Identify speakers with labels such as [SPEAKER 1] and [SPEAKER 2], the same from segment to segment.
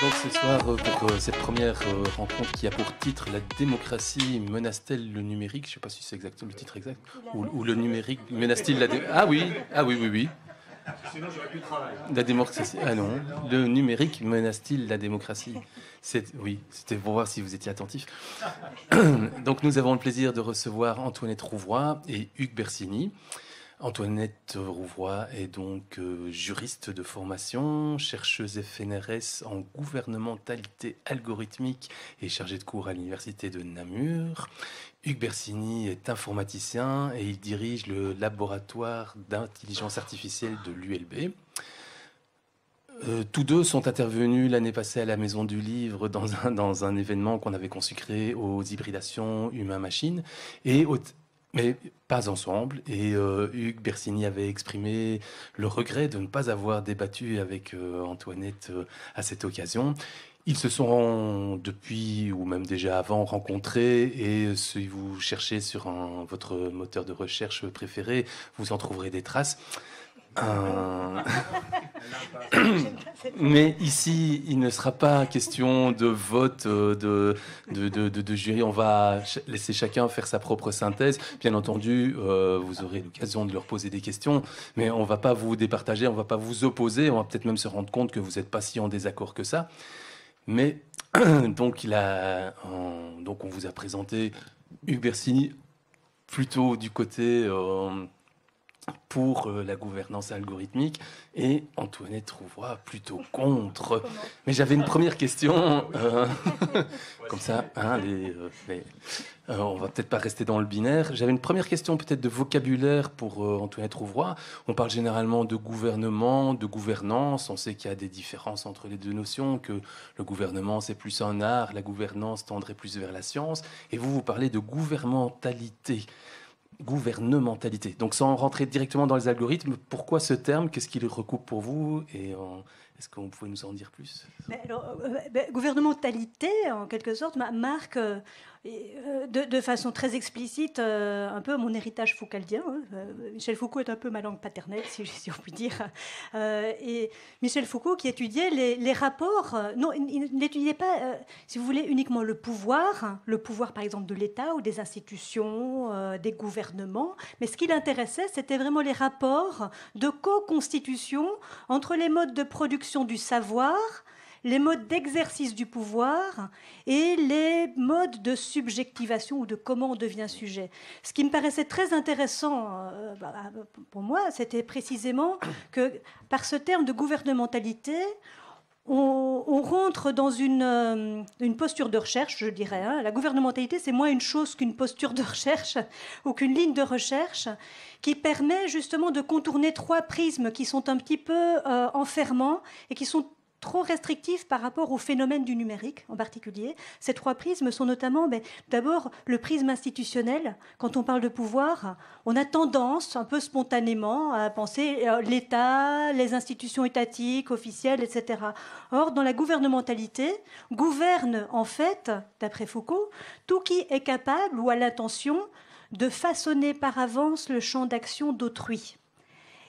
[SPEAKER 1] Donc ce soir, pour cette première rencontre qui a pour titre La démocratie menace-t-elle le numérique? Je ne sais pas si c'est exact, le titre exact. Ou le numérique menace-t-il la démocratie? Oui.
[SPEAKER 2] Sinon, j'aurais plus de travail.
[SPEAKER 1] La démocratie. Ah non. Le numérique menace-t-il la démocratie? Oui, c'était pour voir si vous étiez attentif. Donc nous avons le plaisir de recevoir Antoinette Rouvroy et Hugues Bersini. Antoinette Rouvroy est donc juriste de formation, chercheuse FNRS en gouvernementalité algorithmique et chargée de cours à l'université de Namur. Hugues Bersini est informaticien et il dirige le laboratoire d'intelligence artificielle de l'ULB. Tous deux sont intervenus l'année passée à la Maison du Livre dans un événement qu'on avait consacré aux hybridations humain-machine mais pas ensemble. Et Hugues Bersini avait exprimé le regret de ne pas avoir débattu avec Antoinette à cette occasion. Ils se sont depuis, ou même déjà avant, rencontrés. Et si vous cherchez sur votre moteur de recherche préféré, vous en trouverez des traces. Mais ici, il ne sera pas question de vote de jury. On va laisser chacun faire sa propre synthèse. Bien entendu, vous aurez l'occasion de leur poser des questions, mais on ne va pas vous départager, on ne va pas vous opposer. On va peut-être même se rendre compte que vous n'êtes pas si en désaccord que ça. Mais donc, on vous a présenté Hugues Bersini plutôt du côté pour la gouvernance algorithmique et Antoinette Rouvroy plutôt contre. Mais j'avais une première question, comme ça, on va peut-être pas rester dans le binaire. J'avais une première question peut-être de vocabulaire pour Antoinette Rouvroy. On parle généralement de gouvernement, de gouvernance. On sait qu'il y a des différences entre les deux notions, que le gouvernement c'est plus un art, la gouvernance tendrait plus vers la science. Et vous parlez de gouvernementalité. Donc sans rentrer directement dans les algorithmes, pourquoi ce terme? Qu'est-ce qu'il recoupe pour vous? Et est-ce que vous pouvez nous en dire plus?
[SPEAKER 3] Gouvernementalité, en quelque sorte, marque de façon très explicite un peu mon héritage foucaldien. Michel Foucault est un peu ma langue paternelle, si on peut dire. Et Michel Foucault qui étudiait les rapports, non, il n'étudiait pas, si vous voulez, uniquement le pouvoir par exemple de l'État ou des institutions, des gouvernements, mais ce qui l'intéressait, c'était vraiment les rapports de co-constitution entre les modes de production du savoir, les modes d'exercice du pouvoir et les modes de subjectivation ou de comment on devient sujet. Ce qui me paraissait très intéressant pour moi, c'était précisément que par ce terme de gouvernementalité, on rentre dans une posture de recherche, je dirais. La gouvernementalité, c'est moins une chose qu'une posture de recherche ou qu'une ligne de recherche qui permet justement de contourner trois prismes qui sont un petit peu enfermants et qui sont trop restrictifs par rapport au phénomène du numérique en particulier. Ces trois prismes sont notamment, d'abord, le prisme institutionnel. Quand on parle de pouvoir, on a tendance, un peu spontanément, à penser l'État, les institutions étatiques, officielles, etc. Or, dans la gouvernementalité, gouverne, en fait, d'après Foucault, tout qui est capable ou a l'intention de façonner par avance le champ d'action d'autrui.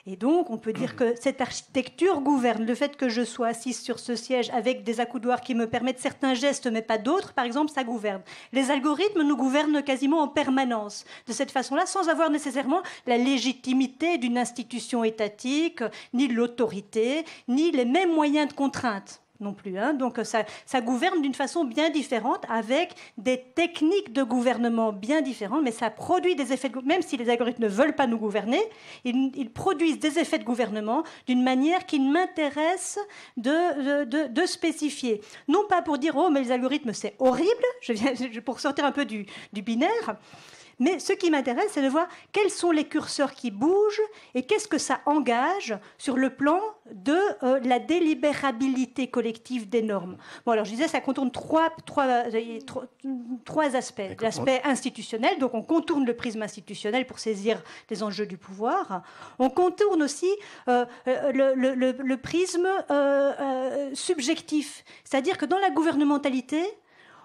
[SPEAKER 3] Et donc, on peut dire que cette architecture gouverne. Le fait que je sois assise sur ce siège avec des accoudoirs qui me permettent certains gestes, mais pas d'autres, par exemple, ça gouverne. Les algorithmes nous gouvernent quasiment en permanence, de cette façon-là, sans avoir nécessairement la légitimité d'une institution étatique, ni l'autorité, ni les mêmes moyens de contrainte non plus. Donc ça gouverne d'une façon bien différente, avec des techniques de gouvernement bien différentes, mais ça produit des effets, même si les algorithmes ne veulent pas nous gouverner, ils produisent des effets de gouvernement d'une manière qui m'intéresse de spécifier. Non pas pour dire « Oh, mais les algorithmes, c'est horrible », pour sortir un peu du binaire. Mais ce qui m'intéresse, c'est de voir quels sont les curseurs qui bougent et qu'est-ce que ça engage sur le plan de la délibérabilité collective des normes. Bon, alors je disais, ça contourne trois aspects. L'aspect institutionnel, donc on contourne le prisme institutionnel pour saisir les enjeux du pouvoir. On contourne aussi le prisme subjectif, c'est-à-dire que dans la gouvernementalité,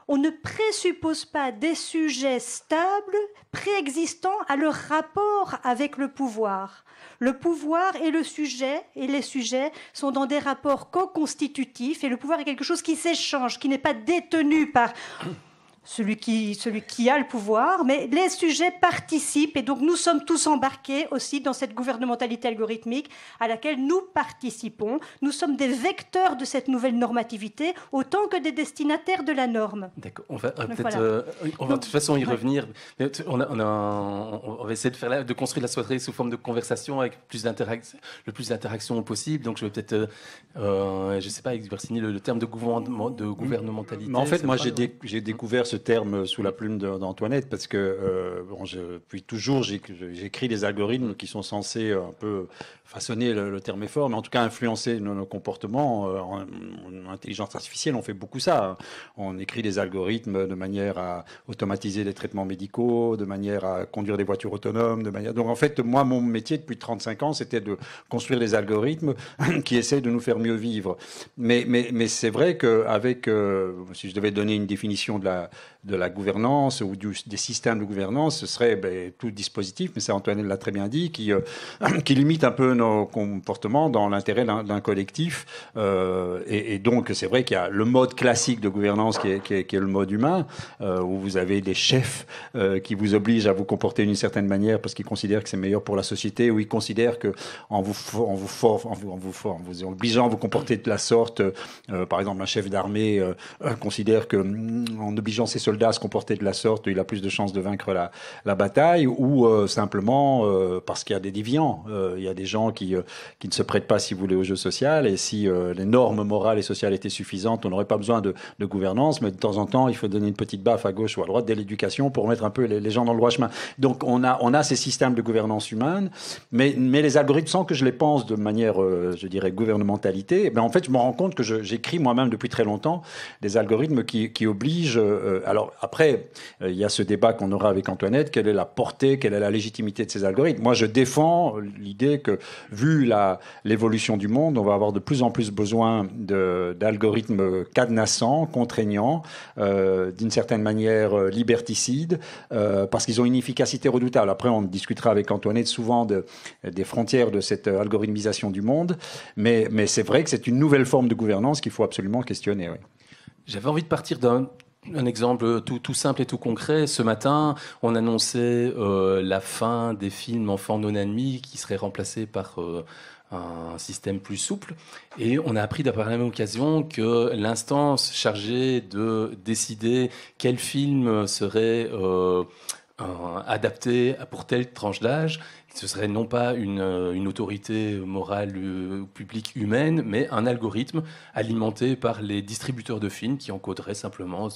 [SPEAKER 3] on ne présuppose pas des sujets stables, préexistants à leur rapport avec le pouvoir. Le pouvoir et le sujet, et les sujets sont dans des rapports co-constitutifs, et le pouvoir est quelque chose qui s'échange, qui n'est pas détenu par celui qui a le pouvoir, mais les sujets participent, et donc nous sommes tous embarqués aussi dans cette gouvernementalité algorithmique à laquelle nous participons. Nous sommes des vecteurs de cette nouvelle normativité autant que des destinataires de la norme.
[SPEAKER 1] D'accord, on va peut-être,
[SPEAKER 3] voilà.
[SPEAKER 1] on va de toute façon y revenir. On va essayer de construire la soirée sous forme de conversation avec le plus d'interactions possible. Donc je vais peut-être, je sais pas, Bersini, le terme de gouvernementalité.
[SPEAKER 4] Mais en fait, moi j'ai découvert ce terme sous la plume d'Antoinette parce que depuis toujours j'écris des algorithmes qui sont censés un peu façonner, le terme est fort, mais en tout cas influencer nos comportements. En intelligence artificielle, on fait beaucoup ça. On écrit des algorithmes de manière à automatiser les traitements médicaux, de manière à conduire des voitures autonomes, Donc en fait, moi, mon métier depuis 35 ans, c'était de construire des algorithmes qui essaient de nous faire mieux vivre. Mais c'est vrai qu'avec, si je devais donner une définition de la gouvernance ou des systèmes de gouvernance, ce serait tout dispositif, mais c'est Antoine l'a très bien dit, qui limite un peu nos comportements dans l'intérêt d'un collectif. Et donc, c'est vrai qu'il y a le mode classique de gouvernance qui est le mode humain, où vous avez des chefs qui vous obligent à vous comporter d'une certaine manière parce qu'ils considèrent que c'est meilleur pour la société, ou ils considèrent que en vous obligeant à vous comporter de la sorte, par exemple, un chef d'armée considère que en obligeant ses soldats à se comporter de la sorte, il a plus de chances de vaincre la bataille, ou simplement parce qu'il y a des déviants. Il y a des gens qui ne se prêtent pas, si vous voulez, au jeu social, et si les normes morales et sociales étaient suffisantes, on n'aurait pas besoin de gouvernance, mais de temps en temps, il faut donner une petite baffe à gauche ou à droite de l'éducation pour mettre un peu les gens dans le droit chemin. Donc on a ces systèmes de gouvernance humaine, mais les algorithmes, sans que je les pense de manière, je dirais, gouvernementalité, en fait, je me rends compte que j'écris moi-même depuis très longtemps des algorithmes qui obligent... alors après, il y a ce débat qu'on aura avec Antoinette, quelle est la portée, quelle est la légitimité de ces algorithmes. Moi, je défends l'idée que, vu l'évolution du monde, on va avoir de plus en plus besoin d'algorithmes cadenassants, contraignants, d'une certaine manière liberticides, parce qu'ils ont une efficacité redoutable. Après, on discutera avec Antoinette souvent des frontières de cette algorithmisation du monde, mais c'est vrai que c'est une nouvelle forme de gouvernance qu'il faut absolument questionner. Oui.
[SPEAKER 1] J'avais envie de partir d'un exemple tout simple et tout concret. Ce matin, on annonçait la fin des films enfants non admis qui seraient remplacés par un système plus souple. Et on a appris par la même occasion que l'instance chargée de décider quel film serait adapté pour telle tranche d'âge, ce serait non pas une autorité morale publique humaine, mais un algorithme alimenté par les distributeurs de films qui encoderaient simplement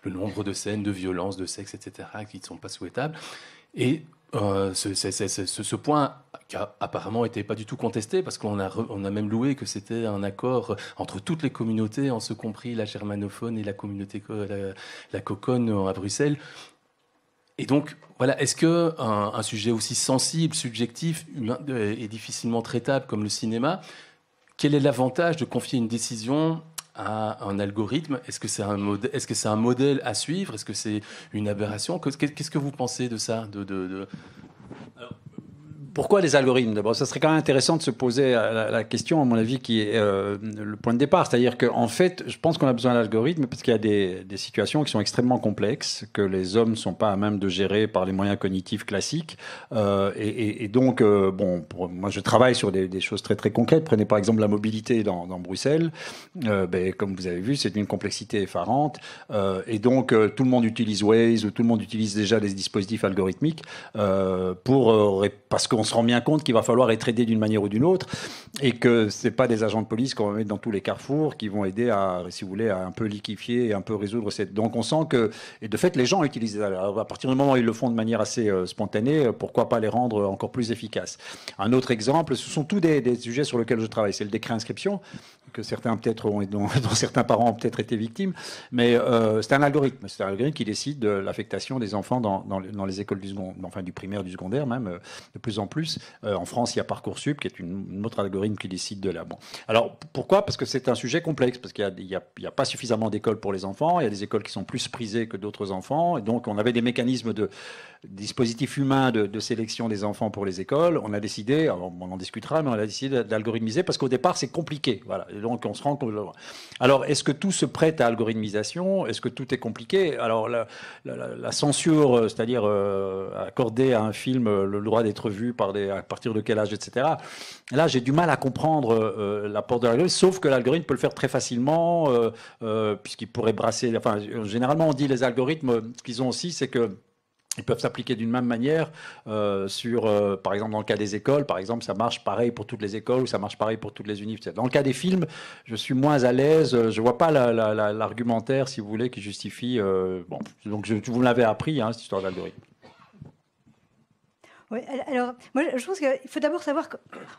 [SPEAKER 1] le nombre de scènes de violence, de sexe, etc., qui ne sont pas souhaitables. Et ce point qui a apparemment été pas du tout contesté, parce qu'on a même loué que c'était un accord entre toutes les communautés, en ce compris la germanophone et la communauté la coconne à Bruxelles. Et donc, voilà, est-ce qu'un sujet aussi sensible, subjectif, humain, et difficilement traitable comme le cinéma, quel est l'avantage de confier une décision à un algorithme? Est-ce que c'est un modèle à suivre? Est-ce que c'est une aberration? Qu'est-ce que vous pensez de ça?
[SPEAKER 4] Pourquoi les algorithmes? D'abord, ça serait quand même intéressant de se poser la question, à mon avis, qui est le point de départ. C'est-à-dire qu'en fait, je pense qu'on a besoin d'algorithmes parce qu'il y a des situations qui sont extrêmement complexes, que les hommes ne sont pas à même de gérer par les moyens cognitifs classiques. Et donc, moi, je travaille sur des choses très, très concrètes. Prenez par exemple la mobilité dans Bruxelles. Comme vous avez vu, c'est une complexité effarante. Et donc, tout le monde utilise Waze, ou tout le monde utilise déjà des dispositifs algorithmiques parce qu'on se rend bien compte qu'il va falloir être aidé d'une manière ou d'une autre, et que c'est pas des agents de police qu'on va mettre dans tous les carrefours qui vont aider à, si vous voulez, à un peu liquéfier et un peu résoudre cette... Donc on sent que, et de fait, les gens utilisent. Alors, à partir du moment où ils le font de manière assez spontanée, pourquoi pas les rendre encore plus efficaces. Un autre exemple, ce sont tous des sujets sur lesquels je travaille, c'est le décret inscription, que certains peut-être dont certains parents ont peut-être été victimes, mais c'est un algorithme. C'est un algorithme qui décide de l'affectation des enfants dans les écoles du primaire, du secondaire même, de plus en plus. plus. En France, il y a Parcoursup, qui est une autre algorithme qui décide de là. Bon. Alors, pourquoi? Parce que c'est un sujet complexe, parce qu'il y a pas suffisamment d'écoles pour les enfants, il y a des écoles qui sont plus prisées que d'autres enfants, et donc on avait des mécanismes de dispositifs humains de sélection des enfants pour les écoles. On a décidé, alors on en discutera, mais on a décidé d'algorithmiser, parce qu'au départ, c'est compliqué. Voilà. Et donc, on se rend compte... Alors, est-ce que tout se prête à algorithmisation? Est-ce que tout est compliqué? Alors, la censure, c'est-à-dire accorder à un film le droit d'être vu à partir de quel âge, etc. Là, j'ai du mal à comprendre l'apport de l'algorithme, sauf que l'algorithme peut le faire très facilement, puisqu'il pourrait brasser... Enfin, généralement, on dit les algorithmes, ce qu'ils ont aussi, c'est que ils peuvent s'appliquer d'une même manière par exemple, dans le cas des écoles, par exemple, ça marche pareil pour toutes les écoles ou ça marche pareil pour toutes les universités. Dans le cas des films, je suis moins à l'aise. Je ne vois pas l'argumentaire, si vous voulez, qui justifie... bon, donc, vous me l'avez appris, hein, cette histoire d'algorithme.
[SPEAKER 3] Oui, alors, moi, je pense qu'il faut d'abord savoir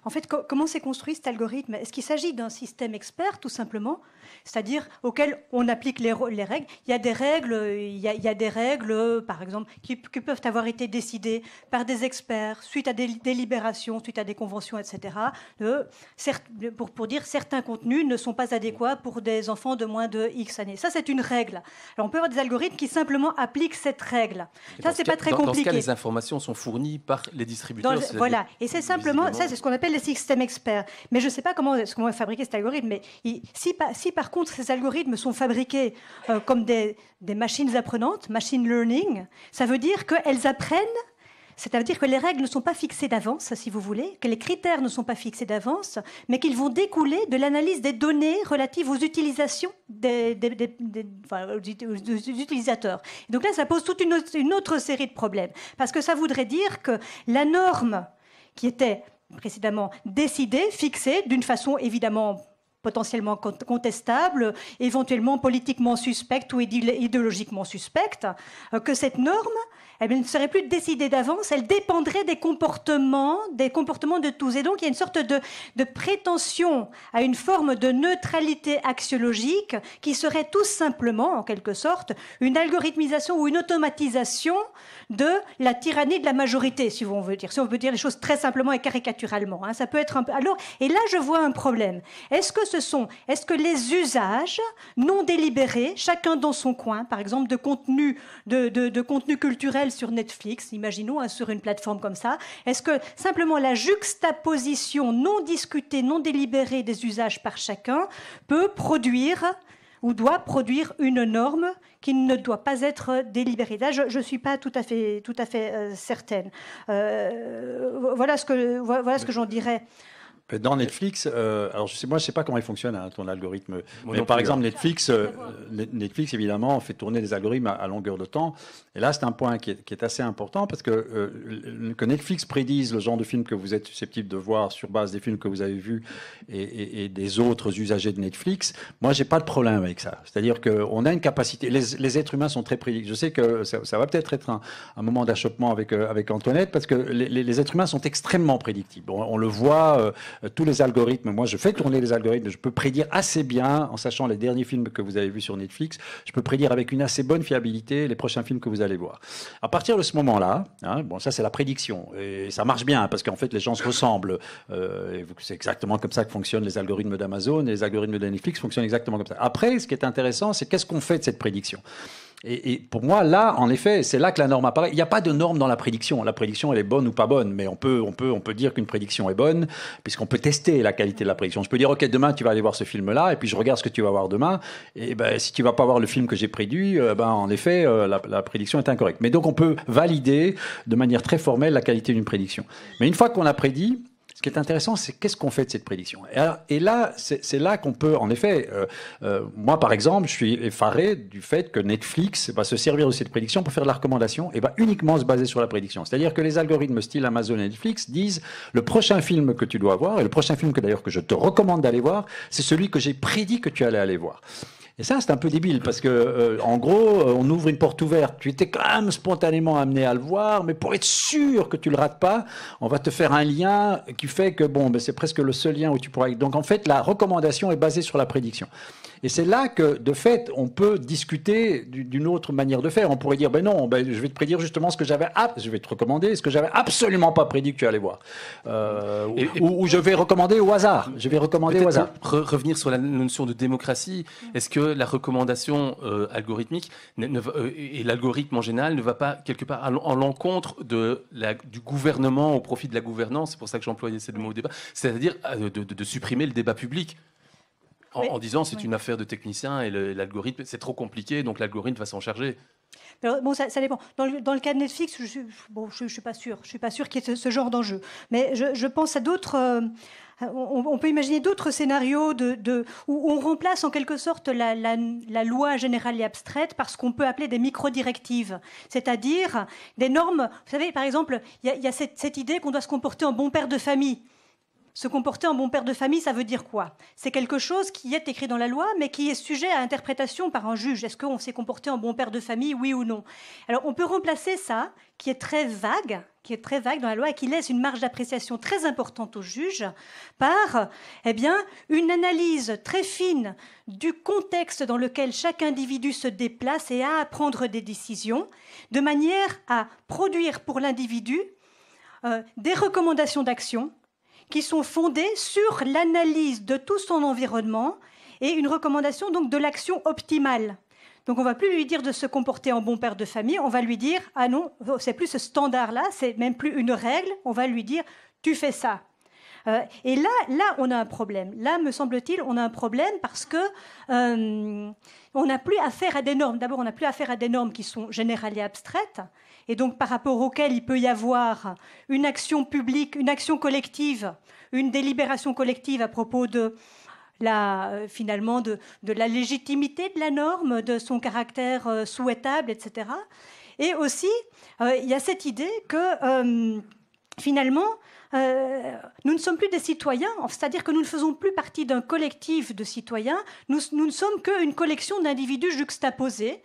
[SPEAKER 3] en fait, comment s'est construit cet algorithme. Est-ce qu'il s'agit d'un système expert, tout simplement, c'est-à-dire auquel on applique les règles? Il y a des règles, par exemple, qui peuvent avoir été décidées par des experts suite à des délibérations, suite à des conventions, etc. Pour dire certains contenus ne sont pas adéquats pour des enfants de moins de X années. Ça, c'est une règle. Alors, on peut avoir des algorithmes qui simplement appliquent cette règle. Ça, c'est pas très compliqué.
[SPEAKER 1] Dans ce cas, les informations sont fournies par les distributeurs.
[SPEAKER 3] Voilà, et c'est simplement, ça c'est ce qu'on appelle les systèmes experts. Mais je ne sais pas comment est fabriqué cet algorithme, mais si par contre ces algorithmes sont fabriqués comme des machines apprenantes, machine learning, ça veut dire qu'elles apprennent. C'est-à-dire que les règles ne sont pas fixées d'avance, si vous voulez, que les critères ne sont pas fixés d'avance, mais qu'ils vont découler de l'analyse des données relatives aux utilisations des utilisateurs. Et donc là, ça pose toute une autre série de problèmes, parce que ça voudrait dire que la norme qui était précédemment décidée, fixée, d'une façon évidemment potentiellement contestable, éventuellement politiquement suspecte ou idéologiquement suspecte, que cette norme elle ne serait plus décidée d'avance, elle dépendrait des comportements de tous. Et donc, il y a une sorte de prétention à une forme de neutralité axiologique qui serait tout simplement, en quelque sorte, une algorithmisation ou une automatisation de la tyrannie de la majorité, si on veut dire les choses très simplement et caricaturalement. Hein. Ça peut être un peu... Alors, et là, je vois un problème. Est-ce que les usages non délibérés, chacun dans son coin, par exemple de contenu culturel sur Netflix, imaginons, hein, sur une plateforme comme ça, est-ce que simplement la juxtaposition non discutée, non délibérée des usages par chacun peut produire ou doit produire une norme qui ne doit pas être délibérée? Là, je ne suis pas tout à fait certaine. Voilà ce que j'en dirais.
[SPEAKER 4] Dans Netflix, alors moi je sais pas comment il fonctionne hein, ton algorithme. Mais par exemple Netflix, évidemment fait tourner des algorithmes à longueur de temps. Et là c'est un point qui est assez important parce que Netflix prédise le genre de film que vous êtes susceptible de voir sur base des films que vous avez vus et des autres usagers de Netflix. Moi j'ai pas de problème avec ça. C'est-à-dire qu'on a une capacité. Les êtres humains sont très prédictifs. Je sais que ça va peut-être être un moment d'achoppement avec Antoinette parce que les êtres humains sont extrêmement prédictibles. On le voit. Tous les algorithmes, moi je fais tourner les algorithmes, je peux prédire assez bien, en sachant les derniers films que vous avez vus sur Netflix, je peux prédire avec une assez bonne fiabilité les prochains films que vous allez voir. À partir de ce moment-là, hein, bon ça c'est la prédiction, et ça marche bien, parce qu'en fait les gens se ressemblent, et c'est exactement comme ça que fonctionnent les algorithmes d'Amazon, et les algorithmes de Netflix fonctionnent exactement comme ça. Après, ce qui est intéressant, c'est qu'est-ce qu'on fait de cette prédiction ? Et pour moi, là, en effet, c'est là que la norme apparaît. Il n'y a pas de norme dans la prédiction. La prédiction, elle est bonne ou pas bonne, mais on peut dire qu'une prédiction est bonne, puisqu'on peut tester la qualité de la prédiction. Je peux dire, OK, demain, tu vas aller voir ce film-là, et puis je regarde ce que tu vas voir demain, et ben, si tu vas pas voir le film que j'ai prédit, en effet, la prédiction est incorrecte. Mais donc, on peut valider de manière très formelle la qualité d'une prédiction. Mais une fois qu'on a prédit, ce qui est intéressant, c'est qu'est-ce qu'on fait de cette prédiction. Et là, c'est là qu'on peut, en effet, moi par exemple, je suis effaré du fait que Netflix va se servir de cette prédiction pour faire de la recommandation et va uniquement se baser sur la prédiction. C'est-à-dire que les algorithmes style Amazon et Netflix disent le prochain film que tu dois voir, et le prochain film que d'ailleurs que je te recommande d'aller voir, c'est celui que j'ai prédit que tu allais aller voir. Et ça, c'est un peu débile parce que, en gros, on ouvre une porte ouverte. Tu étais quand même spontanément amené à le voir, mais pour être sûr que tu le rates pas, on va te faire un lien qui fait que, c'est presque le seul lien où tu pourras... Donc, en fait, la recommandation est basée sur la prédiction. Et c'est là que, de fait, on peut discuter d'une autre manière de faire. On pourrait dire, ben non, ben, je vais te prédire justement ce que je vais te recommander ce que j'avais absolument pas prédit que tu allais voir. Ou je vais recommander au hasard. Je vais recommander au hasard.
[SPEAKER 1] Revenir sur la notion de démocratie, est-ce que la recommandation algorithmique et l'algorithme en général ne va pas quelque part en l'encontre du gouvernement au profit de la gouvernance? C'est pour ça que j'employais ces deux mots au débat. C'est-à-dire de supprimer le débat public. En disant c'est une affaire de techniciens et l'algorithme, c'est trop compliqué, donc l'algorithme va s'en charger.
[SPEAKER 3] Alors, bon, ça dépend. Dans le cas de Netflix, je suis pas sûre. Je suis pas sûre qu'il y ait ce genre d'enjeu. Mais je pense à d'autres. On peut imaginer d'autres scénarios où on remplace en quelque sorte la loi générale et abstraite par ce qu'on peut appeler des micro-directives, c'est-à-dire des normes. Vous savez, par exemple, il y a cette idée qu'on doit se comporter en bon père de famille. Se comporter en bon père de famille, ça veut dire quoi? C'est quelque chose qui est écrit dans la loi, mais qui est sujet à interprétation par un juge. Est-ce qu'on s'est comporté en bon père de famille, oui ou non? Alors, on peut remplacer ça, qui est très vague dans la loi et qui laisse une marge d'appréciation très importante au juge, par une analyse très fine du contexte dans lequel chaque individu se déplace et a à prendre des décisions, de manière à produire pour l'individu des recommandations d'action qui sont fondées sur l'analyse de tout son environnement et une recommandation donc de l'action optimale. Donc on ne va plus lui dire de se comporter en bon père de famille, on va lui dire « Ah non, c'est plus ce standard-là, c'est même plus une règle, on va lui dire « Tu fais ça ». Et là, on a un problème. Là, me semble-t-il, on a un problème parce que on n'a plus affaire à des normes. D'abord, on n'a plus affaire à des normes qui sont générales et abstraites, et donc par rapport auxquelles il peut y avoir une action publique, une action collective, une délibération collective à propos de finalement de la légitimité de la norme, de son caractère souhaitable, etc. Et aussi, il y a cette idée que finalement, nous ne sommes plus des citoyens, c'est-à-dire que nous ne faisons plus partie d'un collectif de citoyens, nous ne sommes qu'une collection d'individus juxtaposés,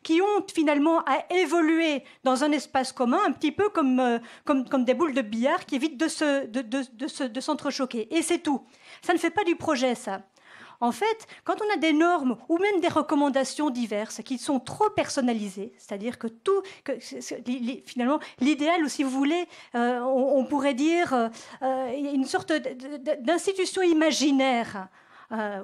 [SPEAKER 3] qui ont finalement à évoluer dans un espace commun, un petit peu comme des boules de billard qui évitent de s'entrechoquer. Et c'est tout. Ça ne fait pas du projet, ça. En fait, quand on a des normes ou même des recommandations diverses qui sont trop personnalisées, c'est-à-dire que finalement, l'idéal, ou si vous voulez, on pourrait dire une sorte d'institution imaginaire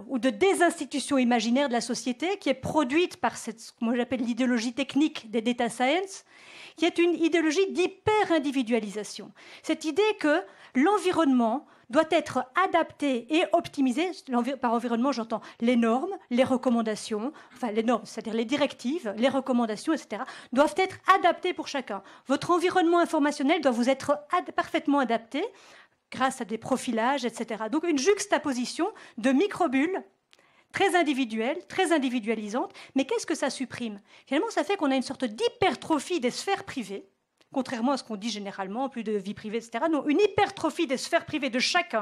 [SPEAKER 3] ou de désinstitution imaginaire de la société qui est produite par ce que moi j'appelle l'idéologie technique des data science, qui est une idéologie d'hyper-individualisation. Cette idée que l'environnement doit être adapté et optimisé. Par environnement, j'entends les normes, les recommandations, enfin les normes, c'est-à-dire les directives, les recommandations, etc., doivent être adaptées pour chacun. Votre environnement informationnel doit vous être parfaitement adapté grâce à des profilages, etc. Donc une juxtaposition de microbules très individuelle, très individualisante. Mais qu'est-ce que ça supprime? Finalement, ça fait qu'on a une sorte d'hypertrophie des sphères privées, contrairement à ce qu'on dit généralement, plus de vie privée, etc. Non, une hypertrophie des sphères privées de chaque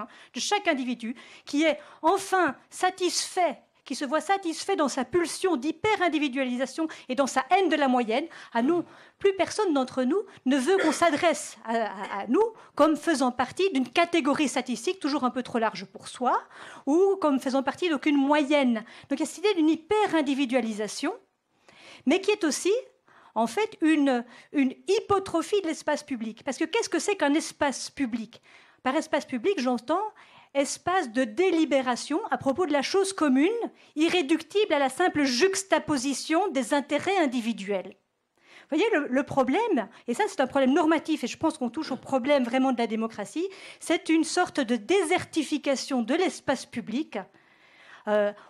[SPEAKER 3] individu, qui est enfin satisfait, qui se voit satisfait dans sa pulsion d'hyper-individualisation et dans sa haine de la moyenne. Ah non, plus personne d'entre nous ne veut qu'on s'adresse à nous comme faisant partie d'une catégorie statistique toujours un peu trop large pour soi, ou comme faisant partie d'aucune moyenne. Donc il y a cette idée d'une hyper-individualisation, mais qui est aussi en fait une hypotrophie de l'espace public. Parce que qu'est-ce que c'est qu'un espace public? Par espace public, j'entends espace de délibération à propos de la chose commune, irréductible à la simple juxtaposition des intérêts individuels. Vous voyez, le problème, et ça c'est un problème normatif, et je pense qu'on touche au problème vraiment de la démocratie, c'est une sorte de désertification de l'espace public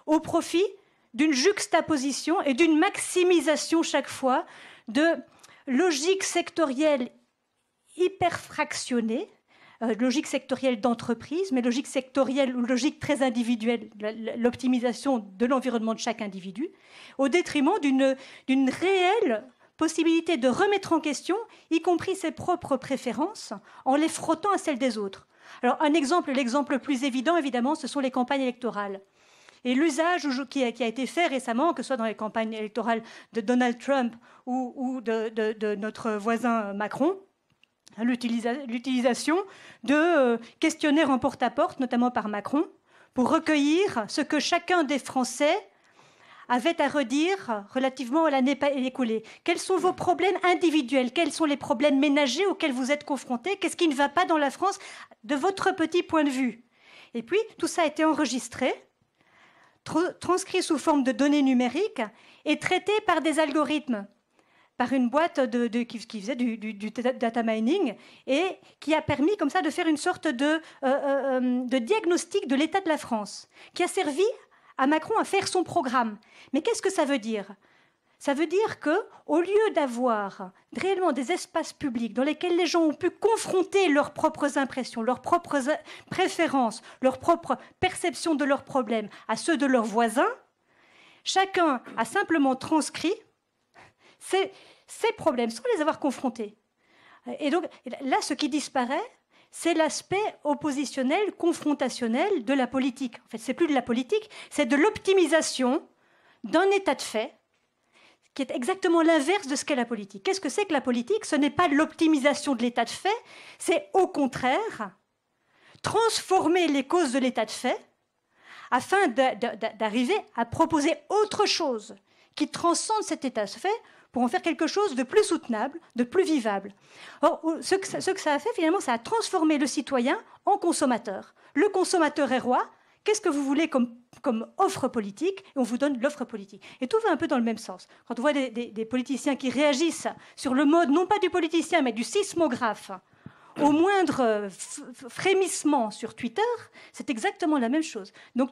[SPEAKER 3] au profit d'une juxtaposition et d'une maximisation chaque fois de logiques sectorielles hyper fractionnées, logique sectorielle d'entreprise, mais logique sectorielle ou logique très individuelle, l'optimisation de l'environnement de chaque individu, au détriment d'une réelle possibilité de remettre en question, y compris ses propres préférences, en les frottant à celles des autres. Alors l'exemple le plus évident, évidemment, ce sont les campagnes électorales. Et l'usage qui a été fait récemment, que ce soit dans les campagnes électorales de Donald Trump ou de notre voisin Macron, l'utilisation de questionnaires en porte-à-porte, notamment par Macron, pour recueillir ce que chacun des Français avait à redire relativement à l'année écoulée. Quels sont vos problèmes individuels? Quels sont les problèmes ménagers auxquels vous êtes confrontés? Qu'est-ce qui ne va pas dans la France de votre petit point de vue? Et puis, tout ça a été enregistré, transcrit sous forme de données numériques et traité par des algorithmes, par une boîte qui faisait du data mining et qui a permis comme ça de faire une sorte de diagnostic de l'état de la France, qui a servi à Macron à faire son programme. Mais qu'est-ce que ça veut dire? Ça veut dire qu'au lieu d'avoir réellement des espaces publics dans lesquels les gens ont pu confronter leurs propres impressions, leurs propres préférences, leur propre perception de leurs problèmes à ceux de leurs voisins, chacun a simplement transcrit ces problèmes sans les avoir confrontés. Et donc là, ce qui disparaît, c'est l'aspect oppositionnel, confrontationnel de la politique. En fait, c'est plus de la politique, c'est de l'optimisation d'un état de fait qui est exactement l'inverse de ce qu'est la politique. Qu'est-ce que c'est que la politique? Ce n'est pas l'optimisation de l'état de fait, c'est au contraire transformer les causes de l'état de fait afin d'arriver à proposer autre chose qui transcende cet état de fait pour en faire quelque chose de plus soutenable, de plus vivable. Or, ce que ça a fait, finalement, ça a transformé le citoyen en consommateur. Le consommateur est roi. Qu'est-ce que vous voulez comme offre politique? Et on vous donne l'offre politique. Et tout va un peu dans le même sens. Quand on voit des politiciens qui réagissent sur le mode, non pas du politicien, mais du sismographe, au moindre frémissement sur Twitter, c'est exactement la même chose. Donc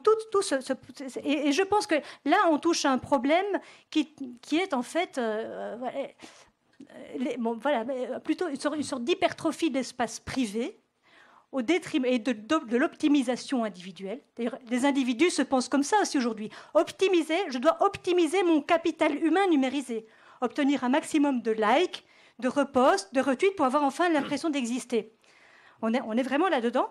[SPEAKER 3] et je pense que là, on touche à un problème qui est en fait plutôt une sorte d'hypertrophie de l'espace privé au détriment et de l'optimisation individuelle. D'ailleurs, les individus se pensent comme ça aussi aujourd'hui. Je dois optimiser mon capital humain numérisé, obtenir un maximum de likes, de reposts, de retweets pour avoir enfin l'impression d'exister. On est vraiment là-dedans.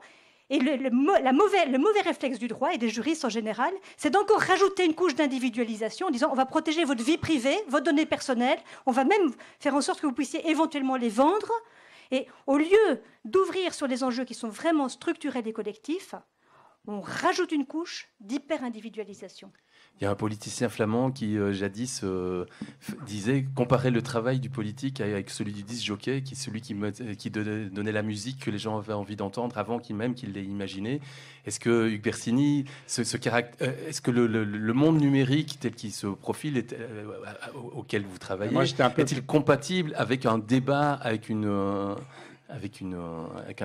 [SPEAKER 3] Et le mauvais réflexe du droit et des juristes en général, c'est d'encore rajouter une couche d'individualisation en disant on va protéger votre vie privée, vos données personnelles, on va même faire en sorte que vous puissiez éventuellement les vendre. Et au lieu d'ouvrir sur les enjeux qui sont vraiment structurels et collectifs, on rajoute une couche d'hyper-individualisation.
[SPEAKER 1] Il y a un politicien flamand qui, jadis, comparait le travail du politique avec celui du disc-jockey, qui est celui qui donnait la musique que les gens avaient envie d'entendre avant qu'ils l'aient imaginé. Est-ce que, Hugues Bersini, est-ce que le monde numérique tel qu'il se profile, auquel vous travaillez, est-il compatible avec un débat, avec un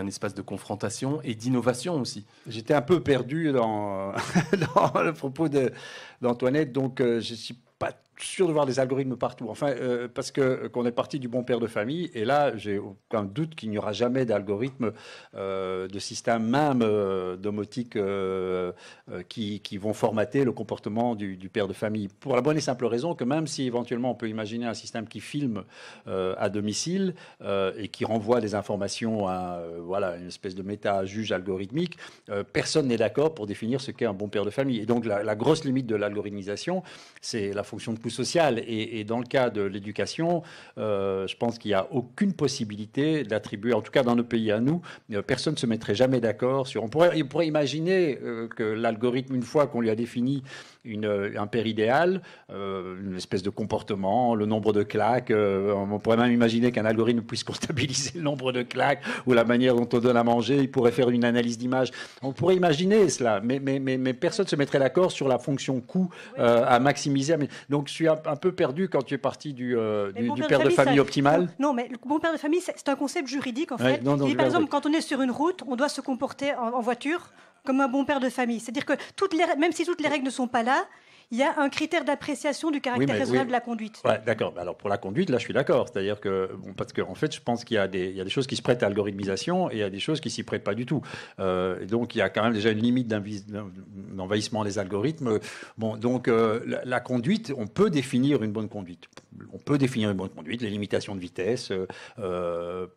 [SPEAKER 1] espace de confrontation et d'innovation aussi?
[SPEAKER 4] J'étais un peu perdu dans le propos d'Antoinette, donc je ne suis pas sûr de voir des algorithmes partout. Enfin, parce qu'on est parti du bon père de famille, et là, j'ai aucun doute qu'il n'y aura jamais d'algorithme, de système même domotique qui vont formater le comportement du père de famille. Pour la bonne et simple raison que même si éventuellement on peut imaginer un système qui filme à domicile et qui renvoie des informations à une espèce de méta-juge algorithmique, personne n'est d'accord pour définir ce qu'est un bon père de famille. Et donc la grosse limite de l'algorithmisation, c'est la fonction de coût social. Et dans le cas de l'éducation, je pense qu'il n'y a aucune possibilité d'attribuer, en tout cas dans nos pays à nous, personne ne se mettrait jamais d'accord sur... On pourrait imaginer que l'algorithme, une fois qu'on lui a défini un père idéal, une espèce de comportement, le nombre de claques, on pourrait même imaginer qu'un algorithme puisse comptabiliser le nombre de claques ou la manière dont on donne à manger, il pourrait faire une analyse d'image. On pourrait imaginer cela, mais personne ne se mettrait d'accord sur la fonction coût à maximiser. Donc je suis un peu perdu quand tu es parti du père de famille optimal.
[SPEAKER 3] Non, mais le bon père de famille, c'est un concept juridique en fait. Ouais, par exemple, quand on est sur une route, on doit se comporter en voiture comme un bon père de famille. C'est-à-dire que même si toutes les règles ne sont pas là, il y a un critère d'appréciation du caractère raisonnable de la conduite.
[SPEAKER 4] Ouais, d'accord. Alors pour la conduite, là, je suis d'accord. C'est-à-dire que, parce qu'en fait, je pense qu'il y a des choses qui se prêtent à l'algorithmisation et il y a des choses qui s'y prêtent pas du tout. Et donc, il y a quand même déjà une limite d'envahissement des algorithmes. Bon, donc la conduite, on peut définir une bonne conduite. on peut définir une bonne conduite, les limitations de vitesse,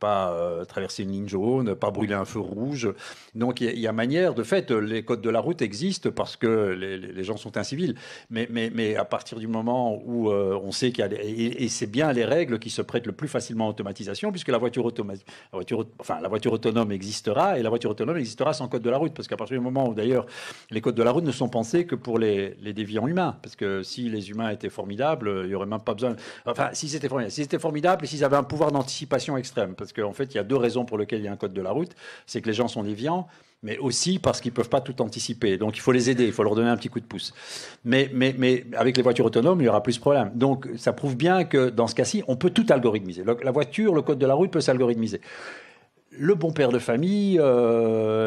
[SPEAKER 4] pas traverser une ligne jaune, pas brûler un feu rouge. Donc il y a manière, de fait, les codes de la route existent parce que les gens sont incivils. Mais à partir du moment où on sait qu'il y a et c'est bien les règles qui se prêtent le plus facilement à l'automatisation, puisque la voiture autonome existera, et la voiture autonome existera sans code de la route, parce qu'à partir du moment où d'ailleurs les codes de la route ne sont pensés que pour les déviants humains, parce que si les humains étaient formidables, il n'y aurait même pas besoin. Enfin, si c'était formidable, et s'ils avaient un pouvoir d'anticipation extrême, parce qu'en fait, il y a deux raisons pour lesquelles il y a un code de la route, c'est que les gens sont déviants, mais aussi parce qu'ils ne peuvent pas tout anticiper. Donc il faut les aider, il faut leur donner un petit coup de pouce. Mais avec les voitures autonomes, il y aura plus de problèmes. Donc ça prouve bien que dans ce cas-ci, on peut tout algorithmiser. La voiture, le code de la route peut s'algorithmiser. Le bon père de famille,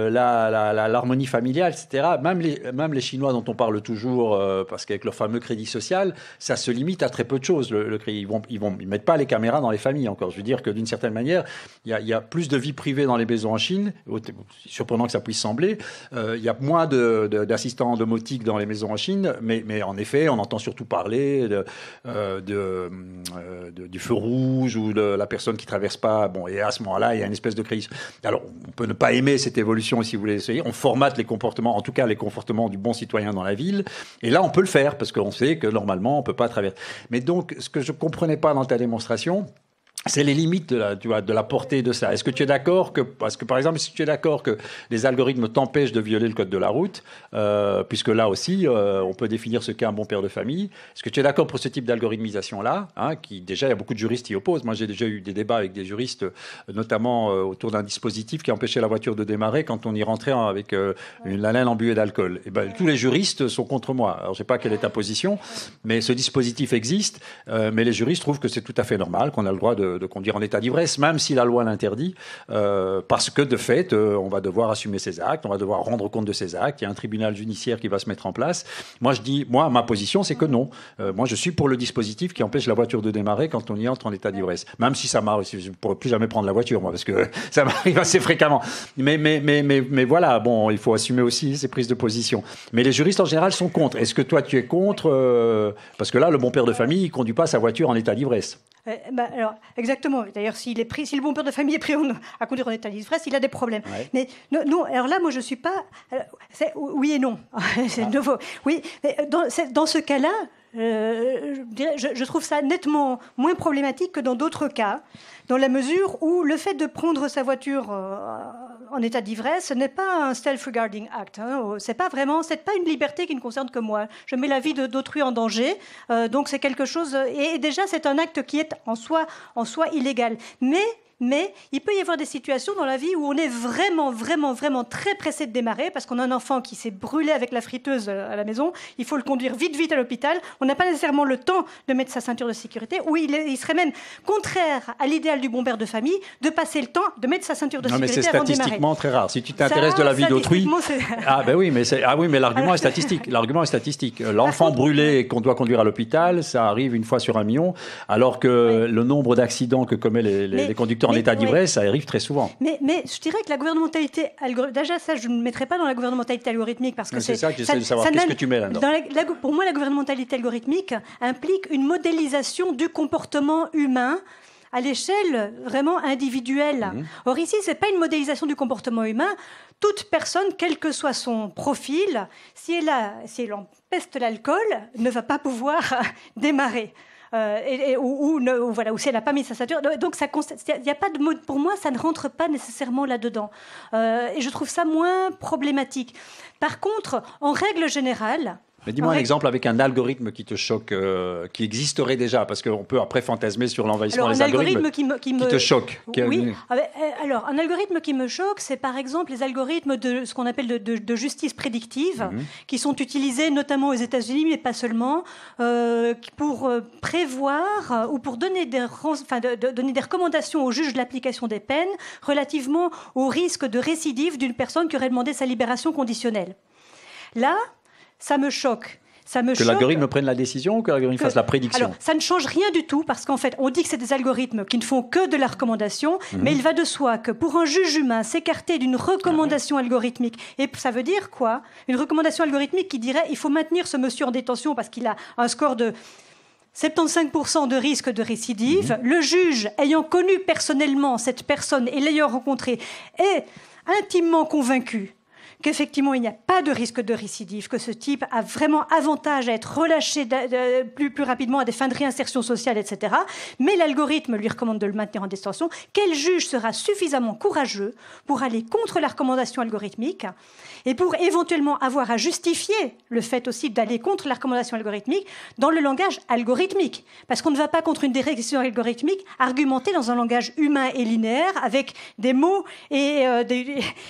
[SPEAKER 4] l'harmonie familiale, etc. Même les Chinois dont on parle toujours, parce qu'avec leur fameux crédit social, ça se limite à très peu de choses. Le crédit, ils mettent pas les caméras dans les familles encore. Je veux dire que d'une certaine manière, il y a plus de vie privée dans les maisons en Chine. Surprenant que ça puisse sembler. Il y a moins d'assistants domotiques dans les maisons en Chine, mais en effet, on entend surtout parler du feu rouge ou de la personne qui traverse pas. Bon, et à ce moment-là, il y a une espèce de crise. Alors, on peut ne pas aimer cette évolution si vous voulez essayer. On formate les comportements, en tout cas les comportements du bon citoyen dans la ville. Et là, on peut le faire parce qu'on sait que normalement, on peut pas traverser. Mais donc, ce que je comprenais pas dans ta démonstration, c'est les limites de la portée de ça. Est-ce que tu es d'accord parce que par exemple, si tu es d'accord que les algorithmes t'empêchent de violer le code de la route, puisque là aussi, on peut définir ce qu'est un bon père de famille. Est-ce que tu es d'accord pour ce type d'algorithmisation-là, qui déjà, il y a beaucoup de juristes qui opposent. Moi, j'ai déjà eu des débats avec des juristes, notamment autour d'un dispositif qui empêchait la voiture de démarrer quand on y rentrait avec la laine embuée d'alcool. Et ben, tous les juristes sont contre moi. Alors, je sais pas quelle est ta position, mais ce dispositif existe. Mais les juristes trouvent que c'est tout à fait normal, qu'on a le droit de conduire en état d'ivresse, même si la loi l'interdit, parce que de fait, on va devoir assumer ses actes, on va devoir rendre compte de ses actes, il y a un tribunal judiciaire qui va se mettre en place. Moi, ma position, c'est que non. Moi, je suis pour le dispositif qui empêche la voiture de démarrer quand on y entre en état d'ivresse. Même si ça m'arrive, je ne pourrais plus jamais prendre la voiture, moi, parce que ça m'arrive assez fréquemment. Mais voilà, bon, il faut assumer aussi ces prises de position. Mais les juristes, en général, sont contre. Est-ce que toi, tu es contre parce que là, le bon père de famille, il ne conduit pas sa voiture en état d'ivresse.
[SPEAKER 3] Alors, exactement. D'ailleurs, si le bon père de famille est pris à conduire en état d'ivresse, il a des problèmes. Ouais. Mais non, alors là, moi, je ne suis pas... oui et non. C'est nouveau. Oui, mais dans ce cas-là, je trouve ça nettement moins problématique que dans d'autres cas, dans la mesure où le fait de prendre sa voiture en état d'ivresse n'est pas un self-regarding act. C'est pas une liberté qui ne concerne que moi. Je mets la vie d'autrui en danger, donc c'est quelque chose. Et déjà, c'est un acte qui est en soi illégal. Mais il peut y avoir des situations dans la vie où on est vraiment, vraiment, vraiment très pressé de démarrer parce qu'on a un enfant qui s'est brûlé avec la friteuse à la maison. Il faut le conduire vite, vite à l'hôpital. On n'a pas nécessairement le temps de mettre sa ceinture de sécurité. Ou il serait même contraire à l'idéal du bon père de famille de passer le temps de mettre sa ceinture de sécurité avant de démarrer.
[SPEAKER 4] Non, mais c'est statistiquement très rare. Si tu t'intéresses de la vie d'autrui... mais l'argument est statistique. L'argument est statistique. L'enfant brûlé et qu'on doit conduire à l'hôpital, ça arrive une fois sur 1 million, alors que le nombre d'accidents que commettent les conducteurs en état d'ivresse, ça arrive très souvent.
[SPEAKER 3] Mais je dirais que la gouvernementalité algorithmique, déjà ça je ne mettrais pas dans la gouvernementalité algorithmique parce que
[SPEAKER 4] c'est ça que j'essaie de savoir. Qu'est-ce que tu mets là-dedans ?
[SPEAKER 3] Pour moi, la gouvernementalité algorithmique implique une modélisation du comportement humain à l'échelle vraiment individuelle. Or ici, c'est pas une modélisation du comportement humain. Toute personne, quel que soit son profil, si elle empeste l'alcool, ne va pas pouvoir démarrer. Ou si elle n'a pas mis sa ceinture. Donc, y a pas de mode, pour moi, ça ne rentre pas nécessairement là-dedans. Et je trouve ça moins problématique. Par contre, en règle générale...
[SPEAKER 4] Mais dis-moi un exemple avec un algorithme qui te choque, qui existerait déjà, parce qu'on peut après fantasmer sur l'envahissement des algorithmes qui te choque.
[SPEAKER 3] Oui. Alors, un algorithme qui me choque, c'est par exemple les algorithmes de ce qu'on appelle de justice prédictive, qui sont utilisés notamment aux États-Unis, mais pas seulement, pour prévoir ou pour donner des recommandations aux juges de l'application des peines relativement au risque de récidive d'une personne qui aurait demandé sa libération conditionnelle. Là, ça me choque.
[SPEAKER 4] Que l'algorithme prenne la décision ou que l'algorithme fasse la prédiction ?
[SPEAKER 3] Alors, ça ne change rien du tout parce qu'en fait, on dit que c'est des algorithmes qui ne font que de la recommandation, mais il va de soi que pour un juge humain, s'écarter d'une recommandation algorithmique, et ça veut dire quoi ? Une recommandation algorithmique qui dirait il faut maintenir ce monsieur en détention parce qu'il a un score de 75% de risque de récidive. Le juge, ayant connu personnellement cette personne et l'ayant rencontrée, est intimement convaincu qu'effectivement, il n'y a pas de risque de récidive, que ce type a vraiment avantage à être relâché plus rapidement à des fins de réinsertion sociale, etc. Mais l'algorithme lui recommande de le maintenir en détention. Quel juge sera suffisamment courageux pour aller contre la recommandation algorithmique et pour éventuellement avoir à justifier le fait aussi d'aller contre la recommandation algorithmique dans le langage algorithmique? Parce qu'on ne va pas contre une direction algorithmique argumenter dans un langage humain et linéaire avec des mots et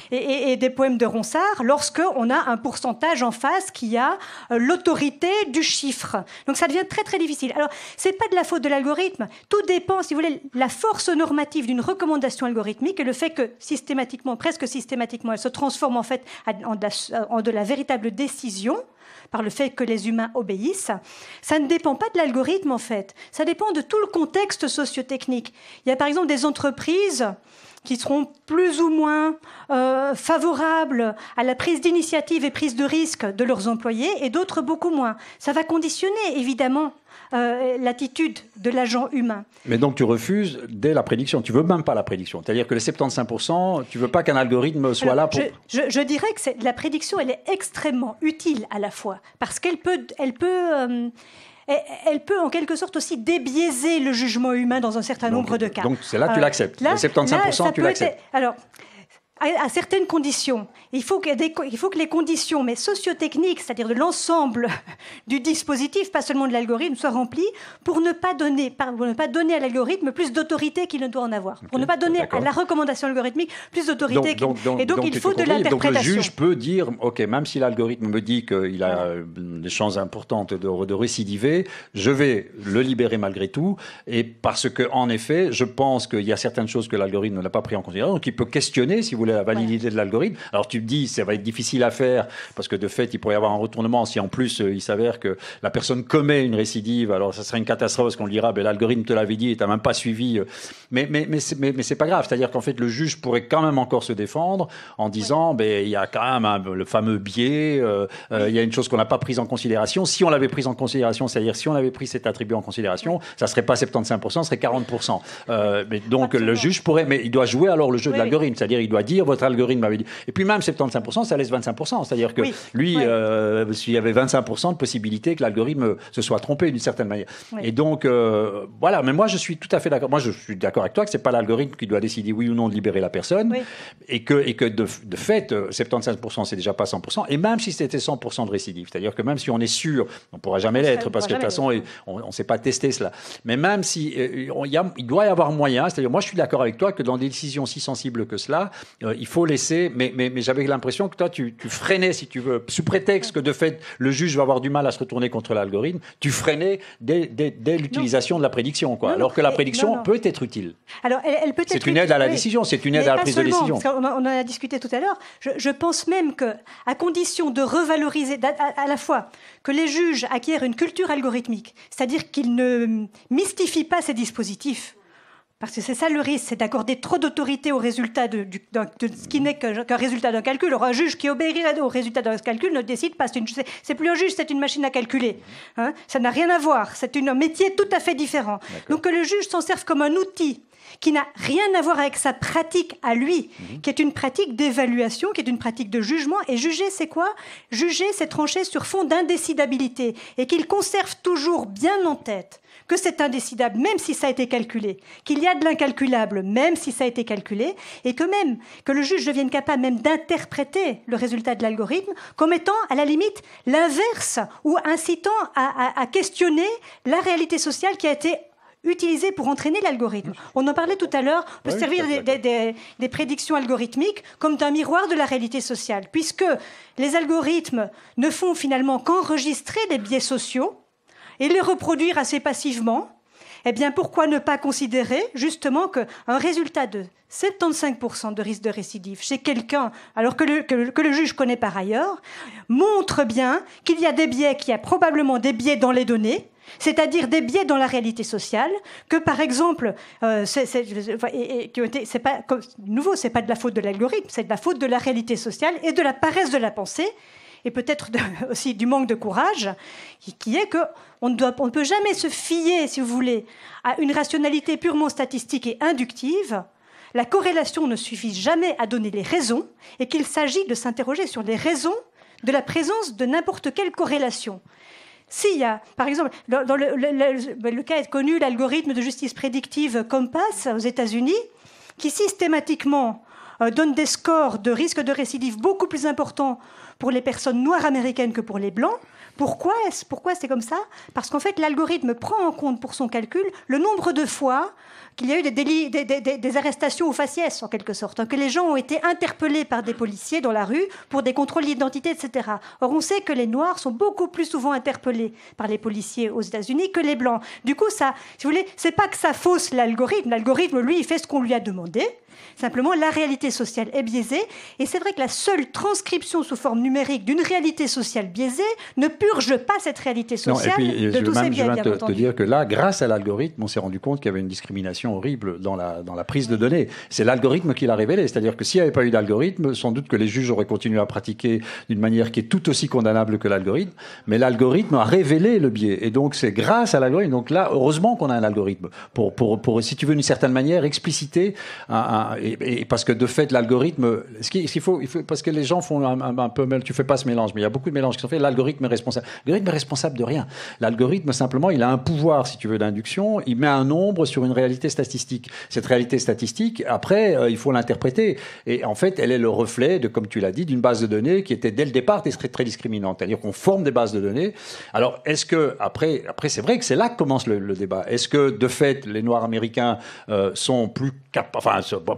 [SPEAKER 3] des poèmes de Ronsard lorsqu'on a un pourcentage en face qui a l'autorité du chiffre. Donc ça devient très très difficile. Alors, ce n'est pas de la faute de l'algorithme. Tout dépend, si vous voulez, la force normative d'une recommandation algorithmique et le fait que systématiquement, presque systématiquement, elle se transforme en fait en de la véritable décision par le fait que les humains obéissent, ça ne dépend pas de l'algorithme en fait. Ça dépend de tout le contexte socio-technique. Il y a par exemple des entreprises qui seront plus ou moins favorables à la prise d'initiative et prise de risque de leurs employés et d'autres beaucoup moins. Ça va conditionner évidemment l'attitude de l'agent humain.
[SPEAKER 4] Mais donc tu refuses dès la prédiction, tu ne veux même pas la prédiction. C'est-à-dire que les 75%, tu ne veux pas qu'un algorithme soit là pour...
[SPEAKER 3] Je dirais que la prédiction, elle est extrêmement utile à la fois, parce qu'elle peut en quelque sorte aussi débiaiser le jugement humain dans un certain nombre de cas.
[SPEAKER 4] Donc c'est là que tu l'acceptes. Les 75%, tu l'acceptes.
[SPEAKER 3] Alors, à certaines conditions. Il faut que les conditions, mais socio-techniques, c'est-à-dire de l'ensemble du dispositif, pas seulement de l'algorithme, soient remplies pour ne pas donner à l'algorithme plus d'autorité qu'il ne doit en avoir. Pour ne pas donner à la recommandation algorithmique plus d'autorité. Et donc il faut de l'interprétation.
[SPEAKER 4] Donc le juge peut dire, OK, même si l'algorithme me dit qu'il a des chances importantes de récidiver, je vais le libérer malgré tout. Et parce qu'en effet, je pense qu'il y a certaines choses que l'algorithme n'a pas pris en considération, donc il peut questionner, si vous voulez, la validité de l'algorithme. Alors tu me dis, ça va être difficile à faire parce que de fait, il pourrait y avoir un retournement si en plus il s'avère que la personne commet une récidive. Alors ça serait une catastrophe parce qu'on le dira, ben, l'algorithme te l'avait dit et tu n'as même pas suivi. Mais c'est pas grave. C'est-à-dire qu'en fait, le juge pourrait quand même encore se défendre en disant, ben, il y a quand même le fameux biais, il y a une chose qu'on n'a pas prise en considération. Si on l'avait prise en considération, c'est-à-dire si on avait pris cet attribut en considération, ça serait pas 75%, ce serait 40%. Mais donc absolument. Le juge pourrait, mais il doit jouer alors le jeu de l'algorithme. C'est-à-dire il doit dire, votre algorithme m'avait dit. Et puis même 75%, ça laisse 25%. C'est-à-dire que lui, s'il y avait 25% de possibilité que l'algorithme se soit trompé d'une certaine manière. Et donc, voilà. Mais moi, je suis tout à fait d'accord. Moi, je suis d'accord avec toi que c'est pas l'algorithme qui doit décider oui ou non de libérer la personne. Et que de fait, 75%, c'est déjà pas 100%. Et même si c'était 100% de récidive, c'est-à-dire que même si on est sûr, on ne pourra jamais l'être parce que de toute façon, on ne sait pas tester cela. Mais même si il doit y avoir moyen, c'est-à-dire moi, je suis d'accord avec toi que dans des décisions si sensibles que cela, il faut laisser, mais j'avais l'impression que toi, tu freinais, si tu veux, sous prétexte que de fait, le juge va avoir du mal à se retourner contre l'algorithme, tu freinais dès l'utilisation de la prédiction, quoi. Alors que la prédiction peut être utile.
[SPEAKER 3] Alors, elle peut être
[SPEAKER 4] c'est une aide à la décision, c'est une aide à la prise de décision.
[SPEAKER 3] On en a discuté tout à l'heure. Je pense même qu'à condition de revaloriser, à la fois que les juges acquièrent une culture algorithmique, c'est-à-dire qu'ils ne mystifient pas ces dispositifs. Parce que c'est ça le risque, c'est d'accorder trop d'autorité au résultat de ce qui n'est qu'un résultat d'un calcul. Alors un juge qui obéirait au résultat d'un calcul ne décide pas. C'est plus un juge, c'est une machine à calculer. Hein, ça n'a rien à voir. C'est un métier tout à fait différent. Donc que le juge s'en serve comme un outil qui n'a rien à voir avec sa pratique à lui, qui est une pratique d'évaluation, qui est une pratique de jugement. Et juger, c'est quoi? Juger, c'est trancher sur fond d'indécidabilité. Et qu'il conserve toujours bien en tête que c'est indécidable, même si ça a été calculé, qu'il y a de l'incalculable, même si ça a été calculé, et que le juge devienne capable même d'interpréter le résultat de l'algorithme comme étant, à la limite, l'inverse, ou incitant à questionner la réalité sociale qui a été utilisée pour entraîner l'algorithme. On en parlait tout à l'heure, on peut servir des prédictions algorithmiques comme d'un miroir de la réalité sociale, puisque les algorithmes ne font finalement qu'enregistrer les biais sociaux, et les reproduire assez passivement, eh bien, pourquoi ne pas considérer justement qu'un résultat de 75% de risque de récidive chez quelqu'un, alors que le juge connaît par ailleurs, montre bien qu'il y a des biais, qu'il y a probablement des biais dans les données, c'est-à-dire des biais dans la réalité sociale, que par exemple, c'est pas de la faute de l'algorithme, c'est de la faute de la réalité sociale et de la paresse de la pensée. et peut-être aussi du manque de courage, qui est qu'on ne peut jamais se fier, si vous voulez, à une rationalité purement statistique et inductive. La corrélation ne suffit jamais à donner les raisons, et qu'il s'agit de s'interroger sur les raisons de la présence de n'importe quelle corrélation. S'il y a, par exemple, dans le cas est connu, l'algorithme de justice prédictive Compass aux États-Unis, qui systématiquement donne des scores de risque de récidive beaucoup plus importants pour les personnes noires américaines que pour les blancs. Pourquoi c'est comme ça? Parce qu'en fait, l'algorithme prend en compte pour son calcul le nombre de fois qu'il y a eu des arrestations au faciès, en quelque sorte, que les gens ont été interpellés par des policiers dans la rue pour des contrôles d'identité, etc. Or, on sait que les Noirs sont beaucoup plus souvent interpellés par les policiers aux États-Unis que les Blancs. Du coup, ça, si vous voulez, c'est pas que ça fausse l'algorithme. L'algorithme, lui, il fait ce qu'on lui a demandé. Simplement, la réalité sociale est biaisée. Et c'est vrai que la seule transcription sous forme numérique d'une réalité sociale biaisée ne purge pas cette réalité sociale de tous ces biais, bien entendu.
[SPEAKER 4] Je vais te dire que là, grâce à l'algorithme, on s'est rendu compte qu'il y avait une discrimination horrible dans la prise de données. C'est l'algorithme qui l'a révélé. C'est-à-dire que s'il n'y avait pas eu d'algorithme, sans doute que les juges auraient continué à pratiquer d'une manière qui est tout aussi condamnable que l'algorithme. Mais l'algorithme a révélé le biais. Et donc, c'est grâce à l'algorithme. Donc là, heureusement qu'on a un algorithme pour si tu veux, d'une certaine manière, expliciter et parce que de fait, l'algorithme, il faut, parce que les gens font un peu mal, tu fais pas ce mélange, mais il y a beaucoup de mélanges qui sont faits. L'algorithme est responsable. L'algorithme est responsable de rien. L'algorithme, simplement, il a un pouvoir, si tu veux, d'induction. Il met un nombre sur une réalité statistique. Cette réalité statistique, après, il faut l'interpréter. Et en fait, elle est le reflet de, comme tu l'as dit, d'une base de données qui était dès le départ très, très discriminante. C'est-à-dire qu'on forme des bases de données. Alors, est-ce que, après, c'est vrai que c'est là que commence le débat. Est-ce que, de fait, les Noirs américains sont plus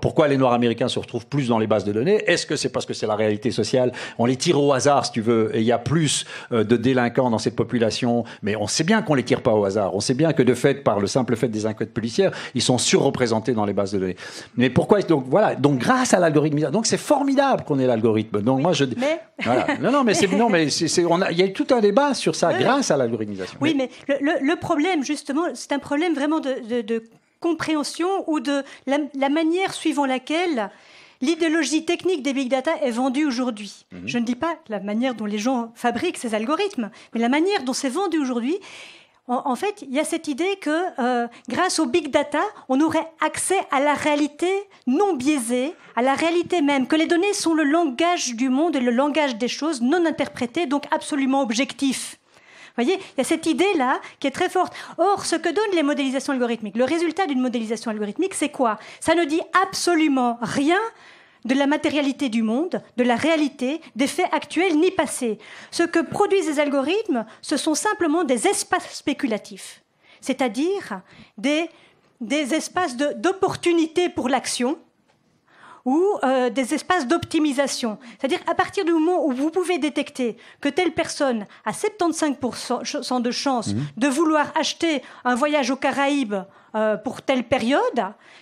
[SPEAKER 4] pourquoi les Noirs américains se retrouvent plus dans les bases de données? Est-ce que c'est parce que c'est la réalité sociale? On les tire au hasard, si tu veux, et il y a plus de délinquants dans cette population, mais on sait bien qu'on les tire pas au hasard. On sait bien que, de fait, par le simple fait des enquêtes policières, ils sont surreprésentés dans les bases de données. Mais pourquoi? Donc voilà. Donc grâce à l'algorithme, donc c'est formidable qu'on ait l'algorithme. Donc moi je dis, voilà. Il y a eu tout un débat sur ça grâce à l'algorithmisation.
[SPEAKER 3] Oui, mais le problème justement, c'est un problème vraiment de compréhension ou de la manière suivant laquelle l'idéologie technique des big data est vendue aujourd'hui. Je ne dis pas la manière dont les gens fabriquent ces algorithmes, mais la manière dont c'est vendu aujourd'hui. En fait, il y a cette idée que grâce aux big data, on aurait accès à la réalité non biaisée, à la réalité même, que les données sont le langage du monde et le langage des choses non interprété, donc absolument objectif. Vous voyez, il y a cette idée-là qui est très forte. Or, ce que donnent les modélisations algorithmiques, le résultat d'une modélisation algorithmique, c'est quoi? Ça ne dit absolument rien de la matérialité du monde, de la réalité, des faits actuels ni passés. Ce que produisent les algorithmes, ce sont simplement des espaces spéculatifs, c'est-à-dire des espaces d'opportunité pour l'action, ou des espaces d'optimisation. C'est-à-dire à partir du moment où vous pouvez détecter que telle personne a 75% de chance de vouloir acheter un voyage aux Caraïbes pour telle période,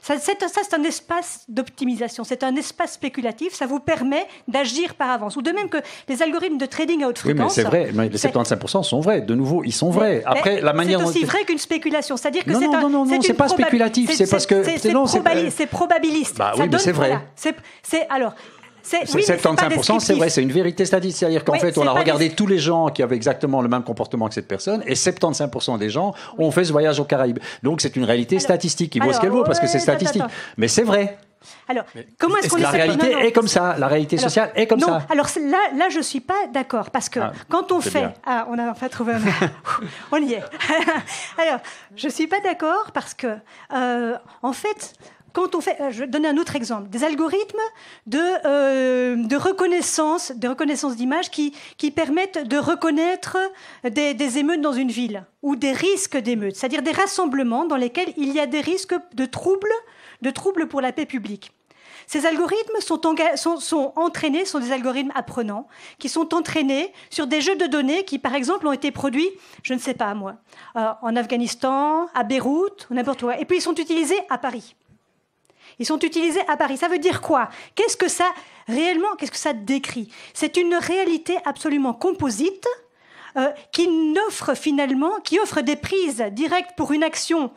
[SPEAKER 3] ça c'est un espace d'optimisation, c'est un espace spéculatif, ça vous permet d'agir par avance. Ou de même que les algorithmes de trading à haute fréquence...
[SPEAKER 4] Oui, mais c'est vrai, mais les 75% sont vrais, de nouveau, ils sont vrais. Après, la manière
[SPEAKER 3] c'est aussi vrai qu'une spéculation, c'est-à-dire que non, c'est pas spéculatif, c'est parce que... C'est probabiliste.
[SPEAKER 4] Bah oui, mais c'est vrai.
[SPEAKER 3] Alors...
[SPEAKER 4] Oui, 75%, c'est vrai, c'est une vérité statistique. C'est-à-dire qu'en fait, on a regardé tous les gens qui avaient exactement le même comportement que cette personne, et 75% des gens ont fait ce voyage aux Caraïbes. Donc c'est une réalité statistique qui vaut ce qu'elle vaut, parce que c'est statistique. Mais c'est vrai.
[SPEAKER 3] Alors, comment est-ce qu'on
[SPEAKER 4] la réalité est comme ça, la réalité sociale est comme ça.
[SPEAKER 3] Alors là, je suis pas d'accord, parce que quand on fait... on a enfin trouvé un... on y est. Alors, je suis pas d'accord, parce que, en fait... Quand on fait, je vais donner un autre exemple, des algorithmes de reconnaissance d'images qui permettent de reconnaître des émeutes dans une ville ou des risques d'émeutes, c'est-à-dire des rassemblements dans lesquels il y a des risques de troubles pour la paix publique. Ces algorithmes sont entraînés, sont des algorithmes apprenants, qui sont entraînés sur des jeux de données qui, par exemple, ont été produits, je ne sais pas moi, en Afghanistan, à Beyrouth, ou n'importe où, et puis ils sont utilisés à Paris. Ils sont utilisés à Paris. Ça veut dire quoi? Qu'est-ce que ça décrit? C'est une réalité absolument composite qui offre des prises directes pour une action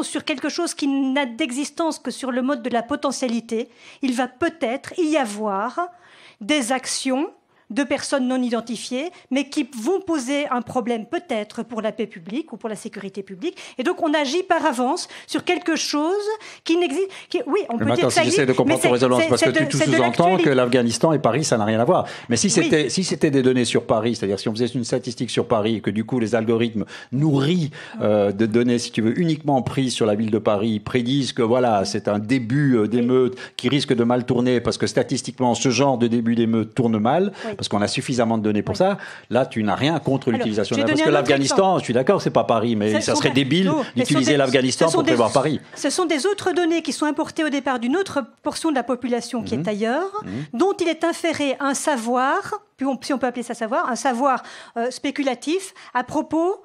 [SPEAKER 3] sur quelque chose qui n'a d'existence que sur le mode de la potentialité. Il va peut-être y avoir des actions de personnes non identifiées, mais qui vont poser un problème peut-être pour la paix publique ou pour la sécurité publique. Et donc on agit par avance sur quelque chose qui n'existe. Oui, on peut dire que ça existe.
[SPEAKER 4] J'essaie de comprendre ton raisonnement, parce que tu sous-entends que l'Afghanistan et Paris, ça n'a rien à voir. Mais si c'était des données sur Paris, c'est-à-dire si on faisait une statistique sur Paris et que du coup les algorithmes nourris de données, si tu veux, uniquement prises sur la ville de Paris, prédisent que voilà, c'est un début d'émeute qui risque de mal tourner parce que statistiquement ce genre de début d'émeute tourne mal. Parce qu'on a suffisamment de données pour ça. Là, tu n'as rien contre l'utilisation. Parce que l'Afghanistan, je suis d'accord, c'est pas Paris, mais ça serait débile d'utiliser l'Afghanistan pour prévoir Paris.
[SPEAKER 3] Ce sont des autres données qui sont importées au départ d'une autre portion de la population qui est ailleurs, dont il est inféré un savoir, si on peut appeler ça savoir, un savoir spéculatif à propos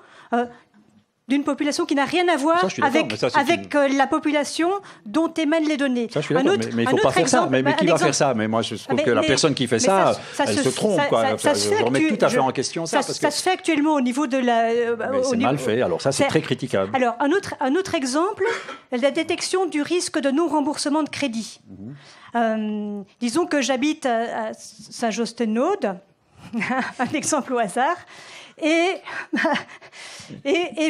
[SPEAKER 3] d'une population qui n'a rien à voir avec la population dont émanent les données.
[SPEAKER 4] Ça, je suis d'accord, mais il ne faut pas faire ça. Mais qui va faire ça? Mais moi, je trouve que la personne qui fait ça, elle se trompe. Je remets tout à fait en question ça.
[SPEAKER 3] Ça se fait actuellement au niveau de la...
[SPEAKER 4] c'est mal fait, alors ça, c'est très critiquable.
[SPEAKER 3] Alors, un autre exemple, la détection du risque de non-remboursement de crédit. Disons que j'habite à Saint-Josse-ten-Noode, un exemple au hasard, et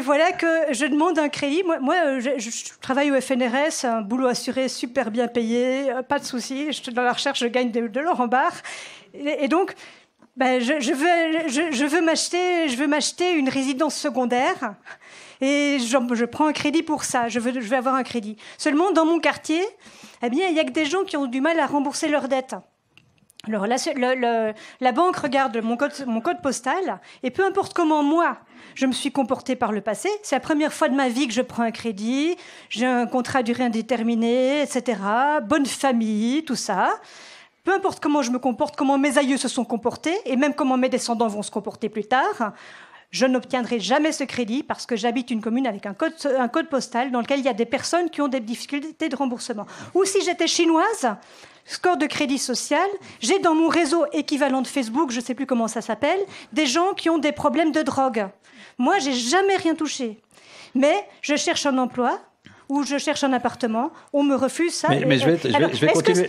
[SPEAKER 3] voilà que je demande un crédit. Moi je travaille au FNRS, un boulot assuré, super bien payé, pas de souci. Je suis dans la recherche, je gagne de l'or en barre. Et donc, je veux m'acheter une résidence secondaire. Et je prends un crédit pour ça. Je vais avoir un crédit. Seulement, dans mon quartier, eh bien, il y a que des gens qui ont du mal à rembourser leurs dettes. Alors la banque regarde mon code postal et peu importe comment moi je me suis comportée par le passé, c'est la première fois de ma vie que je prends un crédit, j'ai un contrat à durée indéterminée, etc., bonne famille, tout ça. Peu importe comment je me comporte, comment mes aïeux se sont comportés et même comment mes descendants vont se comporter plus tard, je n'obtiendrai jamais ce crédit parce que j'habite une commune avec un code postal dans lequel il y a des personnes qui ont des difficultés de remboursement. Ou si j'étais chinoise, score de crédit social, j'ai dans mon réseau équivalent de Facebook, je ne sais plus comment ça s'appelle, des gens qui ont des problèmes de drogue. Moi, j'ai jamais rien touché. Mais je cherche un emploi ou je cherche un appartement, on me refuse ça.
[SPEAKER 4] Mais je vais continuer.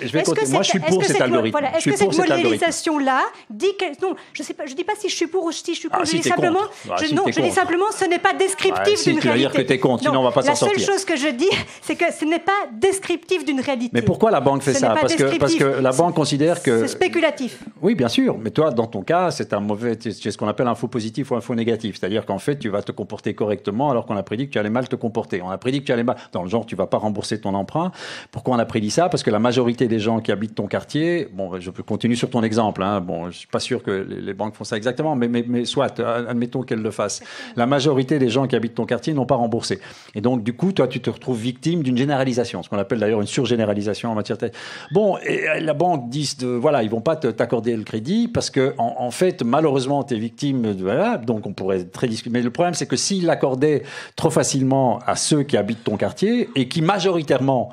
[SPEAKER 4] Moi, je suis pour cet algorithme.
[SPEAKER 3] Voilà, est-ce que cette modélisation-là dit que... Non, je ne dis pas si je suis pour ou si je suis contre. Je dis simplement, ce n'est pas descriptif d'une réalité.
[SPEAKER 4] Tu vas dire que tu es contre, sinon on ne va pas s'en sortir.
[SPEAKER 3] La seule chose que je dis, c'est que ce n'est pas descriptif d'une réalité.
[SPEAKER 4] Mais pourquoi la banque fait ça? Parce que la banque considère que...
[SPEAKER 3] C'est spéculatif.
[SPEAKER 4] Oui, bien sûr. Mais toi, dans ton cas, c'est ce qu'on appelle un faux positif ou un faux négatif. C'est-à-dire qu'en fait, tu vas te comporter correctement alors qu'on a prédit que tu allais mal te comporter. On a prédit que tu allais mal... Dans le genre, tu ne vas pas rembourser ton emprunt. Pourquoi on a prédit ça? Parce que la majorité des gens qui habitent ton quartier, bon, je peux continuer sur ton exemple, hein, bon, je ne suis pas sûr que les banques font ça exactement, mais soit, admettons qu'elles le fassent. La majorité des gens qui habitent ton quartier n'ont pas remboursé. Et donc, du coup, toi, tu te retrouves victime d'une généralisation, ce qu'on appelle d'ailleurs une surgénéralisation en matière de... Bon, et la banque dit, voilà, ils ne vont pas t'accorder le crédit parce que, en fait, malheureusement, tu es victime de... Voilà, donc on pourrait très discuter. Mais le problème, c'est que s'ils l'accordaient trop facilement à ceux qui habitent ton quartier, et qui majoritairement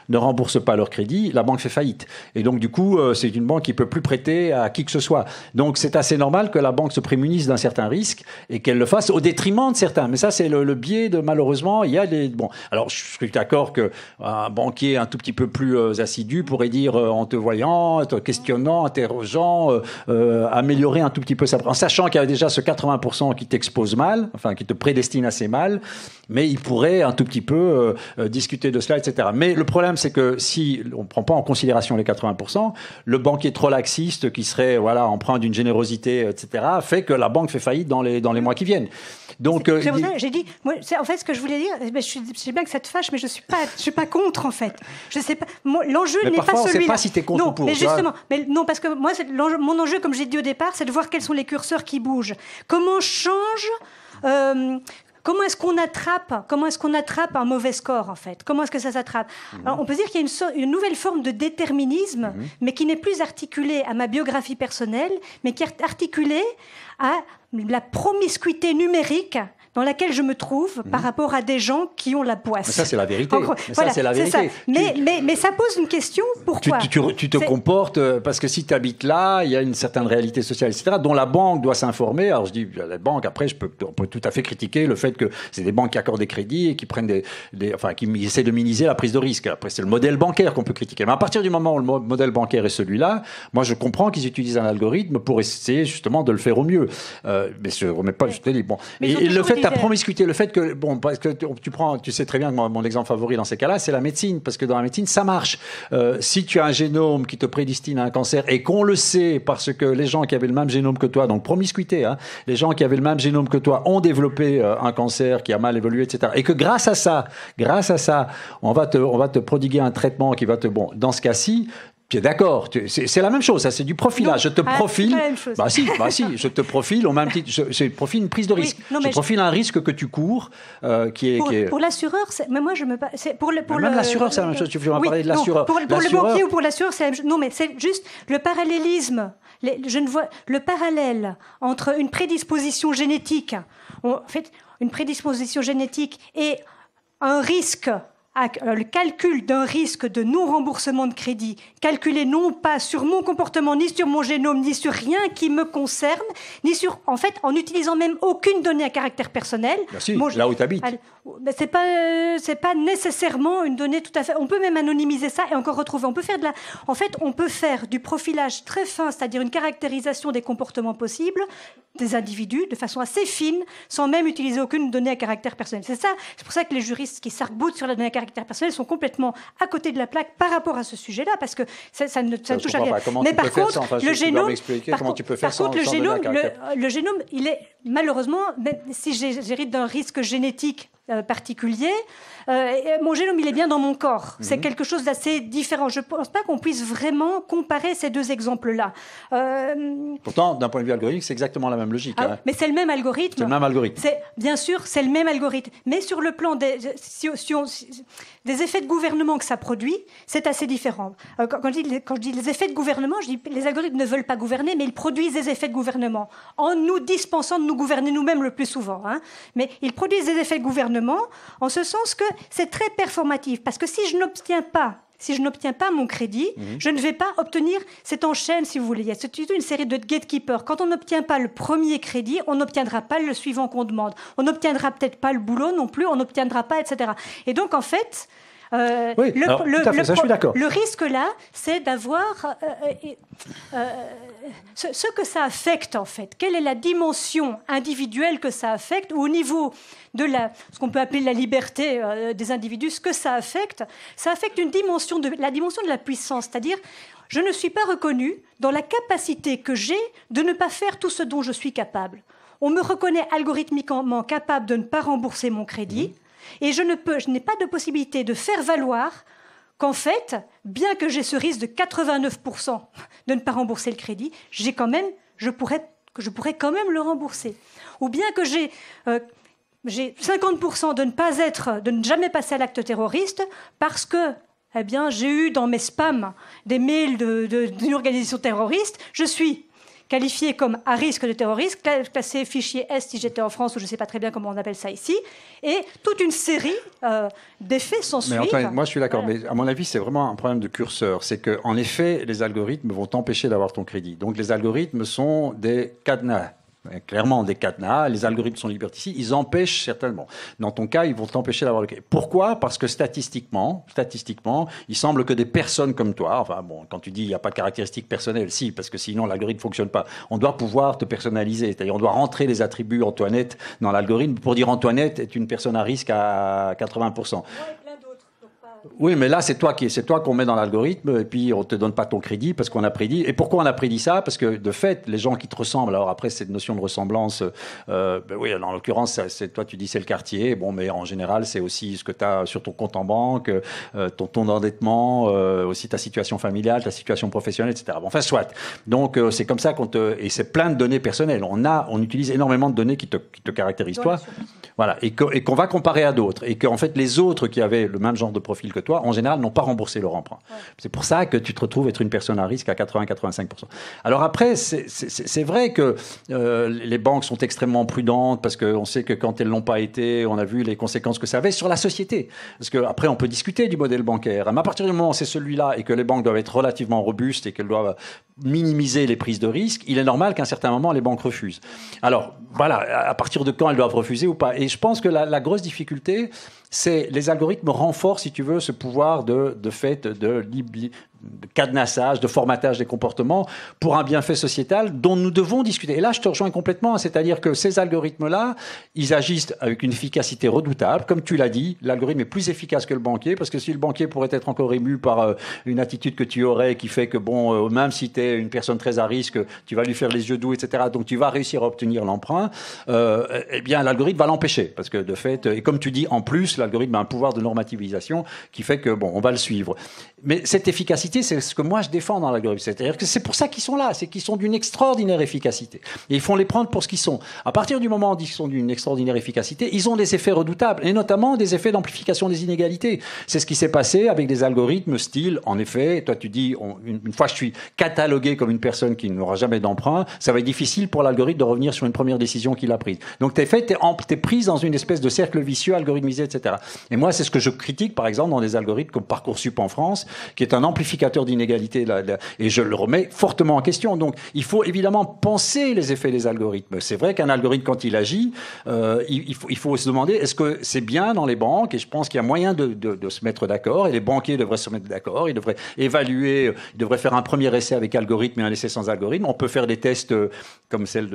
[SPEAKER 4] ne remboursent pas leur crédit, la banque fait faillite. Et donc, du coup, c'est une banque qui ne peut plus prêter à qui que ce soit. Donc, c'est assez normal que la banque se prémunisse d'un certain risque et qu'elle le fasse au détriment de certains. Mais ça, c'est le biais de, malheureusement, il y a des... Bon, alors, je suis d'accord qu'un banquier un tout petit peu plus assidu pourrait dire, en te voyant, en te questionnant, interrogeant, améliorer un tout petit peu en sachant qu'il y a déjà ce 80% qui t'expose mal, enfin, qui te prédestine assez mal, mais il pourrait un tout petit peu discuter de cela, etc. Mais le problème, c'est que si on ne prend pas en considération les 80%, le banquier trop laxiste qui serait empreint d'une générosité, etc., fait que la banque fait faillite dans les mois qui viennent. Donc,
[SPEAKER 3] c'est pour ça que j'ai dit, moi, en fait, ce que je voulais dire, je sais bien que ça te fâche, mais je suis pas contre, en fait. Je sais pas, l'enjeu n'est pas celui-là. On ne sait
[SPEAKER 4] pas si tu es contre ou pour.
[SPEAKER 3] Mais justement, non, parce que moi, mon enjeu, comme j'ai dit au départ, c'est de voir quels sont les curseurs qui bougent. Comment change... Comment est-ce qu'on attrape un mauvais score, en fait? Comment est-ce que ça s'attrape? Alors, on peut dire qu'il y a une nouvelle forme de déterminisme, mais qui n'est plus articulée à ma biographie personnelle, mais qui est articulée à la promiscuité numérique dans laquelle je me trouve par rapport à des gens qui ont la poisse.
[SPEAKER 4] Mais ça, c'est la vérité.
[SPEAKER 3] Voilà,
[SPEAKER 4] c'est la vérité.
[SPEAKER 3] Mais ça pose une question, pourquoi
[SPEAKER 4] tu te comportes, parce que si tu habites là, il y a une certaine réalité sociale, etc., dont la banque doit s'informer. Alors je dis, la banque, après, on peut tout à fait critiquer le fait que c'est des banques qui accordent des crédits et qui prennent qui essaient de minimiser la prise de risque. Après, c'est le modèle bancaire qu'on peut critiquer. Mais à partir du moment où le modèle bancaire est celui-là, moi, je comprends qu'ils utilisent un algorithme pour essayer justement de le faire au mieux. Mais je ne remets pas, je te dis, bon. Et le fait de la promiscuité, le fait que, bon, parce que tu sais très bien que mon exemple favori dans ces cas-là, c'est la médecine, parce que dans la médecine, ça marche. Si tu as un génome qui te prédestine à un cancer, et qu'on le sait parce que les gens qui avaient le même génome que toi, donc promiscuité, hein, les gens qui avaient le même génome que toi ont développé un cancer qui a mal évolué, etc. Et que grâce à ça, on va te prodiguer un traitement qui va te... Bon, dans ce cas-ci, tu es d'accord, c'est la même chose, ça, c'est du profilage.
[SPEAKER 3] Non,
[SPEAKER 4] je te profile.
[SPEAKER 3] C'est pas la même chose.
[SPEAKER 4] Bah si, je te profile au même titre. Je profile une prise de risque.
[SPEAKER 3] Oui,
[SPEAKER 4] je profile un risque que tu cours,
[SPEAKER 3] Pour l'assureur, mais moi je me.
[SPEAKER 4] Même l'assureur, c'est la même chose. Tu veux parler de l'assureur.
[SPEAKER 3] Pour le banquier ou pour l'assureur, c'est la même chose. Non, mais c'est juste le parallélisme. Je ne vois le parallèle entre une prédisposition génétique, en fait, une prédisposition génétique et un risque. Le calcul d'un risque de non-remboursement de crédit, calculé non pas sur mon comportement, ni sur mon génome, ni sur rien qui me concerne, ni sur, en fait, en n'utilisant même aucune donnée à caractère personnel.
[SPEAKER 4] Ben si, là où tu habites.
[SPEAKER 3] C'est pas nécessairement une donnée tout à fait. On peut même anonymiser ça et encore retrouver. On peut faire du profilage très fin, c'est-à-dire une caractérisation des comportements possibles des individus de façon assez fine, sans même utiliser aucune donnée à caractère personnel. C'est pour ça que les juristes qui s'arc-boutent sur la donnée à caractère personnel sont complètement à côté de la plaque par rapport à ce sujet-là, parce que ça ne touche à rien.
[SPEAKER 4] Mais par contre, le génome,
[SPEAKER 3] le génome, il est malheureusement, même si j'hérite d'un risque génétique particulier, mon génome, il est bien dans mon corps. C'est quelque chose d'assez différent. Je ne pense pas qu'on puisse vraiment comparer ces deux exemples-là.
[SPEAKER 4] Pourtant, d'un point de vue algorithmique, c'est exactement la même logique. Hein.
[SPEAKER 3] Mais c'est le même algorithme.
[SPEAKER 4] C'est le même algorithme.
[SPEAKER 3] Bien sûr, c'est le même algorithme. Mais sur le plan des effets de gouvernement que ça produit, c'est assez différent. Quand je dis les effets de gouvernement, je dis les algorithmes ne veulent pas gouverner, mais ils produisent des effets de gouvernement en nous dispensant de nous gouverner nous-mêmes le plus souvent. Hein. Mais ils produisent des effets de gouvernement en ce sens que c'est très performatif. Parce que si je n'obtiens pas mon crédit, je ne vais pas obtenir, c'est en chaîne si vous voulez, il y a toute une série de gatekeepers. Quand on n'obtient pas le premier crédit, on n'obtiendra pas le suivant qu'on demande. On n'obtiendra peut-être pas le boulot non plus, on n'obtiendra pas, etc. Et donc en fait... le risque là, c'est d'avoir ce que ça affecte en fait. Quelle est la dimension individuelle que ça affecte, ou au niveau de ce qu'on peut appeler la liberté des individus, ce que ça affecte la dimension de la puissance, c'est-à-dire je ne suis pas reconnu dans la capacité que j'ai de ne pas faire tout ce dont je suis capable. On me reconnaît algorithmiquement capable de ne pas rembourser mon crédit. Et je n'ai pas de possibilité de faire valoir qu'en fait, bien que j'ai ce risque de 89% de ne pas rembourser le crédit, je pourrais quand même le rembourser. Ou bien que j'ai 50% de ne jamais passer à l'acte terroriste parce que j'ai eu dans mes spams des mails d'une organisation terroriste, je suis qualifié comme à risque de terrorisme, classé fichier S si j'étais en France, ou je ne sais pas très bien comment on appelle ça ici, et toute une série d'effets s'en suivent.
[SPEAKER 4] Mais Antoine, moi je suis d'accord, mais à mon avis c'est vraiment un problème de curseur. C'est qu'en effet, les algorithmes vont t'empêcher d'avoir ton crédit. Donc les algorithmes sont des cadenas. Clairement des cadenas, les algorithmes sont liberticides, ils empêchent certainement. Dans ton cas, ils vont t'empêcher d'avoir le crédit. Pourquoi ? Parce que statistiquement, il semble que des personnes comme toi, enfin bon, quand tu dis il n'y a pas de caractéristiques personnelles, si, parce que sinon l'algorithme ne fonctionne pas. On doit pouvoir te personnaliser, c'est-à-dire on doit rentrer les attributs Antoinette dans l'algorithme pour dire Antoinette est une personne à risque à 80%. Oui, mais là, c'est toi qu'on met dans l'algorithme, et puis on ne te donne pas ton crédit parce qu'on a prédit. Et pourquoi on a prédit ça ? Parce que, de fait, les gens qui te ressemblent, alors après, cette notion de ressemblance, oui, en l'occurrence, toi, tu dis c'est le quartier, bon, mais en général, c'est aussi ce que tu as sur ton compte en banque, ton endettement, aussi ta situation familiale, ta situation professionnelle, etc. Bon, enfin, soit. Donc, c'est comme ça et c'est plein de données personnelles. On utilise énormément de données qui te caractérisent, toi. Voilà. Et qu'on va comparer à d'autres. Et qu'en fait, les autres qui avaient le même genre de profil que toi, en général, n'ont pas remboursé leur emprunt. Ouais. C'est pour ça que tu te retrouves être une personne à risque à 80-85%. Alors après, c'est vrai que les banques sont extrêmement prudentes parce qu'on sait que quand elles ne l'ont pas été, on a vu les conséquences que ça avait sur la société. Parce qu'après, on peut discuter du modèle bancaire. Mais à partir du moment où c'est celui-là et que les banques doivent être relativement robustes et qu'elles doivent minimiser les prises de risque, il est normal qu'à un certain moment, les banques refusent. Alors, voilà, à partir de quand elles doivent refuser ou pas. Et je pense que la grosse difficulté, c'est les algorithmes renforcent, si tu veux, ce pouvoir de cadenassage, de formatage des comportements pour un bienfait sociétal dont nous devons discuter. Et là, je te rejoins complètement, c'est-à-dire que ces algorithmes-là, ils agissent avec une efficacité redoutable. Comme tu l'as dit, l'algorithme est plus efficace que le banquier, parce que si le banquier pourrait être encore ému par une attitude que tu aurais qui fait que, bon, même si tu es une personne très à risque, tu vas lui faire les yeux doux, etc., donc tu vas réussir à obtenir l'emprunt, eh bien, l'algorithme va l'empêcher. Parce que, de fait, et comme tu dis, en plus, l'algorithme a un pouvoir de normativisation qui fait que, bon, on va le suivre. Mais cette efficacité, c'est ce que moi je défends dans l'algorithme. C'est-à-dire que c'est pour ça qu'ils sont là, c'est qu'ils sont d'une extraordinaire efficacité. Et il faut les prendre pour ce qu'ils sont. À partir du moment où ils sont d'une extraordinaire efficacité, ils ont des effets redoutables, et notamment des effets d'amplification des inégalités. C'est ce qui s'est passé avec des algorithmes style, en effet, toi tu dis, une fois je suis catalogué comme une personne qui n'aura jamais d'emprunt, ça va être difficile pour l'algorithme de revenir sur une première décision qu'il a prise. Donc t'es prise dans une espèce de cercle vicieux algorithmisé, etc. Et moi, c'est ce que je critique, par exemple, dans des algorithmes comme Parcoursup en France, qui est un amplificateur d'inégalités, et je le remets fortement en question. Donc, il faut évidemment penser les effets des algorithmes. C'est vrai qu'un algorithme, quand il agit, il faut se demander, est-ce que c'est bien dans les banques? Et je pense qu'il y a moyen de se mettre d'accord, et les banquiers devraient se mettre d'accord, ils devraient évaluer, ils devraient faire un premier essai avec algorithme et un essai sans algorithme. On peut faire des tests comme celle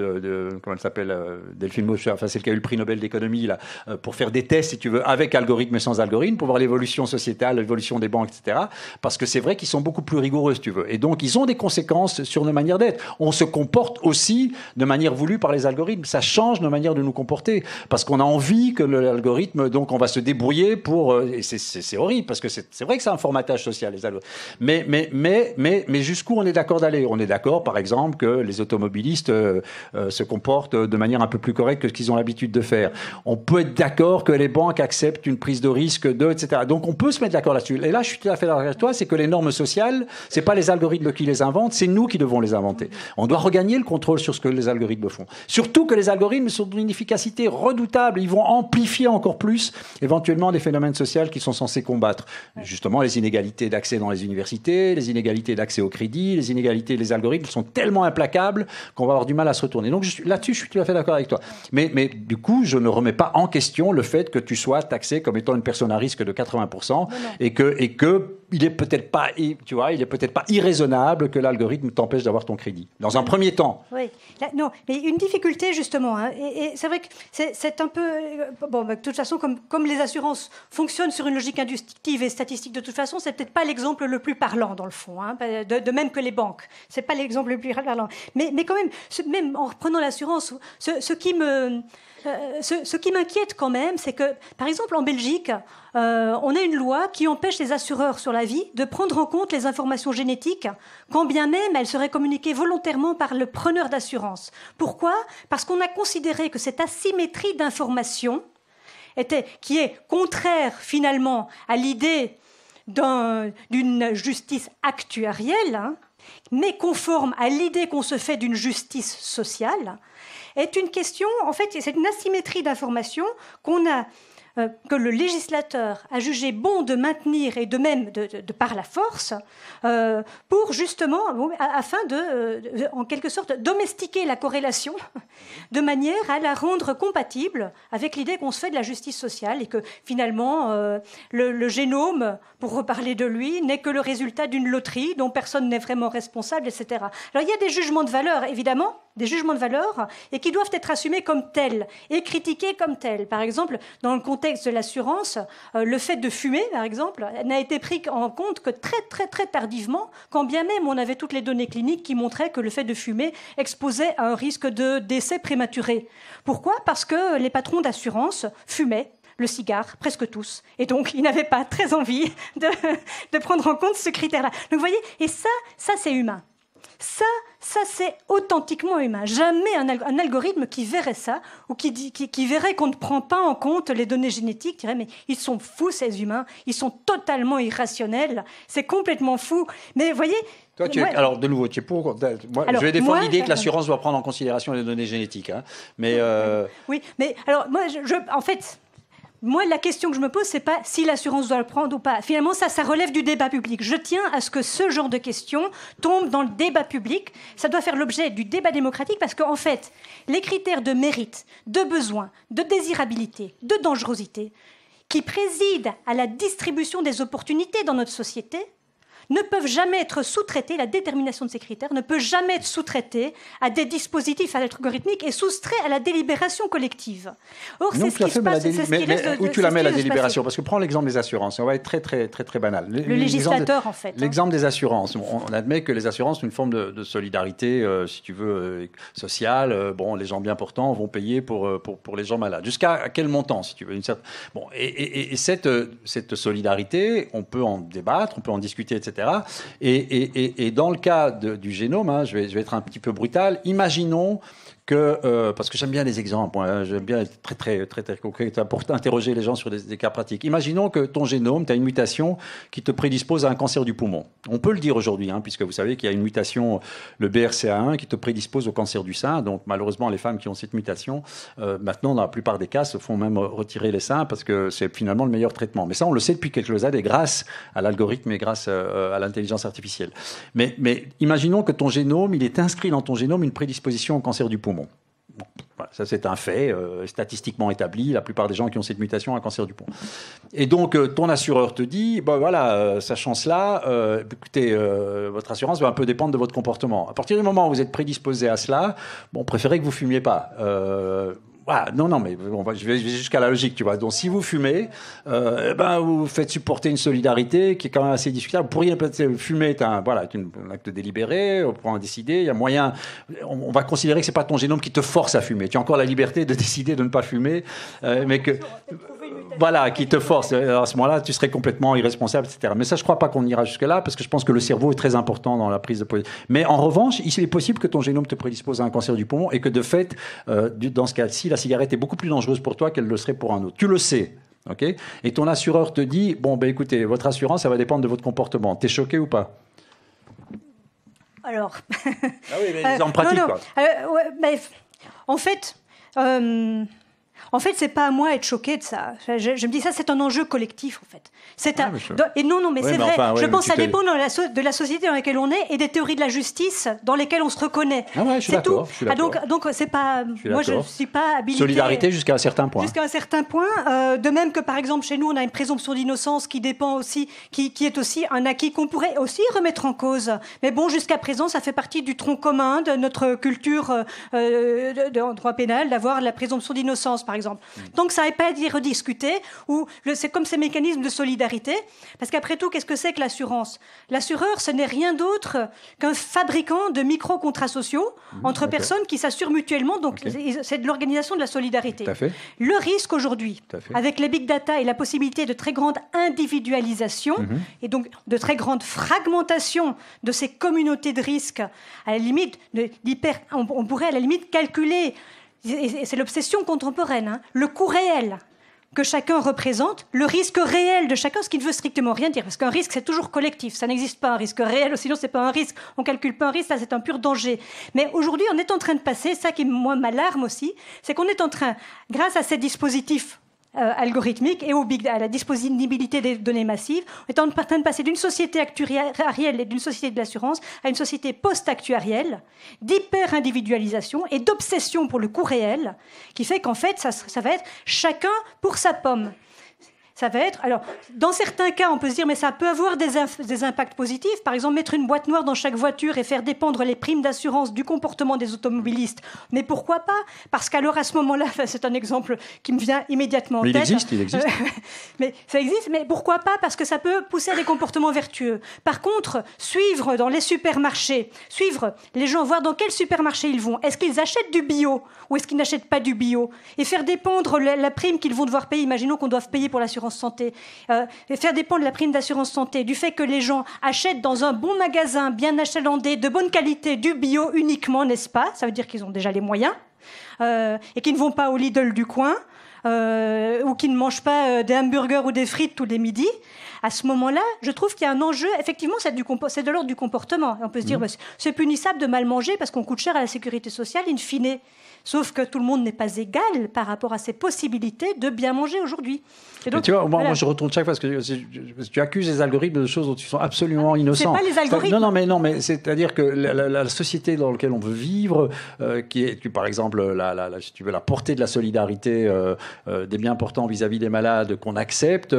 [SPEAKER 4] comment elle s'appelle, Delphine Maucher, enfin celle qui a eu le prix Nobel d'économie, là, pour faire des tests, si tu veux, avec algorithme et sans algorithme, pour voir l'évolution sociétale, l'évolution des banques, etc. Parce que c'est vrai qu'ils sont beaucoup plus rigoureux, si tu veux. Et donc, ils ont des conséquences sur nos manières d'être. On se comporte aussi de manière voulue par les algorithmes. Ça change nos manières de nous comporter. Parce qu'on a envie que l'algorithme, donc on va se débrouiller pour... Et c'est horrible, parce que c'est vrai que c'est un formatage social, les algorithmes. Mais jusqu'où on est d'accord d'aller? On est d'accord, par exemple, que les automobilistes se comportent de manière un peu plus correcte que ce qu'ils ont l'habitude de faire. On peut être d'accord que les banques acceptent une prise de risque etc. Donc on peut se mettre d'accord là-dessus. Et là, je suis tout à fait d'accord avec toi, c'est que les normes sociales, c'est pas les algorithmes qui les inventent, c'est nous qui devons les inventer. On doit regagner le contrôle sur ce que les algorithmes font. Surtout que les algorithmes sont d'une efficacité redoutable. Ils vont amplifier encore plus, éventuellement, des phénomènes sociaux qu'ils sont censés combattre. Justement, les inégalités d'accès dans les universités, les inégalités d'accès au crédit, les inégalités, les algorithmes sont tellement implacables qu'on va avoir du mal à se retourner. Donc là-dessus, je suis tout à fait d'accord avec toi. Mais du coup, je ne remets pas en question le fait que tu sois taxé comme étant une personne à risque de 80% et que il est peut-être pas, tu vois, il est peut-être pas irraisonnable que l'algorithme t'empêche d'avoir ton crédit. Dans un premier temps.
[SPEAKER 3] Oui. Là, non, mais une difficulté justement. Hein, et c'est vrai que c'est un peu bon. De toute façon, comme les assurances fonctionnent sur une logique inductive et statistique, de toute façon, c'est peut-être pas l'exemple le plus parlant dans le fond. Hein, de même que les banques, c'est pas l'exemple le plus parlant. Mais quand même, même en reprenant l'assurance, ce qui m'inquiète quand même, c'est que, par exemple, en Belgique, on a une loi qui empêche les assureurs sur la vie de prendre en compte les informations génétiques, quand bien même elles seraient communiquées volontairement par le preneur d'assurance. Pourquoi ? Parce qu'on a considéré que cette asymétrie d'information qui est contraire finalement à l'idée d'une justice actuarielle, hein, mais conforme à l'idée qu'on se fait d'une justice sociale, est une question, en fait, c'est une asymétrie d'information que le législateur a jugé bon de maintenir et de même de par la force pour justement, afin en quelque sorte, domestiquer la corrélation de manière à la rendre compatible avec l'idée qu'on se fait de la justice sociale et que finalement le génome, pour reparler de lui, n'est que le résultat d'une loterie dont personne n'est vraiment responsable, etc. Alors il y a des jugements de valeur, évidemment, des jugements de valeur, et qui doivent être assumés comme tels et critiqués comme tels. Par exemple, dans le contexte de l'assurance, le fait de fumer, par exemple, n'a été pris en compte que très, très, très tardivement, quand bien même on avait toutes les données cliniques qui montraient que le fait de fumer exposait à un risque de décès prématuré. Pourquoi ? Parce que les patrons d'assurance fumaient le cigare, presque tous. Et donc, ils n'avaient pas très envie de prendre en compte ce critère-là. Donc, vous voyez, et ça c'est humain. Ça c'est authentiquement humain. Jamais un algorithme qui verrait ça, ou qui verrait qu'on ne prend pas en compte les données génétiques, dirait mais ils sont fous ces humains, ils sont totalement irrationnels, c'est complètement fou. Mais vous voyez...
[SPEAKER 4] Toi, alors de nouveau, tu es pour... je vais défendre l'idée que l'assurance doit prendre en considération les données génétiques. Hein, mais
[SPEAKER 3] Oui, mais alors moi, en fait... Moi, la question que je me pose, c'est pas si l'assurance doit le prendre ou pas. Finalement, ça relève du débat public. Je tiens à ce que ce genre de questions tombe dans le débat public. Ça doit faire l'objet du débat démocratique parce qu'en fait, les critères de mérite, de besoin, de désirabilité, de dangerosité, qui président à la distribution des opportunités dans notre société, ne peuvent jamais être sous-traités, la détermination de ces critères ne peut jamais être sous-traitée à des dispositifs algorithmiques et soustrait à la délibération collective. Or, c'est ce qui se passe.
[SPEAKER 4] Mais où tu la mets, la délibération? Parce que prends l'exemple des assurances, on va être très, très, très, très banal.
[SPEAKER 3] Le législateur, en fait.
[SPEAKER 4] L'exemple des assurances. On admet que les assurances sont une forme de solidarité, si tu veux, sociale. Bon, les gens bien portants vont payer pour les gens malades. Jusqu'à quel montant, si tu veux, Bon, et cette solidarité, on peut en débattre, on peut en discuter, etc. Et dans le cas du génome, hein, je vais être un petit peu brutal, imaginons que, parce que j'aime bien les exemples, j'aime bien être très, très, très, très concret pour interroger les gens sur des cas pratiques. Imaginons que ton génome, tu as une mutation qui te prédispose à un cancer du poumon. On peut le dire aujourd'hui, hein, puisque vous savez qu'il y a une mutation, le BRCA1, qui te prédispose au cancer du sein. Donc malheureusement, les femmes qui ont cette mutation, maintenant, dans la plupart des cas, se font même retirer les seins parce que c'est finalement le meilleur traitement. Mais ça, on le sait depuis quelques années grâce à l'algorithme et grâce à l'intelligence artificielle. Mais imaginons que ton génome, il est inscrit dans ton génome une prédisposition au cancer du poumon. Bon, voilà, ça c'est un fait statistiquement établi. La plupart des gens qui ont cette mutation ont un cancer du poumon. Et donc ton assureur te dit, bon voilà, sachant cela, écoutez, votre assurance va un peu dépendre de votre comportement. À partir du moment où vous êtes prédisposé à cela, bon, préférez que vous fumiez pas. Voilà, non, mais je vais jusqu'à la logique, tu vois. Donc, si vous fumez, vous faites supporter une solidarité qui est quand même assez discutable. Vous pourriez peut-être fumer, est un acte délibéré, on pourra en décider. Il y a moyen, on va considérer que c'est pas ton génome qui te force à fumer. Tu as encore la liberté de décider de ne pas fumer, mais que voilà, qui te force. Alors, à ce moment-là, tu serais complètement irresponsable, etc. Mais ça, je crois pas qu'on ira jusque-là, parce que je pense que le cerveau est très important dans la prise de position. Mais en revanche, il est possible que ton génome te prédispose à un cancer du poumon et que de fait, dans ce cas-ci, la cigarette est beaucoup plus dangereuse pour toi qu'elle le serait pour un autre. Tu le sais, ok? Et ton assureur te dit, bon, écoutez, votre assurance, ça va dépendre de votre comportement. T'es choqué ou pas?
[SPEAKER 3] Alors...
[SPEAKER 4] Ah oui, mais en pratique, quoi.
[SPEAKER 3] En fait, c'est pas à moi d'être choqué de ça. Je me dis ça, c'est un enjeu collectif, en fait. Et non, mais c'est vrai. Je pense que ça dépend de la société dans laquelle on est et des théories de la justice dans lesquelles on se reconnaît.
[SPEAKER 4] Ah ouais, je suis d'accord.
[SPEAKER 3] Donc c'est pas. Moi, je suis pas habilité.
[SPEAKER 4] Solidarité jusqu'à un certain point.
[SPEAKER 3] Jusqu'à un certain point. De même que par exemple chez nous, on a une présomption d'innocence qui dépend aussi, qui est aussi un acquis qu'on pourrait aussi remettre en cause. Mais bon, jusqu'à présent, ça fait partie du tronc commun de notre culture en droit pénal d'avoir la présomption d'innocence, par exemple. Donc ça n'est pas à dire rediscuter, ou c'est comme ces mécanismes de solidarité, parce qu'après tout, qu'est-ce que c'est que l'assurance? L'assureur, ce n'est rien d'autre qu'un fabricant de micro-contrats sociaux entre personnes qui s'assurent mutuellement, donc c'est de l'organisation de la solidarité.
[SPEAKER 4] Tout à fait.
[SPEAKER 3] Le risque aujourd'hui, avec les big data et la possibilité de très grande individualisation, et donc de très grande fragmentation de ces communautés de risques, à la limite, on pourrait à la limite calculer, et c'est l'obsession contemporaine, hein, le coût réel que chacun représente, le risque réel de chacun, ce qui ne veut strictement rien dire, parce qu'un risque, c'est toujours collectif, ça n'existe pas un risque réel, sinon c'est pas un risque, on calcule pas un risque, ça c'est un pur danger. Mais aujourd'hui, on est en train de passer, ça qui moi m'alarme aussi, c'est qu'on est en train, grâce à ces dispositifs algorithmique et à la disponibilité des données massives, on est en train de passer d'une société actuarielle et d'une société de l'assurance à une société post-actuarielle, d'hyper-individualisation et d'obsession pour le coût réel, qui fait qu'en fait, ça va être chacun pour sa pomme. Ça va être... Alors, dans certains cas, on peut se dire, mais ça peut avoir des impacts positifs. Par exemple, mettre une boîte noire dans chaque voiture et faire dépendre les primes d'assurance du comportement des automobilistes. Mais pourquoi pas? Parce qu'alors, à ce moment-là, c'est un exemple qui me vient immédiatement en tête.
[SPEAKER 4] Il existe.
[SPEAKER 3] Mais ça existe, mais pourquoi pas? Parce que ça peut pousser à des comportements vertueux. Par contre, suivre dans les supermarchés, suivre les gens, voir dans quel supermarché ils vont. Est-ce qu'ils achètent du bio ou est-ce qu'ils n'achètent pas du bio? Et faire dépendre la prime qu'ils vont devoir payer. Imaginons qu'on doive payer pour l'assurance d'assurance santé, faire dépendre la prime d'assurance santé du fait que les gens achètent dans un bon magasin, bien achalandé, de bonne qualité, du bio uniquement, n'est-ce pas? Ça veut dire qu'ils ont déjà les moyens et qu'ils ne vont pas au Lidl du coin ou qu'ils ne mangent pas des hamburgers ou des frites tous les midis. À ce moment-là, je trouve qu'il y a un enjeu. Effectivement, c'est de l'ordre du comportement. On peut se dire, c'est punissable de mal manger parce qu'on coûte cher à la sécurité sociale, in fine. Sauf que tout le monde n'est pas égal par rapport à ses possibilités de bien manger aujourd'hui.
[SPEAKER 4] Et donc, tu vois, moi, je retourne chaque fois parce que tu accuses les algorithmes de choses dont ils sont absolument innocents.
[SPEAKER 3] C'est pas les algorithmes.
[SPEAKER 4] Non, mais c'est-à-dire que la société dans laquelle on veut vivre, qui est, par exemple, si tu veux, la portée de la solidarité des biens portants vis-à-vis des malades qu'on accepte,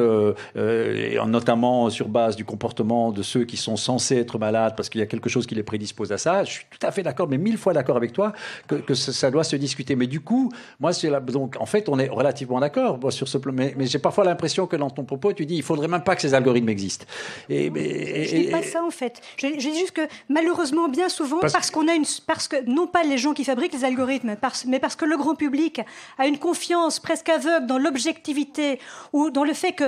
[SPEAKER 4] et notamment sur base du comportement de ceux qui sont censés être malades parce qu'il y a quelque chose qui les prédispose à ça. Je suis tout à fait d'accord, mais 1000 fois d'accord avec toi que ça doit se discuter. Mais du coup, moi, donc en fait, on est relativement d'accord sur ce plan. Mais j'ai parfois l'impression que dans ton propos, tu dis il faudrait même pas que ces algorithmes existent.
[SPEAKER 3] Je dis pas ça en fait. Je dis juste que malheureusement, bien souvent, parce que non pas les gens qui fabriquent les algorithmes, mais parce que le grand public a une confiance presque aveugle dans l'objectivité ou dans le fait que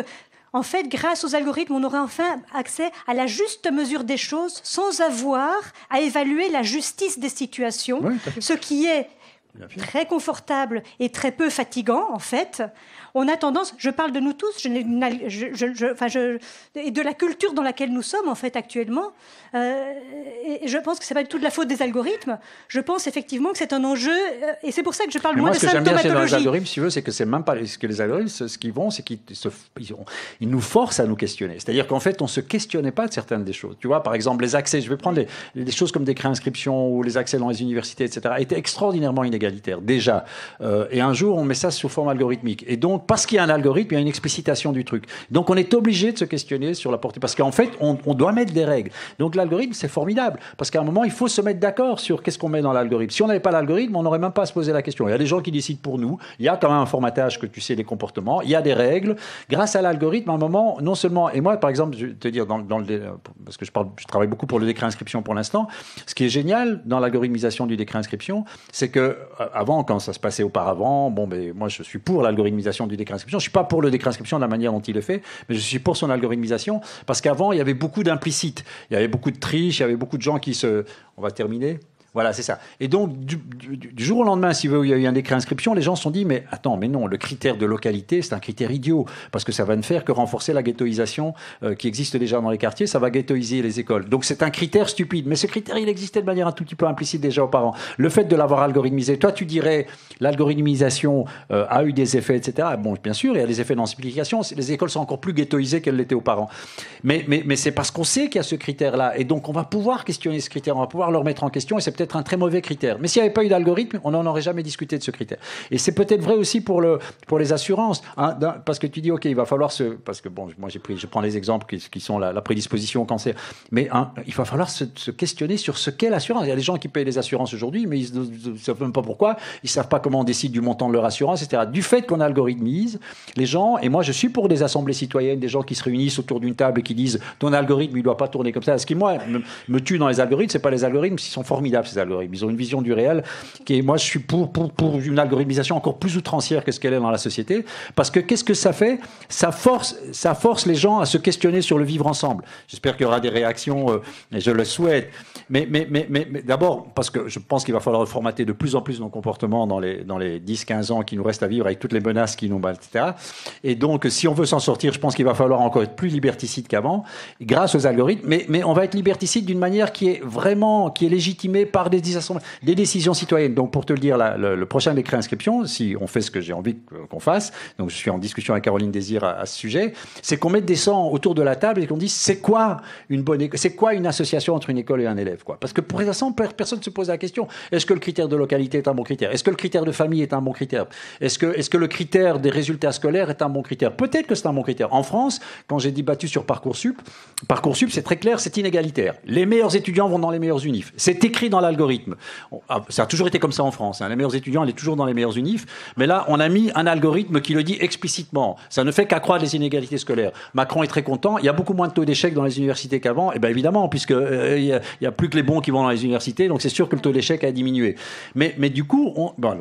[SPEAKER 3] en fait, grâce aux algorithmes, on aura enfin accès à la juste mesure des choses sans avoir à évaluer la justice des situations, ce qui est très confortable et très peu fatigant, en fait. On a tendance, je parle de nous tous, et de la culture dans laquelle nous sommes, en fait, actuellement. Et je pense que ce n'est pas du tout de la faute des algorithmes. Je pense effectivement que c'est un enjeu, et c'est pour ça que je parle moins de symptomatologie.
[SPEAKER 4] Ce que j'aime bien chez les algorithmes, si tu veux, c'est que c'est même pas ce que les algorithmes, ce qu'ils vont, c'est qu'ils nous forcent à nous questionner. C'est-à-dire qu'en fait, on ne se questionnait pas de certaines des choses. Tu vois, par exemple, les accès, je vais prendre des choses comme des préinscriptions ou les accès dans les universités, etc., étaient extraordinairement inégalitaires, déjà. Et un jour, on met ça sous forme algorithmique. Et donc, parce qu'il y a un algorithme, il y a une explicitation du truc. Donc, on est obligé de se questionner sur la portée. Parce qu'en fait, on doit mettre des règles. Donc, l'algorithme, c'est formidable. Parce qu'à un moment, il faut se mettre d'accord sur qu'est-ce qu'on met dans l'algorithme. Si on n'avait pas l'algorithme, on n'aurait même pas à se poser la question. Il y a des gens qui décident pour nous. Il y a quand même un formatage que tu sais des comportements. Il y a des règles. Grâce à l'algorithme, à un moment, non seulement... Et moi, par exemple, je vais te dire, parce que je travaille beaucoup pour le décret inscription pour l'instant, ce qui est génial dans l'algorithmisation du décret inscription, c'est que avant, quand ça se passait auparavant, moi, je suis pour l'algorithmisation du décret inscription. Je ne suis pas pour le décret inscription de la manière dont il est fait, mais je suis pour son algorithmisation parce qu'avant, il y avait beaucoup d'implicites. Il y avait beaucoup de triches, il y avait beaucoup de gens qui se... On va terminer. Voilà, c'est ça. Et donc, du jour au lendemain, si vous voulez, il y a eu un décret inscription, les gens se sont dit, mais attends, mais non, le critère de localité, c'est un critère idiot, parce que ça va ne faire que renforcer la ghettoisation qui existe déjà dans les quartiers, ça va ghettoiser les écoles. Donc, c'est un critère stupide. Mais ce critère, il existait de manière un tout petit peu implicite déjà auparavant. Le fait de l'avoir algorithmisé, toi, tu dirais, l'algorithmisation a eu des effets, etc. Bon, bien sûr, il y a des effets d'amplification. Les écoles sont encore plus ghettoisées qu'elles l'étaient auparavant. Mais c'est parce qu'on sait qu'il y a ce critère-là. Et donc, on va pouvoir questionner ce critère, on va pouvoir le remettre en question, et c'est peut-être un très mauvais critère. Mais s'il n'y avait pas eu d'algorithme, on n'en aurait jamais discuté de ce critère. Et c'est peut-être vrai aussi pour les assurances, hein, parce que tu dis, OK, il va falloir parce que bon, moi je prends les exemples qui sont la prédisposition au cancer, mais il va falloir se questionner sur ce qu'est l'assurance. Il y a des gens qui payent les assurances aujourd'hui, mais ils ne savent même pas pourquoi, ils ne savent pas comment on décide du montant de leur assurance, etc. Du fait qu'on algorithmise les gens, et moi je suis pour des assemblées citoyennes, des gens qui se réunissent autour d'une table et qui disent, ton algorithme, il ne doit pas tourner comme ça. Ce qui, moi, me tue dans les algorithmes, ce n'est pas les algorithmes, ils sont formidables, ces algorithmes. Ils ont une vision du réel qui est, moi je suis pour une algorithmisation encore plus outrancière que ce qu'elle est dans la société, parce que qu'est-ce que ça fait? Ça force les gens à se questionner sur le vivre ensemble. J'espère qu'il y aura des réactions, et je le souhaite, mais d'abord parce que je pense qu'il va falloir reformater de plus en plus nos comportements dans les 10-15 ans qui nous restent à vivre avec toutes les menaces qui nous battent, etc. Et donc si on veut s'en sortir, je pense qu'il va falloir encore être plus liberticide qu'avant grâce aux algorithmes, mais on va être liberticide d'une manière qui est légitimée par des décisions citoyennes. Donc, pour te le dire, le prochain décret inscription, si on fait ce que j'ai envie qu'on fasse, donc je suis en discussion avec Caroline Désir à ce sujet, c'est qu'on mette des gens autour de la table et qu'on dise c'est quoi une association entre une école et un élève, quoi. Parce que pour l'instant, personne ne se pose la question. Est-ce que le critère de localité est un bon critère? Est-ce que le critère de famille est un bon critère? Est-ce que le critère des résultats scolaires est un bon critère? Peut-être que c'est un bon critère. En France, quand j'ai débattu sur Parcoursup, c'est très clair, c'est inégalitaire. Les meilleurs étudiants vont dans les meilleurs unifs. C'est écrit dans la l'algorithme. Ça a toujours été comme ça en France. Les meilleurs étudiants, elle est toujours dans les meilleurs unifs. Mais là, on a mis un algorithme qui le dit explicitement. Ça ne fait qu'accroître les inégalités scolaires. Macron est très content. Il y a beaucoup moins de taux d'échec dans les universités qu'avant. Et bien évidemment, puisque il y a plus que les bons qui vont dans les universités, donc c'est sûr que le taux d'échec a diminué. Mais du coup,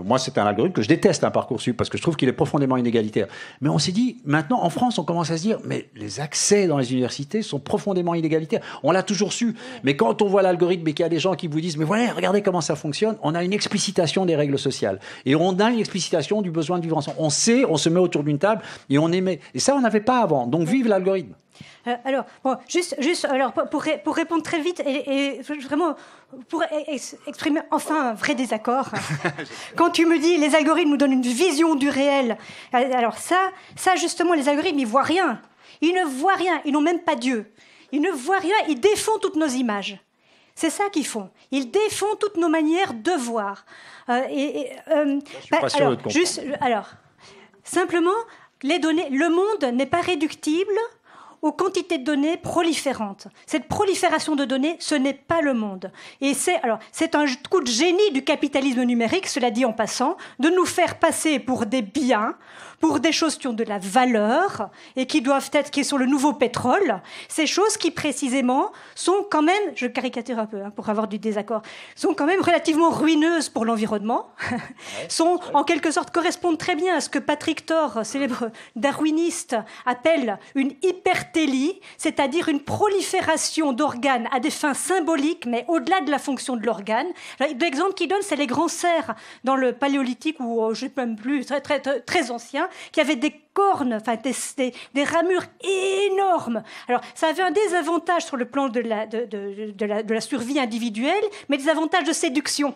[SPEAKER 4] moi, c'est un algorithme que je déteste, Parcoursup, parce que je trouve qu'il est profondément inégalitaire. Mais on s'est dit, maintenant, en France, on commence à se dire, mais les accès dans les universités sont profondément inégalitaires. On l'a toujours su. Mais quand on voit l'algorithme et qu'il y a des gens qui vous disent, mais voilà, regardez comment ça fonctionne, on a une explicitation des règles sociales. Et on a une explicitation du besoin de vivre ensemble. On sait, on se met autour d'une table et on émet. Et ça, on n'avait pas avant. Donc, vive l'algorithme.
[SPEAKER 3] Alors, bon, juste alors, pour répondre très vite et vraiment pour exprimer enfin un vrai désaccord. Quand tu me dis les algorithmes nous donnent une vision du réel, alors ça justement, les algorithmes, ils voient rien. Ils ne voient rien. Ils n'ont même pas Dieu. Ils ne voient rien. Ils défont toutes nos images. C'est ça qu'ils font. Ils défont toutes nos manières de voir. Alors, simplement, les données, le monde n'est pas réductible aux quantités de données proliférantes. Cette prolifération de données, ce n'est pas le monde. Et c'est un coup de génie du capitalisme numérique, cela dit en passant, de nous faire passer pour des biens, pour des choses qui ont de la valeur et qui sont le nouveau pétrole. Ces choses qui, précisément, sont quand même, je caricature un peu pour avoir du désaccord, sont quand même relativement ruineuses pour l'environnement, en quelque sorte, correspondent très bien à ce que Patrick Thor, célèbre darwiniste, appelle une hypertélie, c'est-à-dire une prolifération d'organes à des fins symboliques, mais au-delà de la fonction de l'organe. L'exemple qu'il donne, c'est les grands cerfs dans le paléolithique, ou je ne sais même plus, très, très, très, très ancien, qui avaient des cornes, enfin des ramures énormes. Alors, ça avait un désavantage sur le plan de la survie individuelle, mais des avantages de séduction.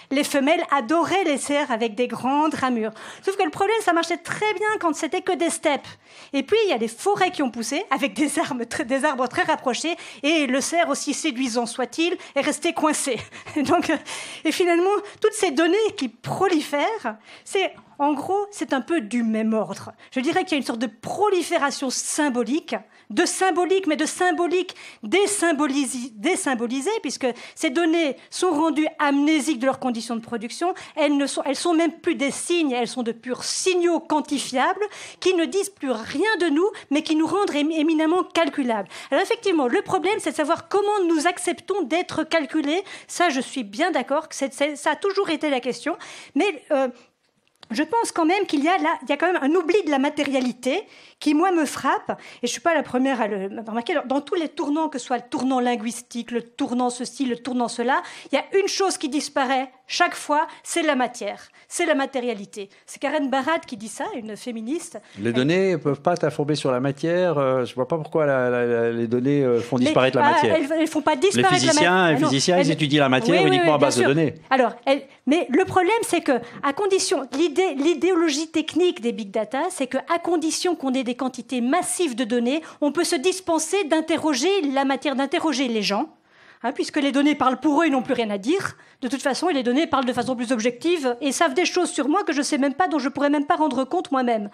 [SPEAKER 3] Les femelles adoraient les cerfs avec des grandes ramures. Sauf que le problème, ça marchait très bien quand c'était que des steppes. Et puis, il y a des forêts qui ont poussé avec des arbres très rapprochés, et le cerf, aussi séduisant soit-il, est resté coincé. Et finalement, toutes ces données qui prolifèrent, en gros, c'est un peu du même ordre. Je dirais qu'il y a une sorte de prolifération symbolique, mais de symbolique désymbolisée, puisque ces données sont rendues amnésiques de leurs conditions de production. Elles sont même plus des signes, elles sont de purs signaux quantifiables qui ne disent plus rien de nous, mais qui nous rendent éminemment calculables. Alors effectivement, le problème, c'est de savoir comment nous acceptons d'être calculés. Ça, je suis bien d'accord, ça a toujours été la question, mais je pense quand même qu'il y a quand même un oubli de la matérialité qui, moi, me frappe, et je ne suis pas la première à le remarquer, dans tous les tournants, que ce soit le tournant linguistique, le tournant ceci, le tournant cela, il y a une chose qui disparaît chaque fois, c'est la matière, c'est la matérialité. C'est Karen Barad qui dit ça, une féministe.
[SPEAKER 4] Les données ne peuvent pas t'informer sur la matière. Je ne vois pas pourquoi les données font disparaître la matière.
[SPEAKER 3] Elles ne font pas disparaître la matière.
[SPEAKER 4] Les physiciens, ils étudient la matière uniquement à base de données.
[SPEAKER 3] Alors, mais le problème, c'est que, à condition, l'idéologie technique des big data, c'est qu'à condition qu'on ait des quantités massives de données, on peut se dispenser d'interroger la matière, d'interroger les gens, puisque les données parlent pour eux, ils n'ont plus rien à dire. De toute façon, et les données parlent de façon plus objective et savent des choses sur moi que je ne sais même pas, dont je ne pourrais même pas rendre compte moi-même.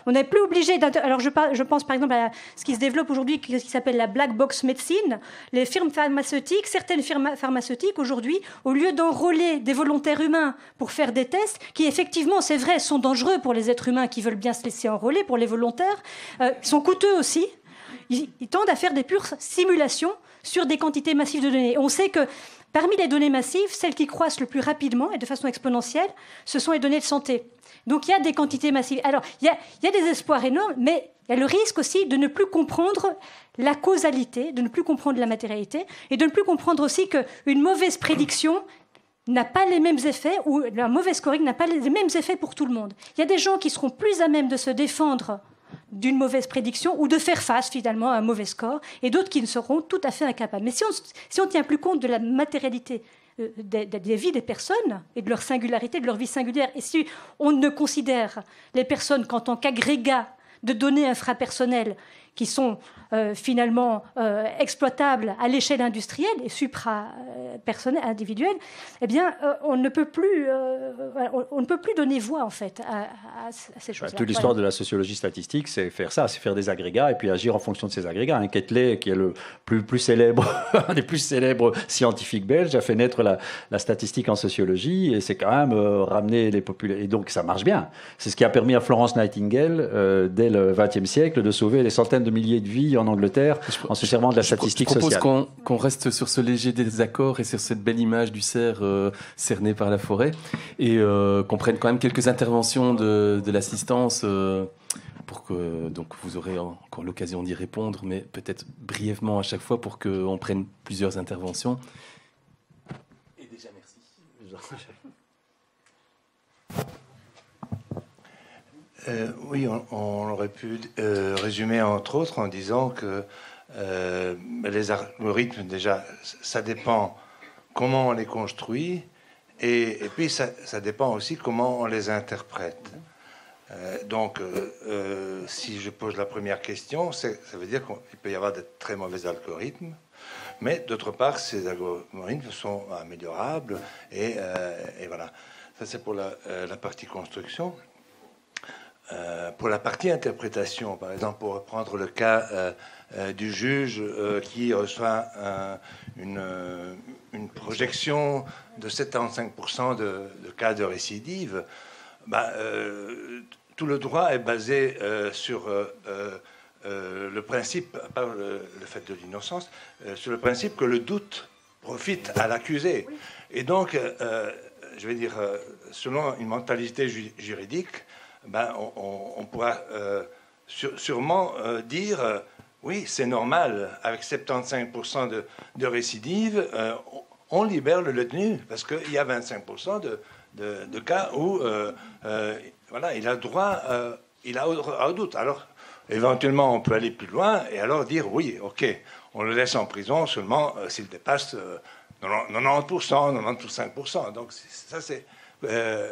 [SPEAKER 3] On n'est plus obligé Alors, je pense par exemple à ce qui se développe aujourd'hui, qui s'appelle la black box medicine. Les firmes pharmaceutiques, certaines firmes pharmaceutiques aujourd'hui, au lieu d'enrôler des volontaires humains pour faire des tests, qui effectivement, c'est vrai, sont dangereux pour les êtres humains qui veulent bien se laisser enrôler, pour les volontaires, sont coûteux aussi. Ils tendent à faire des pures simulations sur des quantités massives de données. On sait que parmi les données massives, celles qui croissent le plus rapidement et de façon exponentielle, ce sont les données de santé. Donc il y a des quantités massives. Alors il y a des espoirs énormes, mais il y a le risque aussi de ne plus comprendre la causalité, de ne plus comprendre la matérialité, et de ne plus comprendre aussi qu'une mauvaise prédiction n'a pas les mêmes effets, ou un mauvais scoring n'a pas les mêmes effets pour tout le monde. Il y a des gens qui seront plus à même de se défendre d'une mauvaise prédiction ou de faire face finalement à un mauvais score, et d'autres qui ne seront tout à fait incapables. Mais si on ne tient plus compte de la matérialité des vies des personnes et de leur singularité, de leur vie singulière, et si on ne considère les personnes qu'en tant qu'agrégat de données infrapersonnelles qui sont finalement exploitables à l'échelle industrielle et supra-personnelle, individuelle, eh bien, on ne peut plus donner voix en fait à ces choses-là.
[SPEAKER 4] Toute l'histoire de la sociologie statistique, c'est faire ça, c'est faire des agrégats et puis agir en fonction de ces agrégats. Quetelet, qui est le plus célèbre, un des plus célèbres scientifiques belges, a fait naître la statistique en sociologie et c'est quand même ramener les populations. Et donc ça marche bien. C'est ce qui a permis à Florence Nightingale, dès le XXe siècle, de sauver des centaines de milliers de vies en Angleterre en se servant de la statistique sociale.
[SPEAKER 1] Je propose qu'on reste sur ce léger désaccord et sur cette belle image du cerf cerné par la forêt et qu'on prenne quand même quelques interventions de l'assistance pour que donc vous aurez encore l'occasion d'y répondre, mais peut-être brièvement à chaque fois pour qu'on prenne plusieurs interventions. Et déjà, merci.
[SPEAKER 5] Oui, on aurait pu résumer entre autres en disant que les algorithmes, déjà, ça dépend comment on les construit et puis ça dépend aussi comment on les interprète. Donc, si je pose la première question, ça veut dire qu'il peut y avoir de très mauvais algorithmes, mais d'autre part, ces algorithmes sont améliorables et voilà. Ça, c'est pour la partie construction. Pour la partie interprétation, par exemple, pour reprendre le cas du juge qui reçoit une projection de 75% de cas de récidive, tout le droit est basé sur le principe, pas le fait de l'innocence, sur le principe que le doute profite à l'accusé. Et donc, je vais dire, selon une mentalité juridique, on pourra sûrement dire oui, c'est normal, avec 75% de récidive, on libère le détenu, parce qu'il y a 25% de cas où voilà, il a droit au doute. Alors, éventuellement, on peut aller plus loin et alors dire oui, ok, on le laisse en prison seulement s'il dépasse 90%, 95%. Donc, ça, c'est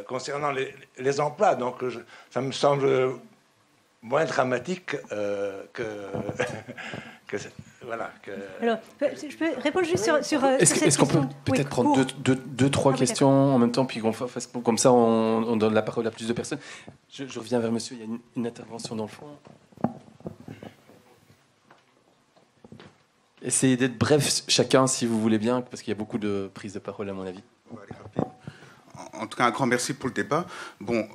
[SPEAKER 5] concernant les emplois. Donc, ça me semble moins dramatique voilà.
[SPEAKER 3] Alors, je peux répondre juste sur
[SPEAKER 1] Est-ce qu'on peut peut-être prendre deux, trois questions en même temps, puis qu'on fasse comme ça, on donne la parole à plus de personnes. Je reviens vers monsieur. Il y a une intervention dans le fond. Essayez d'être bref chacun, si vous voulez bien, parce qu'il y a beaucoup de prises de parole, à mon avis.
[SPEAKER 6] On va aller rapide. En tout cas, un grand merci pour le débat. Bon,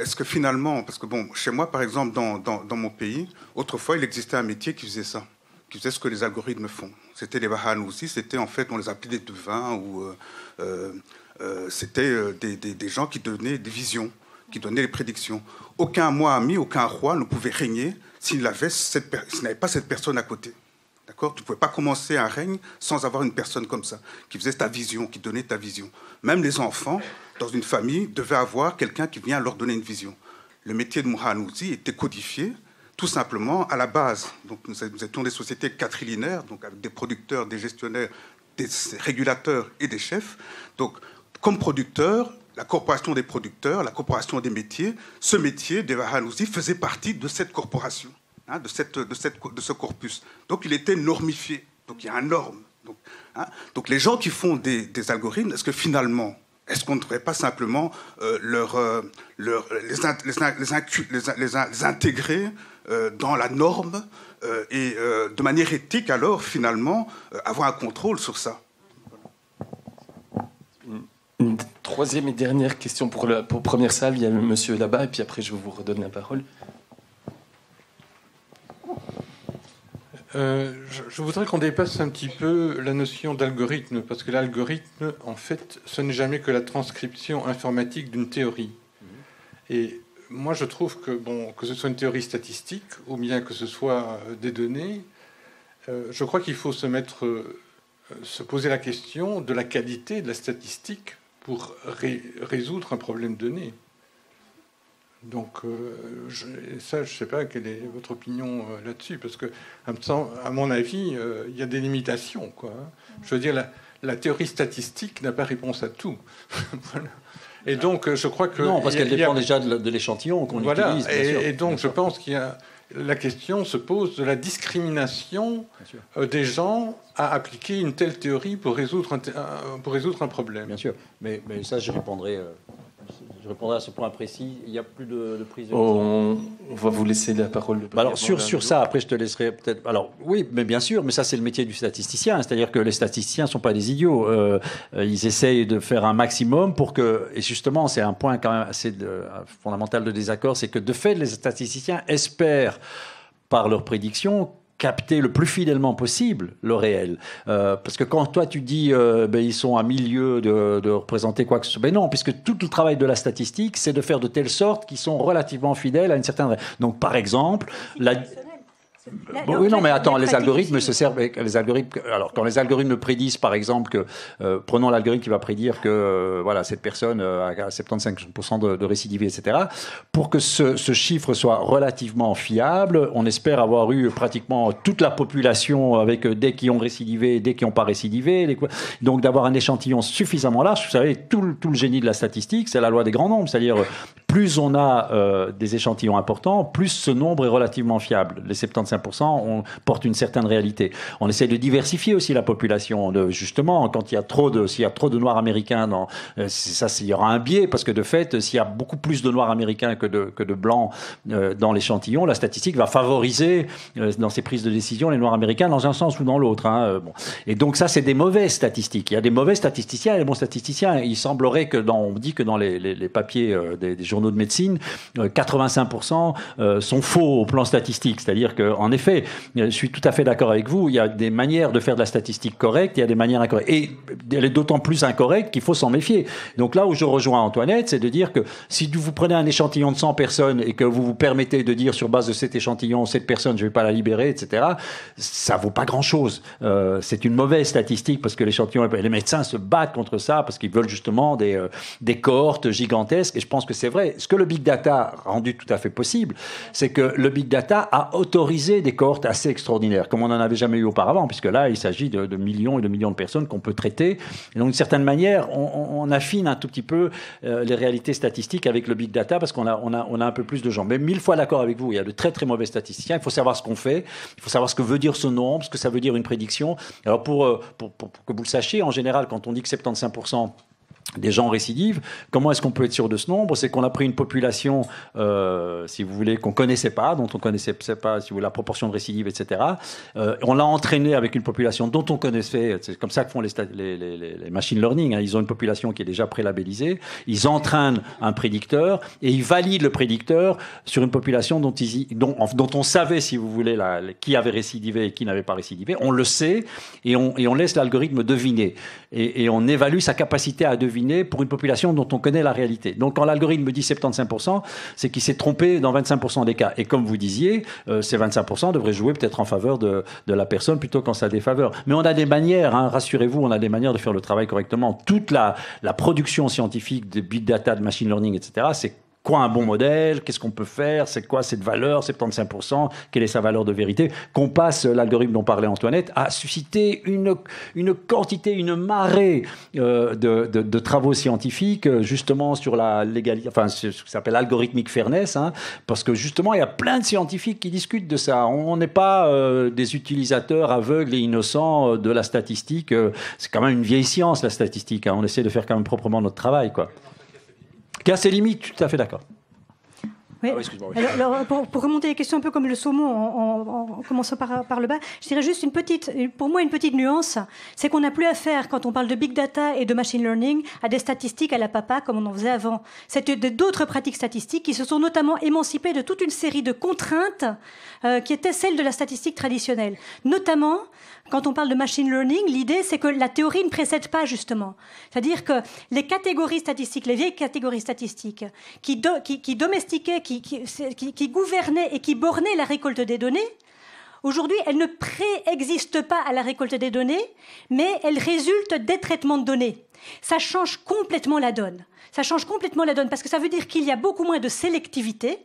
[SPEAKER 6] est-ce que finalement, parce que bon, chez moi, par exemple, dans mon pays, autrefois, il existait un métier qui faisait ça, qui faisait ce que les algorithmes font. C'était les Bahanoussi, c'était en fait, on les appelait des devins, ou c'était des gens qui donnaient des visions, qui donnaient des prédictions. Aucun Mohammed, aucun roi ne pouvait régner s'il n'avait pas cette personne à côté. D'accord ? Tu ne pouvais pas commencer un règne sans avoir une personne comme ça, qui faisait ta vision, qui donnait ta vision. Même les enfants, dans une famille, devaient avoir quelqu'un qui vient leur donner une vision. Le métier de Mohanouzi était codifié, tout simplement, à la base. Donc, nous étions des sociétés quadrilynaires, donc avec des producteurs, des gestionnaires, des régulateurs et des chefs. Donc, comme producteurs, la corporation des producteurs, la corporation des métiers, ce métier des Bahanoussi faisait partie de cette corporation, hein, de ce corpus. Donc il était normifié, donc il y a une norme. Donc les gens qui font des algorithmes, est-ce que finalement, est-ce qu'on ne devrait pas simplement les intégrer dans la norme et de manière éthique, alors finalement, avoir un contrôle sur ça?
[SPEAKER 1] Une troisième et dernière question pour première salle. Il y a le monsieur là-bas, et puis après, je vous redonne la parole.
[SPEAKER 7] Je voudrais qu'on dépasse un petit peu la notion d'algorithme, parce que l'algorithme, en fait, ce n'est jamais que la transcription informatique d'une théorie. Et moi, je trouve que, bon, que ce soit une théorie statistique, ou bien que ce soit des données, je crois qu'il faut se poser la question de la qualité de la statistique pour résoudre un problème donné. Donc, je ne sais pas quelle est votre opinion là-dessus, parce que, à mon avis, il y a des limitations, quoi. Je veux dire, la théorie statistique n'a pas réponse à tout. Voilà. Et donc, je crois que...
[SPEAKER 4] Non, parce qu'elle dépend déjà de l'échantillon qu'on utilise.
[SPEAKER 7] Et donc, je pense qu'il la question se pose de la discrimination des gens à appliquer une telle théorie pour résoudre un problème.
[SPEAKER 4] Bien sûr, mais ça, je répondrai à ce point précis. Il n'y a plus de prise de
[SPEAKER 1] On va vous laisser la parole.
[SPEAKER 4] Alors sur ça, après je te laisserai peut-être. Alors oui, mais bien sûr, mais ça c'est le métier du statisticien, c'est-à-dire que les statisticiens ne sont pas des idiots. Ils essayent de faire un maximum pour que, et justement c'est un point quand même assez fondamental de désaccord, c'est que de fait les statisticiens espèrent par leurs prédictions capter le plus fidèlement possible le réel. Parce que quand toi tu dis ils sont à milieu de représenter quoi que ce soit, ben non, puisque tout le travail de la statistique, c'est de faire de telle sorte qu'ils sont relativement fidèles à une certaine... Donc par exemple... Oui, non, mais attends, les algorithmes se servent. Alors, quand les algorithmes prédisent, par exemple, que prenons l'algorithme qui va prédire que voilà cette personne a 75% de récidivé, etc. Pour que ce chiffre soit relativement fiable, on espère avoir eu pratiquement toute la population avec des qui ont récidivé et des qui n'ont pas récidivé. Donc, d'avoir un échantillon suffisamment large. Vous savez, tout le génie de la statistique, c'est la loi des grands nombres, c'est-à-dire plus on a des échantillons importants, plus ce nombre est relativement fiable. Les 75%, on porte une certaine réalité. On essaie de diversifier aussi la population. Justement, quand s'il y a trop de Noirs américains, il y aura un biais, parce que de fait, s'il y a beaucoup plus de Noirs américains que de Blancs dans l'échantillon, la statistique va favoriser dans ses prises de décision les Noirs américains dans un sens ou dans l'autre. Bon. Et donc ça, c'est des mauvaises statistiques. Il y a des mauvais statisticiens et des bons statisticiens. Il semblerait que on dit que dans les papiers des journaux de médecine, 85% sont faux au plan statistique. C'est-à-dire qu'en effet, je suis tout à fait d'accord avec vous, il y a des manières de faire de la statistique correcte, il y a des manières incorrectes. Et elle est d'autant plus incorrecte qu'il faut s'en méfier. Donc là où je rejoins Antoinette, c'est de dire que si vous prenez un échantillon de 100 personnes et que vous vous permettez de dire sur base de cet échantillon, cette personne, je ne vais pas la libérer, etc., ça ne vaut pas grand-chose. C'est une mauvaise statistique parce que les médecins se battent contre ça parce qu'ils veulent justement des cohortes gigantesques. Et je pense que c'est vrai. Ce que le big data a rendu tout à fait possible, c'est que le big data a autorisé des cohortes assez extraordinaires, comme on n'en avait jamais eu auparavant, puisque là, il s'agit de millions et de millions de personnes qu'on peut traiter. Et donc, d'une certaine manière, on affine un tout petit peu les réalités statistiques avec le big data, parce qu'on a un peu plus de gens. Mais 1000 fois d'accord avec vous, il y a de très très mauvais statisticiens. Il faut savoir ce qu'on fait, il faut savoir ce que veut dire ce nombre, ce que ça veut dire une prédiction. Alors, pour que vous le sachiez, en général, quand on dit que 75% des gens récidivent, comment est-ce qu'on peut être sûr de ce nombre? C'est qu'on a pris une population, si vous voulez, qu'on ne connaissait pas, dont on ne connaissait pas, si vous voulez, la proportion de récidive, etc. On l'a entraîné avec une population dont on connaissait, c'est comme ça que font les machine learning, hein. Ils ont une population qui est déjà pré-labellisée, ils entraînent un prédicteur et ils valident le prédicteur sur une population dont on savait, si vous voulez, qui avait récidivé et qui n'avait pas récidivé. On le sait et on laisse l'algorithme deviner. Et on évalue sa capacité à deviner pour une population dont on connaît la réalité. Donc quand l'algorithme dit 75%, c'est qu'il s'est trompé dans 25% des cas. Et comme vous disiez, ces 25% devraient jouer peut-être en faveur de la personne plutôt qu'en sa défaveur. Mais on a des manières, rassurez-vous, on a des manières de faire le travail correctement. Toute la production scientifique de big data, de machine learning, etc., c'est quoi un bon modèle? Qu'est-ce qu'on peut faire? C'est quoi cette valeur, 75%? Quelle est sa valeur de vérité? Qu'on passe l'algorithme dont parlait Antoinette a suscité une quantité, une marée de travaux scientifiques justement sur la légalité, enfin ce qui s'appelle algorithmic fairness, parce que justement il y a plein de scientifiques qui discutent de ça. On n'est pas des utilisateurs aveugles et innocents de la statistique. C'est quand même une vieille science, la statistique. On essaie de faire quand même proprement notre travail, quoi. Qui a ses limites, tout à fait d'accord.
[SPEAKER 3] Oui. Alors, pour remonter les questions un peu comme le saumon, en commençant par le bas, je dirais juste une petite nuance, c'est qu'on n'a plus affaire, quand on parle de big data et de machine learning, à des statistiques à la papa comme on en faisait avant. C'était d'autres pratiques statistiques qui se sont notamment émancipées de toute une série de contraintes qui étaient celles de la statistique traditionnelle. Notamment, quand on parle de machine learning, l'idée c'est que la théorie ne précède pas justement. C'est-à-dire que les catégories statistiques, les vieilles catégories statistiques, qui domestiquaient, qui gouvernaient et qui bornaient la récolte des données, aujourd'hui, elles ne préexistent pas à la récolte des données, mais elles résultent des traitements de données. Ça change complètement la donne. Ça change complètement la donne parce que ça veut dire qu'il y a beaucoup moins de sélectivité.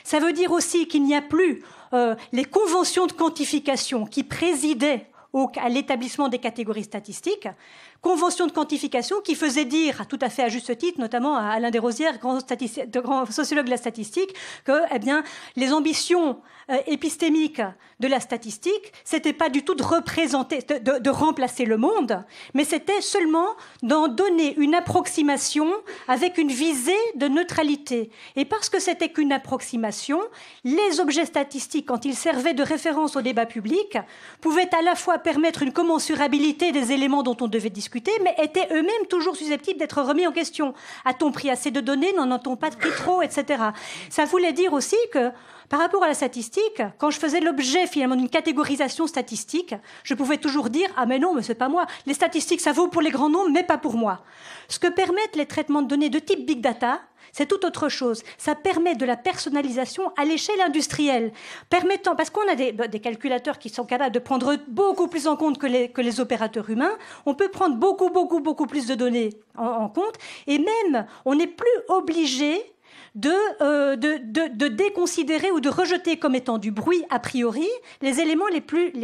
[SPEAKER 3] Ça veut dire aussi qu'il n'y a plus les conventions de quantification qui présidaient à l'établissement des catégories statistiques. convention de quantification qui faisait dire, tout à fait à juste titre, notamment à Alain Desrosières, grand sociologue de la statistique, que les ambitions épistémiques de la statistique, c'était pas du tout de représenter, de remplacer le monde, mais c'était seulement d'en donner une approximation avec une visée de neutralité. Et parce que c'était qu'une approximation, les objets statistiques, quand ils servaient de référence au débat public, pouvaient à la fois permettre une commensurabilité des éléments dont on devait discuter, mais étaient eux-mêmes toujours susceptibles d'être remis en question. A-t-on pris assez de données? N'en a-t-on pas pris trop, etc. Ça voulait dire aussi que par rapport à la statistique, quand je faisais l'objet finalement d'une catégorisation statistique, je pouvais toujours dire « Ah mais non, mais c'est pas moi. Les statistiques, ça vaut pour les grands nombres, mais pas pour moi. » Ce que permettent les traitements de données de type big data, c'est tout autre chose. Ça permet de la personnalisation à l'échelle industrielle, permettant, parce qu'on a des calculateurs qui sont capables de prendre beaucoup plus en compte que les opérateurs humains, on peut prendre beaucoup plus de données en compte, et même on n'est plus obligé de déconsidérer ou de rejeter comme étant du bruit a priori les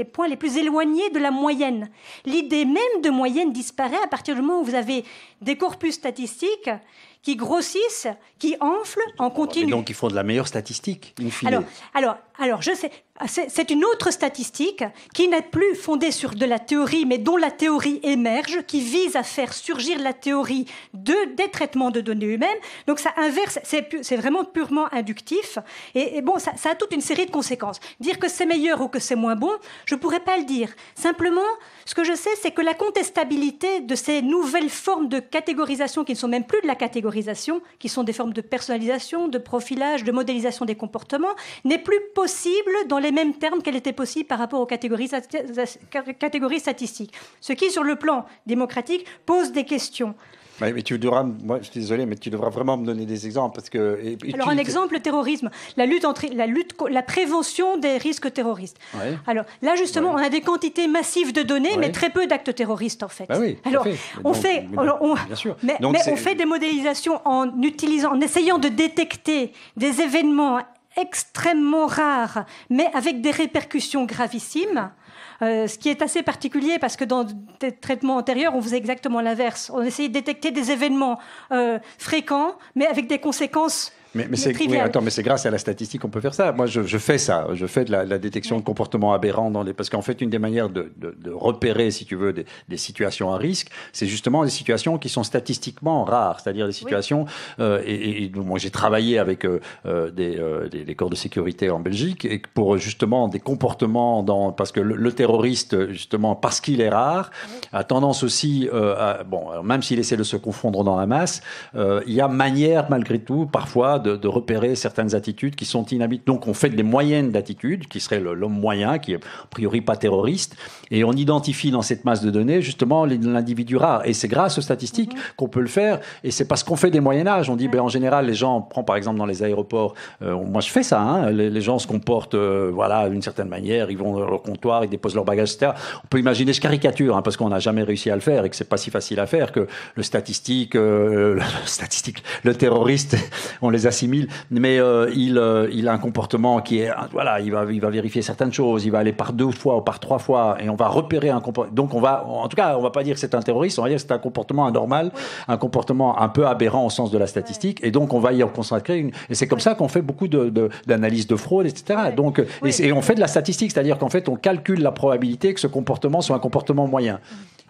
[SPEAKER 3] points les plus éloignés de la moyenne. L'idée même de moyenne disparaît à partir du moment où vous avez des corpus statistiques qui grossissent, qui enflent en continu.
[SPEAKER 4] Et donc, ils font de la meilleure statistique, in fine.
[SPEAKER 3] Alors, je sais, c'est une autre statistique qui n'est plus fondée sur de la théorie, mais dont la théorie émerge, qui vise à faire surgir la théorie des traitements de données humaines. Donc, ça inverse, c'est vraiment purement inductif. Et bon, ça a toute une série de conséquences. Dire que c'est meilleur ou que c'est moins bon, je ne pourrais pas le dire. Simplement, ce que je sais, c'est que la contestabilité de ces nouvelles formes de catégorisation, qui ne sont même plus de la catégorisation, qui sont des formes de personnalisation, de profilage, de modélisation des comportements, n'est plus possible dans les mêmes termes qu'elle était possible par rapport aux catégories statistiques. Ce qui, sur le plan démocratique, pose des questions.
[SPEAKER 4] Ouais, mais moi je suis désolé, mais tu devras vraiment me donner des exemples parce que.
[SPEAKER 3] Alors un exemple, le terrorisme, la prévention des risques terroristes. Ouais. Alors là justement, on a des quantités massives de données, mais très peu d'actes terroristes en fait.
[SPEAKER 4] Bah oui,
[SPEAKER 3] alors on fait des modélisations en essayant de détecter des événements extrêmement rares, mais avec des répercussions gravissimes. Ce qui est assez particulier parce que dans des traitements antérieurs, on faisait exactement l'inverse. On essayait de détecter des événements fréquents, mais avec des conséquences triviales.
[SPEAKER 4] Mais c'est grâce à la statistique qu'on peut faire ça. Moi, je fais ça. Je fais de la détection de comportements aberrants parce qu'en fait, une des manières de repérer, si tu veux, des situations à risque, c'est justement des situations qui sont statistiquement rares, c'est-à-dire des situations. Moi, j'ai travaillé avec des corps de sécurité en Belgique et pour justement des comportements parce que le terroriste, justement, parce qu'il est rare, a tendance aussi, même s'il essaie de se confondre dans la masse, il y a manière, malgré tout, parfois, de repérer certaines attitudes qui sont inhabituelles. Donc, on fait des moyennes d'attitudes, qui serait l'homme moyen, qui est a priori pas terroriste, et on identifie dans cette masse de données, justement, l'individu rare. Et c'est grâce aux statistiques qu'on peut le faire, et c'est parce qu'on fait des moyennages. On dit, en général, les gens, on prend par exemple dans les aéroports, moi je fais ça, les gens se comportent d'une certaine manière, ils vont dans leur comptoir, ils déposent leur bagage, etc. On peut imaginer, je caricature, parce qu'on n'a jamais réussi à le faire, et que c'est pas si facile à faire, que le terroriste, on les assimile, mais il a un comportement qui est, il va vérifier certaines choses, il va aller par 2 fois ou par 3 fois, et on va repérer un comportement. Donc on va pas dire que c'est un terroriste, on va dire que c'est un comportement anormal, un comportement un peu aberrant au sens de la statistique, et donc on va y consacrer et c'est comme ça qu'on fait beaucoup d'analyses de fraude, etc. Donc, et on fait de la statistique, c'est-à-dire qu'en fait on calcule la probabilité que ce comportement soit un comportement moyen.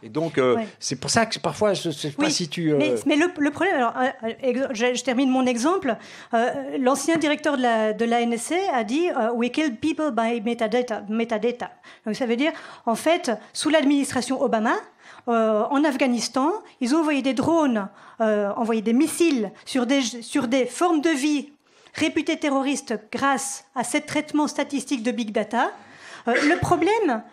[SPEAKER 4] Et donc, c'est pour ça que parfois, je ne sais pas si tu...
[SPEAKER 3] Mais le problème, alors, je termine mon exemple. L'ancien directeur de la NSA a dit « We kill people by metadata ». Donc, ça veut dire, en fait, sous l'administration Obama, en Afghanistan, ils ont envoyé des drones, envoyé des missiles sur des formes de vie réputées terroristes grâce à ces traitements statistiques de big data. Le problème,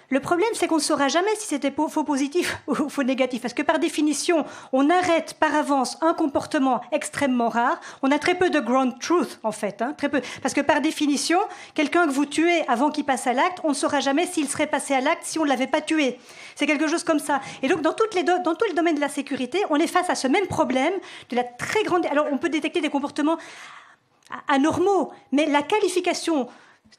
[SPEAKER 3] c'est qu'on ne saura jamais si c'était faux positif ou faux négatif. Parce que par définition, on arrête par avance un comportement extrêmement rare. On a très peu de ground truth, en fait. Très peu. Parce que par définition, quelqu'un que vous tuez avant qu'il passe à l'acte, on ne saura jamais s'il serait passé à l'acte si on ne l'avait pas tué. C'est quelque chose comme ça. Et donc, dans tout le domaine de la sécurité, on est face à ce même problème de la très grande... Alors, on peut détecter des comportements anormaux, mais la qualification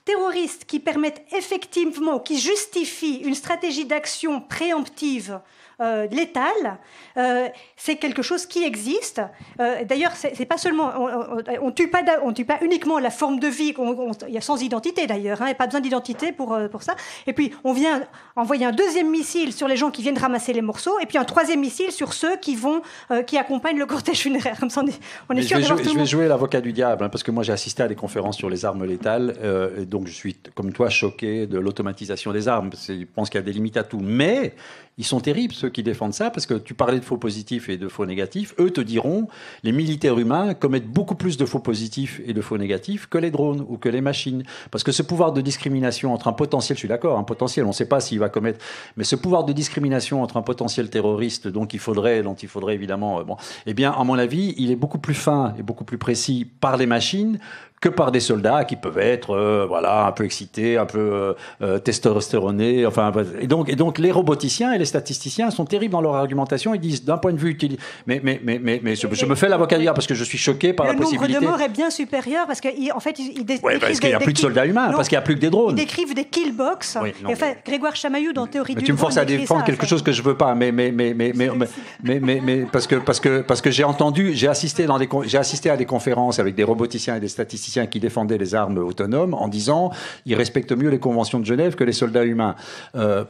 [SPEAKER 3] terroristes qui permettent effectivement, qui justifient une stratégie d'action préemptive létale, c'est quelque chose qui existe. D'ailleurs, c'est pas seulement, on tue pas uniquement la forme de vie, il y a sans identité d'ailleurs, il n'y a pas besoin d'identité pour ça. Et puis on vient envoyer un deuxième missile sur les gens qui viennent ramasser les morceaux, et puis un troisième missile sur ceux qui accompagnent le cortège funéraire. Comme ça, on est sûr d'avoir tout le monde.
[SPEAKER 4] Je vais jouer l'avocat du diable, hein, parce que moi j'ai assisté à des conférences sur les armes létales, et donc je suis comme toi choqué de l'automatisation des armes. Je pense qu'il y a des limites à tout, mais ils sont terribles ceux qui défendent ça, parce que tu parlais de faux positifs et de faux négatifs. Eux te diront, les militaires humains commettent beaucoup plus de faux positifs et de faux négatifs que les drones ou que les machines. Parce que ce pouvoir de discrimination entre un potentiel, je suis d'accord, un potentiel, on ne sait pas s'il va commettre, mais ce pouvoir de discrimination entre un potentiel terroriste dont il faudrait évidemment, eh bien, à mon avis, il est beaucoup plus fin et beaucoup plus précis par les machines que par des soldats qui peuvent être un peu excités, un peu testostéronés. Enfin, et donc les roboticiens et les statisticiens sont terribles dans leur argumentation. Ils disent d'un point de vue mais je me fais l'avocat du diable parce que je suis choqué par la possibilité.
[SPEAKER 3] Le nombre de morts est bien supérieur parce qu'en fait ils décrivent
[SPEAKER 4] parce qu'il n'y a plus de soldats humains, parce qu'il n'y a plus que des drones.
[SPEAKER 3] Ils décrivent des killbox. Oui, Grégoire Chamaillot dans Théorie du
[SPEAKER 4] tu me forces à défendre quelque chose que je veux pas, mais parce que j'ai assisté à des conférences avec des roboticiens et des statisticiens qui défendaient les armes autonomes en disant ils respectent mieux les conventions de Genève que les soldats humains,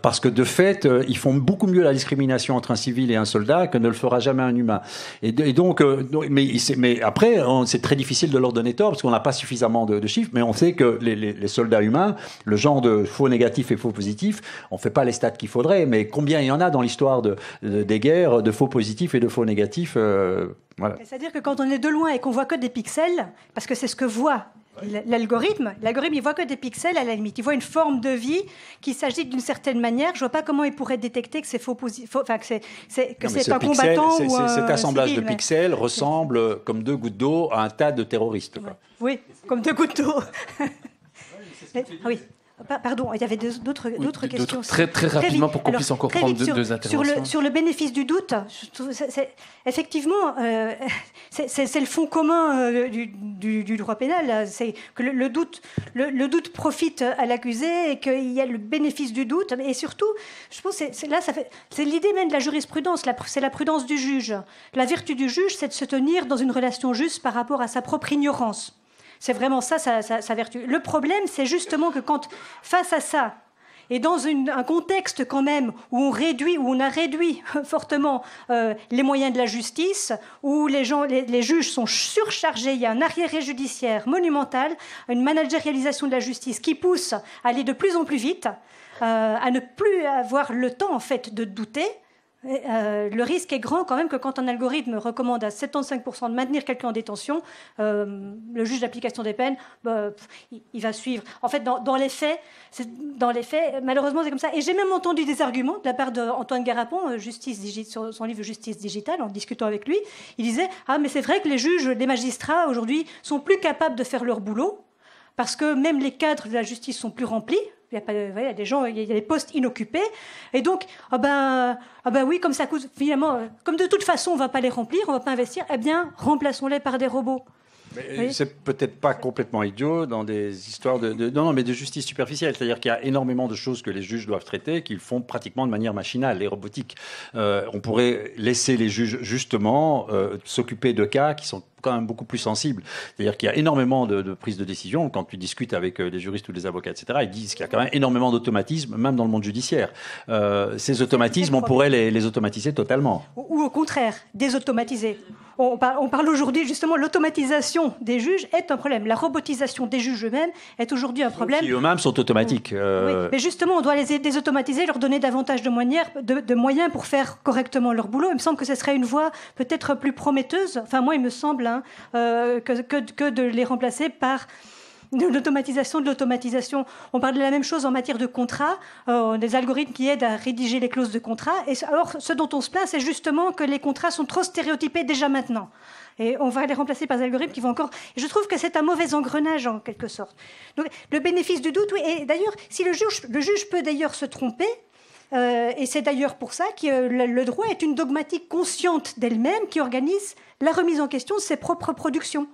[SPEAKER 4] parce que de fait ils font beaucoup mieux la discrimination entre un civil et un soldat que ne le fera jamais un humain. Et donc mais après c'est très difficile de leur donner tort parce qu'on n'a pas suffisamment de chiffres, mais on sait que les soldats humains, le genre de faux négatifs et faux positifs, on fait pas les stats qu'il faudrait, mais combien il y en a dans l'histoire des guerres de faux positifs et de faux négatifs. Voilà.
[SPEAKER 3] C'est-à-dire que quand on est de loin et qu'on voit que des pixels, parce que c'est ce que voit l'algorithme, il voit que des pixels à la limite. Il voit une forme de vie qui s'agit d'une certaine manière. Je vois pas comment il pourrait détecter que c'est faux positif, enfin que c'est un combattant ou un
[SPEAKER 4] cet assemblage
[SPEAKER 3] civil,
[SPEAKER 4] de pixels ressemble comme deux gouttes d'eau à un tas de terroristes. Quoi.
[SPEAKER 3] Oui, comme deux gouttes d'eau. Oui. Pardon, il y avait d'autres questions.
[SPEAKER 1] Très rapidement pour qu'on puisse encore prendre deux interventions.
[SPEAKER 3] Sur le bénéfice du doute, effectivement, c'est le fond commun du droit pénal. C'est que le doute profite à l'accusé et qu'il y a le bénéfice du doute. Et surtout, je pense que c'est l'idée même de la jurisprudence. C'est la prudence du juge. La vertu du juge, c'est de se tenir dans une relation juste par rapport à sa propre ignorance. C'est vraiment ça, sa vertu. Le problème, c'est justement que quand, face à ça, et dans un contexte quand même où on a réduit fortement les moyens de la justice, où les juges sont surchargés, il y a un arriéré judiciaire monumental, une managérialisation de la justice qui pousse à aller de plus en plus vite, à ne plus avoir le temps en fait de douter. Le risque est grand quand même que quand un algorithme recommande à 75% de maintenir quelqu'un en détention, le juge d'application des peines, il va suivre. En fait, dans les faits, malheureusement, c'est comme ça. Et j'ai même entendu des arguments de la part d'Antoine Garapon, sur son livre Justice digitale, en discutant avec lui. Il disait « Ah, mais c'est vrai que les juges, les magistrats, aujourd'hui, sont plus capables de faire leur boulot, parce que même les cadres de la justice sont plus remplis. Il y a des gens, il y a des postes inoccupés, et donc, oui, comme ça coûte, finalement, comme de toute façon, on ne va pas les remplir, on ne va pas investir, eh bien, remplaçons-les par des robots.
[SPEAKER 4] Mais c'est peut-être pas complètement idiot dans des histoires mais de justice superficielle. C'est-à-dire qu'il y a énormément de choses que les juges doivent traiter qu'ils font pratiquement de manière machinale, les robotiques. On pourrait laisser les juges, justement, s'occuper de cas qui sont quand même beaucoup plus sensibles. C'est-à-dire qu'il y a énormément de prises de décision. Quand tu discutes avec des juristes ou des avocats, etc., ils disent qu'il y a quand même énormément d'automatismes, même dans le monde judiciaire. Ces automatismes, on pourrait les automatiser totalement.
[SPEAKER 3] Ou au contraire, désautomatiser. On parle aujourd'hui, justement, l'automatisation des juges est un problème. La robotisation des juges eux-mêmes est aujourd'hui un problème.
[SPEAKER 4] Qui eux-mêmes sont automatiques.
[SPEAKER 3] Oui, mais justement, on doit les désautomatiser, leur donner davantage de moyens pour faire correctement leur boulot. Il me semble que ce serait une voie peut-être plus prometteuse. Enfin, moi, il me semble que de les remplacer par de l'automatisation. On parle de la même chose en matière de contrat, des algorithmes qui aident à rédiger les clauses de contrat. Et alors, ce dont on se plaint, c'est justement que les contrats sont trop stéréotypés déjà maintenant. Et on va les remplacer par des algorithmes qui vont encore... Et je trouve que c'est un mauvais engrenage, en quelque sorte. Donc, le bénéfice du doute, oui. Et d'ailleurs, si le juge peut d'ailleurs se tromper, et c'est d'ailleurs pour ça que le droit est une dogmatique consciente d'elle-même qui organise la remise en question de ses propres productions,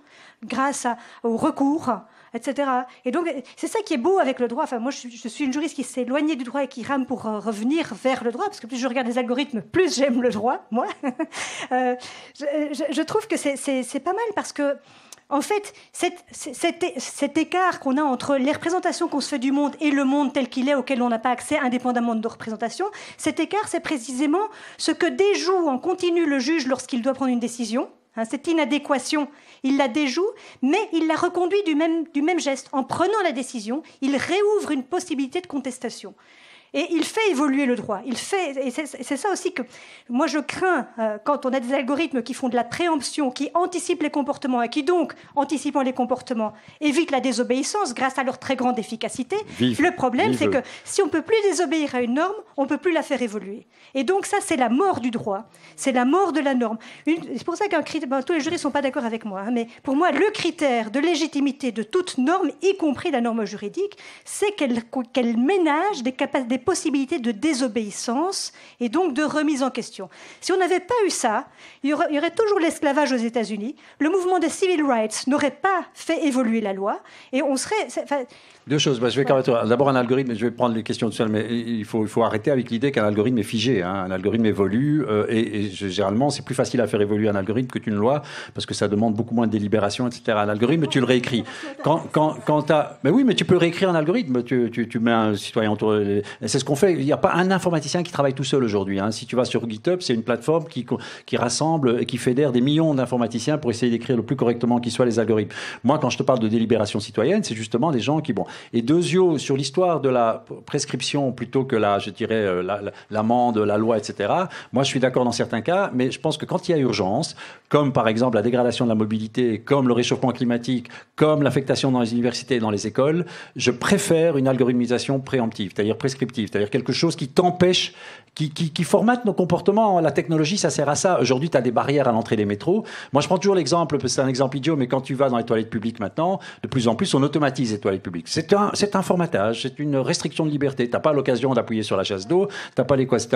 [SPEAKER 3] grâce au recours etc. Et donc, c'est ça qui est beau avec le droit. Enfin, moi, je suis une juriste qui s'est éloignée du droit et qui rame pour revenir vers le droit, parce que plus je regarde les algorithmes, plus j'aime le droit, moi. Je trouve que c'est pas mal, parce que en fait, cet écart qu'on a entre les représentations qu'on se fait du monde et le monde tel qu'il est, auquel on n'a pas accès indépendamment de nos représentations, cet écart, c'est précisément ce que déjoue en continu le juge lorsqu'il doit prendre une décision. Cette inadéquation, il la déjoue, mais il la reconduit du même geste. En prenant la décision, il réouvre une possibilité de contestation. Et il fait évoluer le droit. Et c'est ça aussi que moi je crains quand on a des algorithmes qui font de la préemption, qui anticipent les comportements et qui donc, anticipant les comportements, évitent la désobéissance grâce à leur très grande efficacité. Le problème, c'est que si on ne peut plus désobéir à une norme, on ne peut plus la faire évoluer. Et donc ça, c'est la mort du droit. C'est la mort de la norme. C'est pour ça qu'un critère... tous les juristes ne sont pas d'accord avec moi, mais pour moi, le critère de légitimité de toute norme, y compris la norme juridique, c'est qu'elle ménage des possibilités de désobéissance et donc de remise en question. Si on n'avait pas eu ça, il y aurait toujours l'esclavage aux États-Unis, le mouvement des civil rights n'aurait pas fait évoluer la loi, et on serait...
[SPEAKER 4] Deux choses. Je vais d'abord un algorithme, je vais prendre les questions tout seul, mais il faut arrêter avec l'idée qu'un algorithme est figé. Un algorithme évolue et généralement, c'est plus facile à faire évoluer un algorithme qu'une loi parce que ça demande beaucoup moins de délibération, etc. Un algorithme, tu le réécris. Mais oui, mais tu peux réécrire un algorithme. Tu mets un citoyen autour. C'est ce qu'on fait. Il n'y a pas un informaticien qui travaille tout seul aujourd'hui. Si tu vas sur GitHub, c'est une plateforme qui rassemble et qui fédère des millions d'informaticiens pour essayer d'écrire le plus correctement qui soit les algorithmes. Moi, quand je te parle de délibération citoyenne, c'est justement des gens qui... Et deuxièmement, sur l'histoire de la prescription plutôt que l'amende, la loi, etc., moi je suis d'accord dans certains cas, mais je pense que quand il y a urgence, comme par exemple la dégradation de la mobilité, comme le réchauffement climatique, comme l'affectation dans les universités et dans les écoles, je préfère une algorithmisation préemptive, c'est-à-dire prescriptive, c'est-à-dire quelque chose qui t'empêche, qui formate nos comportements. La technologie, ça sert à ça. Aujourd'hui, tu as des barrières à l'entrée des métros. Moi, je prends toujours l'exemple, c'est un exemple idiot, mais quand tu vas dans les toilettes publiques maintenant, de plus en plus, on automatise les toilettes publiques. C'est un formatage, c'est une restriction de liberté. Tu n'as pas l'occasion d'appuyer sur la chasse d'eau, tu n'as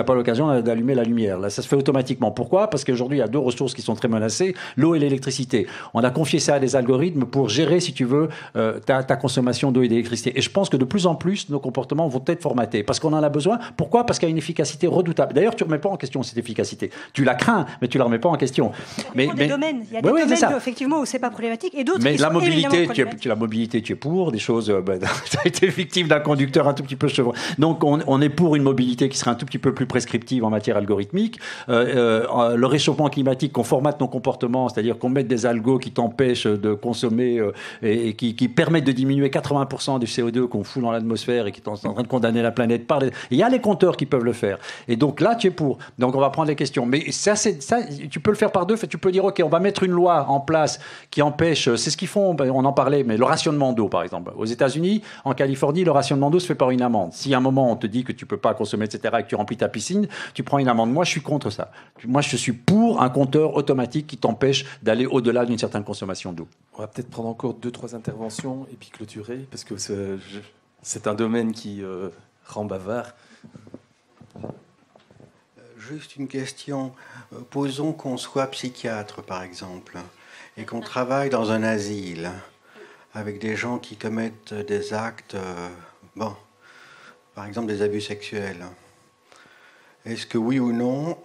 [SPEAKER 4] pas l'occasion d'allumer la lumière. Là, ça se fait automatiquement. Pourquoi ? Parce qu'aujourd'hui, il y a deux ressources qui sont très menacées, l'eau et l'électricité. On a confié ça à des algorithmes pour gérer, si tu veux, ta consommation d'eau et d'électricité. Et je pense que de plus en plus, nos comportements vont être formatés. Parce qu'on en a besoin. Pourquoi ? Parce qu'il y a une efficacité redoutable. D'ailleurs, tu ne remets pas en question cette efficacité. Tu la crains, mais tu ne la remets pas en question.
[SPEAKER 3] Il y a des domaines, effectivement, où ce n'est pas problématique, et d'autres qui sont évidemment problématiques.
[SPEAKER 4] La mobilité, tu es pour. Des choses... tu as été victime d'un conducteur un tout petit peu chevron. Donc, on est pour une mobilité qui serait un tout petit peu plus prescriptive en matière algorithmique. Le réchauffement climatique, qu'on formate nos comportements, c'est-à-dire qu'on mette des algos qui t'empêchent de consommer et qui permettent de diminuer 80% du CO2 qu'on fout dans l'atmosphère et qui sont en train de condamner la planète. Il y a les compteurs qui peuvent le faire. Et donc là, tu es pour. Donc, on va prendre les questions. Mais ça, tu peux le faire par deux. Tu peux dire, OK, on va mettre une loi en place qui empêche... C'est ce qu'ils font, on en parlait, mais le rationnement d'eau, par exemple. Aux États-Unis, en Californie, le rationnement d'eau se fait par une amende. Si à un moment, on te dit que tu ne peux pas consommer, etc., et que tu remplis ta piscine, tu prends une amende. Moi, je suis contre ça. Moi, je suis pour un compteur automatique qui t'empêche d'aller au-delà d'une certaine consommation d'eau.
[SPEAKER 1] On va peut-être prendre encore 2-3 interventions et puis clôturer, parce que c'est un domaine qui rend bavard.
[SPEAKER 8] Juste une question. Posons qu'on soit psychiatre, par exemple, et qu'on travaille dans un asile avec des gens qui commettent des actes, par exemple des abus sexuels. Est-ce que oui ou non,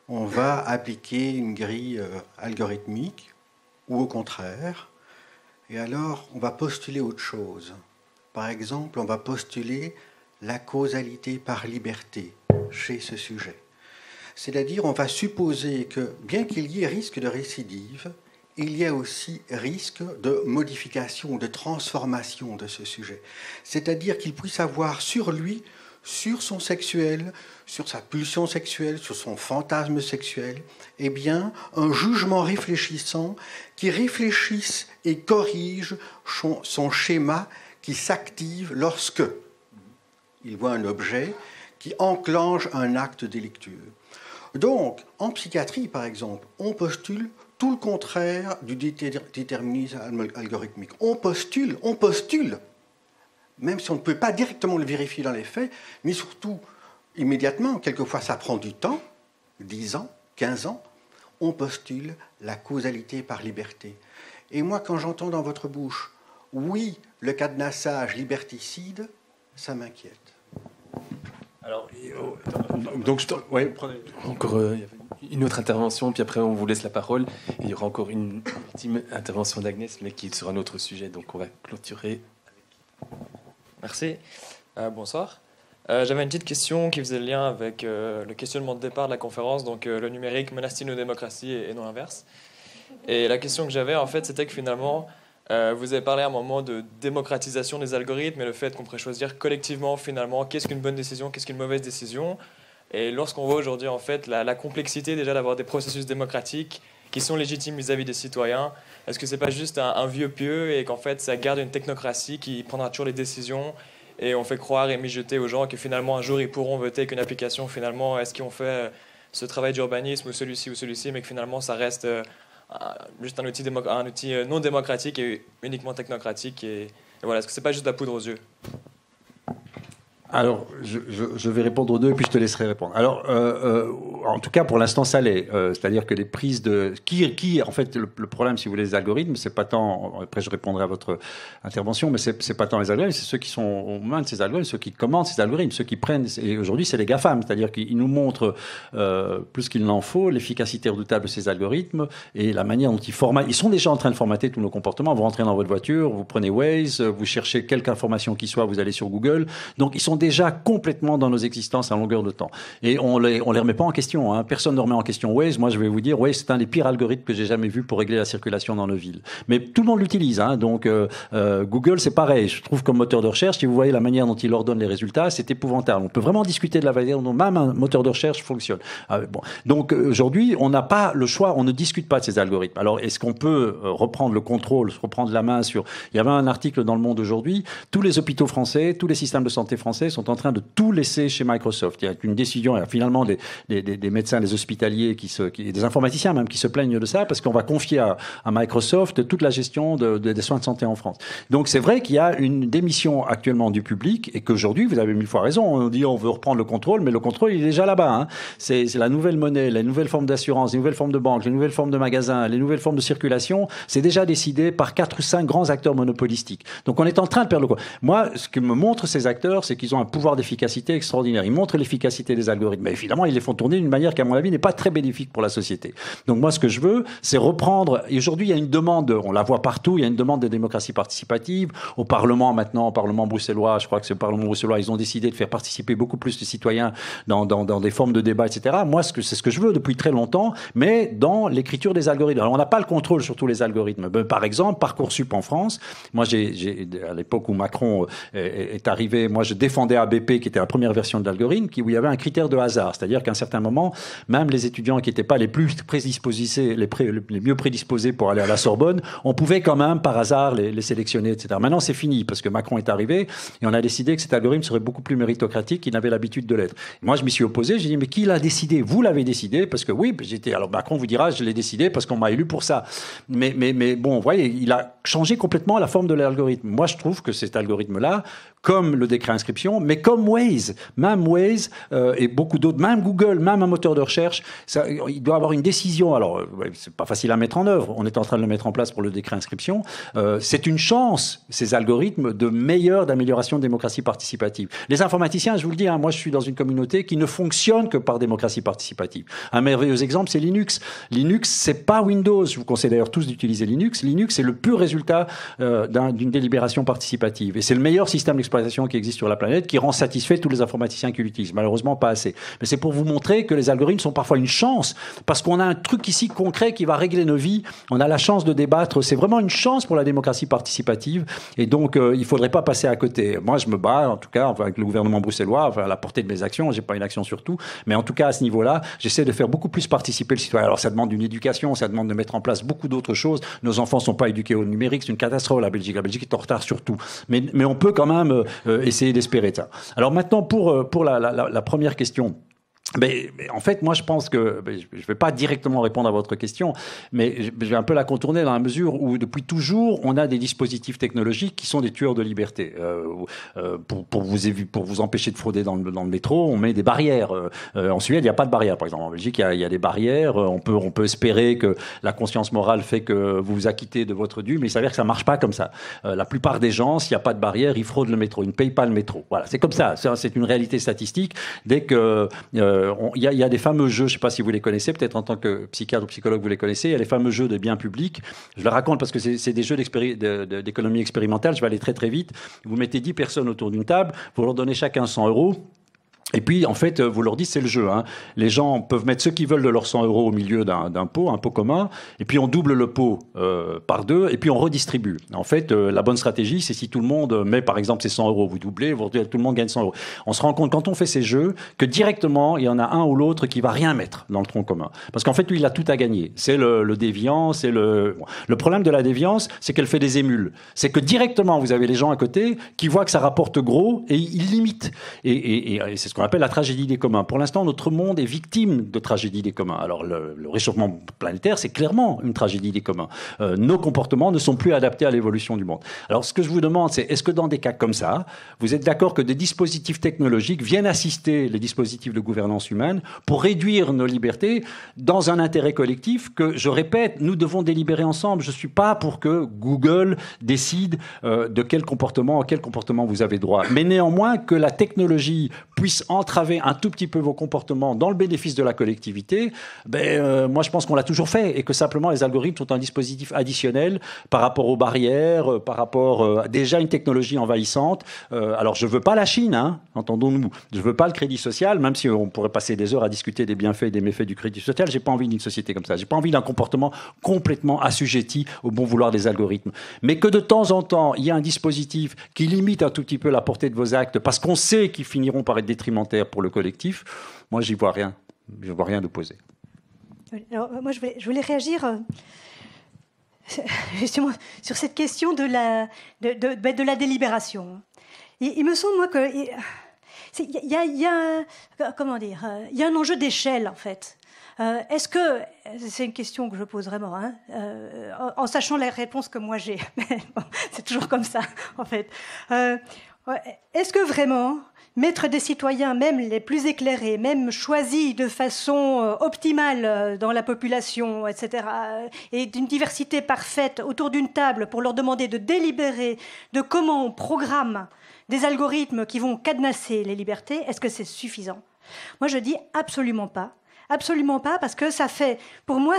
[SPEAKER 8] on va appliquer une grille algorithmique, ou au contraire, et alors on va postuler autre chose. Par exemple, on va postuler la causalité par liberté chez ce sujet. C'est-à-dire, on va supposer que, bien qu'il y ait risque de récidive, il y a aussi risque de modification, de transformation de ce sujet. C'est-à-dire qu'il puisse avoir sur lui, sur son sexuel, sur sa pulsion sexuelle, sur son fantasme sexuel, eh bien, un jugement réfléchissant qui réfléchisse et corrige son schéma qui s'active lorsque il voit un objet qui enclenche un acte délictueux. Donc, en psychiatrie, par exemple, on postule tout le contraire du déterminisme algorithmique. On postule, même si on ne peut pas directement le vérifier dans les faits, mais surtout immédiatement, quelquefois ça prend du temps, 10 ans, 15 ans, on postule la causalité par liberté. Et moi, quand j'entends dans votre bouche, oui, le cadenassage liberticide, ça m'inquiète.
[SPEAKER 1] Alors, encore une autre intervention, puis après on vous laisse la parole. Et il y aura encore une ultime intervention d'Agnès, mais qui sera un autre sujet, donc on va clôturer.
[SPEAKER 9] Merci. Bonsoir. J'avais une petite question qui faisait le lien avec le questionnement de départ de la conférence, donc le numérique menace-t-il nos démocraties et non l'inverse. Et la question que j'avais, en fait, c'était que finalement, vous avez parlé à un moment de démocratisation des algorithmes et le fait qu'on pourrait choisir collectivement, finalement, qu'est-ce qu'une bonne décision, qu'est-ce qu'une mauvaise décision. Et lorsqu'on voit aujourd'hui, en fait, la complexité déjà d'avoir des processus démocratiques qui sont légitimes vis-à-vis des citoyens, est-ce que c'est pas juste un vieux pieux et qu'en fait, ça garde une technocratie qui prendra toujours les décisions et on fait croire et mijoter aux gens que finalement, un jour, ils pourront voter qu'une application, finalement, est-ce qu'ils ont fait ce travail d'urbanisme ou celui-ci, mais que finalement, ça reste juste un outil non démocratique et uniquement technocratique. Et voilà, est-ce que c'est pas juste de la poudre aux yeux?
[SPEAKER 4] Alors, je vais répondre aux deux et puis je te laisserai répondre. Alors, en tout cas, pour l'instant, ça l'est. C'est-à-dire que les prises de... en fait, le problème, si vous voulez, les algorithmes, c'est pas tant... Après, je répondrai à votre intervention, mais c'est pas tant les algorithmes, c'est ceux qui sont aux mains de ces algorithmes, ceux qui commandent ces algorithmes, ceux qui prennent... Et aujourd'hui, c'est les GAFAM, c'est-à-dire qu'ils nous montrent, plus qu'il n'en faut, l'efficacité redoutable de ces algorithmes et la manière dont ils formatent. Ils sont déjà en train de formater tous nos comportements. Vous rentrez dans votre voiture, vous prenez Waze, vous cherchez quelque information qui soit, vous allez sur Google. Donc, ils sont déjà complètement dans nos existences à longueur de temps. Et on les remet pas en question. Hein. Personne ne remet en question Waze. Moi, je vais vous dire, Waze, c'est un des pires algorithmes que j'ai jamais vu pour régler la circulation dans nos villes. Mais tout le monde l'utilise. Hein. Donc, Google, c'est pareil. Je trouve comme moteur de recherche, si vous voyez la manière dont il ordonne les résultats, c'est épouvantable. On peut vraiment discuter de la manière dont même un moteur de recherche fonctionne. Bon. Donc, aujourd'hui, on n'a pas le choix. On ne discute pas de ces algorithmes. Alors, est-ce qu'on peut reprendre le contrôle, reprendre la main sur... Il y avait un article dans Le Monde aujourd'hui. Tous les hôpitaux français, tous les systèmes de santé français sont en train de tout laisser chez Microsoft. Il y a une décision, il y a finalement des médecins, des hospitaliers, des informaticiens même qui se plaignent de ça parce qu'on va confier à Microsoft toute la gestion des soins de santé en France. Donc c'est vrai qu'il y a une démission actuellement du public et qu'aujourd'hui, vous avez mille fois raison, on dit on veut reprendre le contrôle, mais le contrôle il est déjà là-bas. Hein. C'est la nouvelle monnaie, les nouvelles formes d'assurance, les nouvelles formes de banque, les nouvelles formes de magasins, les nouvelles formes de circulation, c'est déjà décidé par 4 ou 5 grands acteurs monopolistiques. Donc on est en train de perdre le contrôle. Moi, ce que me montrent ces acteurs, c'est qu'ils ont un pouvoir d'efficacité extraordinaire. Ils montrent l'efficacité des algorithmes. Mais évidemment, ils les font tourner d'une manière qui, à mon avis, n'est pas très bénéfique pour la société. Donc moi, ce que je veux, c'est reprendre... Et aujourd'hui, il y a une demande, on la voit partout, il y a une demande de démocratie participative. Au Parlement, maintenant, au Parlement bruxellois, je crois que c'est au Parlement bruxellois, ils ont décidé de faire participer beaucoup plus de citoyens dans des formes de débat, etc. Moi, c'est ce que je veux depuis très longtemps, mais dans l'écriture des algorithmes. Alors, on n'a pas le contrôle sur tous les algorithmes. Par exemple, Parcoursup en France, moi, à l'époque où Macron est arrivé, moi, je défendais ABP, qui était la première version de l'algorithme, où il y avait un critère de hasard. C'est-à-dire qu'à un certain moment, même les étudiants qui n'étaient pas les plus prédisposés, les mieux prédisposés pour aller à la Sorbonne, on pouvait quand même, par hasard, les sélectionner, etc. Maintenant, c'est fini, parce que Macron est arrivé, et on a décidé que cet algorithme serait beaucoup plus méritocratique qu'il n'avait l'habitude de l'être. Moi, je m'y suis opposé, j'ai dit, mais qui l'a décidé? Vous l'avez décidé, parce que oui, alors Macron vous dira, je l'ai décidé parce qu'on m'a élu pour ça. Mais bon, vous voyez, il a changé complètement la forme de l'algorithme. Moi, je trouve que cet algorithme-là, comme le décret inscription, mais comme Waze, même Waze et beaucoup d'autres, même Google, même un moteur de recherche, il doit avoir une décision. Alors, c'est pas facile à mettre en œuvre. On est en train de le mettre en place pour le décret inscription. C'est une chance, ces algorithmes, d'amélioration de démocratie participative. Les informaticiens, je vous le dis, hein, moi je suis dans une communauté qui ne fonctionne que par démocratie participative. Un merveilleux exemple, c'est Linux. Linux, c'est pas Windows. Je vous conseille d'ailleurs tous d'utiliser Linux. Linux, c'est le pur résultat d'une délibération participative. Et c'est le meilleur système d'exploitation qui existe sur la planète, qui rend satisfait tous les informaticiens qui l'utilisent. Malheureusement, pas assez. Mais c'est pour vous montrer que les algorithmes sont parfois une chance, parce qu'on a un truc ici concret qui va régler nos vies. On a la chance de débattre. C'est vraiment une chance pour la démocratie participative. Et donc, il faudrait pas passer à côté. Moi, je me bats, en tout cas, avec le gouvernement bruxellois, à la portée de mes actions. J'ai pas une action sur tout. Mais en tout cas, à ce niveau-là, j'essaie de faire beaucoup plus participer le citoyen. Alors, ça demande une éducation, ça demande de mettre en place beaucoup d'autres choses. Nos enfants sont pas éduqués au numérique. C'est une catastrophe, la Belgique. La Belgique est en retard sur tout. Mais on peut quand même essayer d'espérer ça. Alors maintenant, pour la première question Mais en fait, moi, je pense que je ne vais pas directement répondre à votre question, mais je vais un peu la contourner dans la mesure où, depuis toujours, on a des dispositifs technologiques qui sont des tueurs de liberté. Pour vous empêcher de frauder dans le métro, on met des barrières. En Suède, il n'y a pas de barrière, par exemple. En Belgique, il y a des barrières. On peut espérer que la conscience morale fait que vous vous acquittez de votre dû, mais il s'avère que ça ne marche pas comme ça. La plupart des gens, s'il n'y a pas de barrière, ils fraudent le métro. Ils ne payent pas le métro. Voilà, c'est comme ça. C'est une réalité statistique. Dès que... il y a des fameux jeux, je ne sais pas si vous les connaissez, peut-être en tant que psychiatre ou psychologue vous les connaissez, il y a les fameux jeux de biens publics. Je le raconte parce que c'est des jeux d'économie expérimentale, je vais aller très très vite. Vous mettez 10 personnes autour d'une table, vous leur donnez chacun 100 €. Et puis, en fait, vous leur dites, c'est le jeu. Hein. Les gens peuvent mettre ce qu'ils veulent de leurs 100 € au milieu d'un pot, un pot commun, et puis on double le pot par 2, et puis on redistribue. En fait, la bonne stratégie, c'est si tout le monde met, par exemple, ses 100 €, vous doublez, tout le monde gagne 100 €. On se rend compte, quand on fait ces jeux, que directement, il y en a un ou l'autre qui va rien mettre dans le tronc commun. Parce qu'en fait, lui, il a tout à gagner. C'est le déviant, c'est le problème de la déviance, c'est qu'elle fait des émules. C'est que directement, vous avez les gens à côté qui voient que ça rapporte gros, et ils limitent. Et c'est ce qu'on appelle la tragédie des communs. Pour l'instant, notre monde est victime de tragédie des communs. Alors, le réchauffement planétaire, c'est clairement une tragédie des communs. Nos comportements ne sont plus adaptés à l'évolution du monde. Alors, ce que je vous demande, c'est est-ce que dans des cas comme ça, vous êtes d'accord que des dispositifs technologiques viennent assister les dispositifs de gouvernance humaine pour réduire nos libertés dans un intérêt collectif que, je répète, nous devons délibérer ensemble. Je ne suis pas pour que Google décide de quel comportement vous avez droit. Mais néanmoins, que la technologie puisse entraver un tout petit peu vos comportements dans le bénéfice de la collectivité, moi je pense qu'on l'a toujours fait et que simplement les algorithmes sont un dispositif additionnel par rapport aux barrières, par rapport à déjà une technologie envahissante. Alors je ne veux pas la Chine, hein, entendons-nous, je ne veux pas le crédit social, même si on pourrait passer des heures à discuter des bienfaits et des méfaits du crédit social, je n'ai pas envie d'une société comme ça, je n'ai pas envie d'un comportement complètement assujetti au bon vouloir des algorithmes. Mais que de temps en temps, il y a un dispositif qui limite un tout petit peu la portée de vos actes parce qu'on sait qu'ils finiront par être détrimentaires pour le collectif, moi, j'y vois rien. Je ne vois rien d'opposé.
[SPEAKER 3] Alors, moi, je voulais réagir justement sur cette question de la délibération. Il me semble, moi, qu'il y a un enjeu d'échelle, en fait. Est-ce que, c'est une question que je pose vraiment, hein, en sachant la réponse que moi j'ai, bon, c'est toujours comme ça, en fait. Est-ce que vraiment mettre des citoyens, même les plus éclairés, même choisis de façon optimale dans la population, etc., et d'une diversité parfaite autour d'une table pour leur demander de délibérer de comment on programme des algorithmes qui vont cadenasser les libertés, est-ce que c'est suffisant ? Moi, je dis absolument pas. Absolument pas, parce que ça fait, pour moi,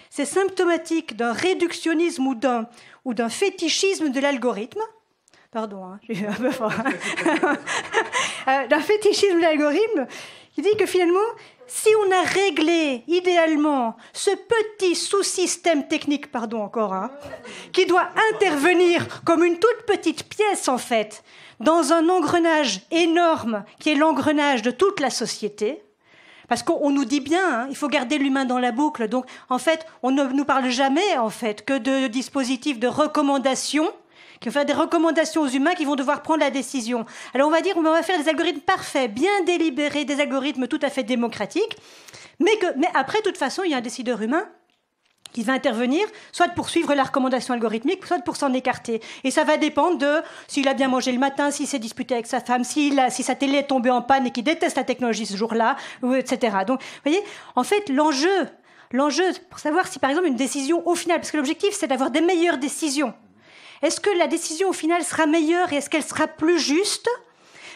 [SPEAKER 3] c'est symptomatique d'un réductionnisme ou d'un fétichisme de l'algorithme. Pardon, hein, j'ai eu un peu fort. D'un fétichisme de l'algorithme qui dit que finalement, si on a réglé idéalement ce petit sous-système technique, pardon encore, hein, qui doit intervenir comme une toute petite pièce en fait, dans un engrenage énorme qui est l'engrenage de toute la société, parce qu'on nous dit bien, hein, il faut garder l'humain dans la boucle. Donc, en fait, on ne nous parle jamais, en fait, que de dispositifs de recommandation, qui vont faire des recommandations aux humains qui vont devoir prendre la décision. Alors, on va dire, on va faire des algorithmes parfaits, bien délibérés, des algorithmes tout à fait démocratiques, mais après, de toute façon, il y a un décideur humain qui va intervenir, soit pour suivre la recommandation algorithmique, soit pour s'en écarter. Et ça va dépendre de s'il a bien mangé le matin, s'il s'est disputé avec sa femme, si sa télé est tombée en panne et qu'il déteste la technologie ce jour-là, etc. Donc, vous voyez, en fait, l'enjeu, pour savoir si, par exemple, une décision au final, parce que l'objectif, c'est d'avoir des meilleures décisions. Est-ce que la décision au final sera meilleure et est-ce qu'elle sera plus juste ?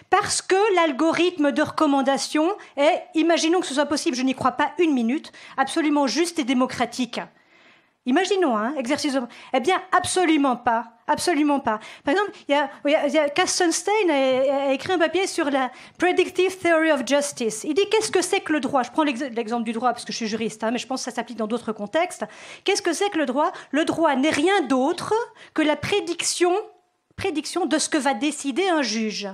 [SPEAKER 3] Parce que l'algorithme de recommandation est, imaginons que ce soit possible, je n'y crois pas une minute, absolument juste et démocratique. Imaginons, hein, exercice de... Eh bien, absolument pas. Absolument pas. Par exemple, il y a Cass Sunstein a écrit un papier sur la Predictive Theory of Justice. Il dit, qu'est-ce que c'est que le droit ? Je prends l'exemple du droit parce que je suis juriste, hein, mais je pense que ça s'applique dans d'autres contextes. Qu'est-ce que c'est que le droit ? Le droit n'est rien d'autre que la prédiction de ce que va décider un juge.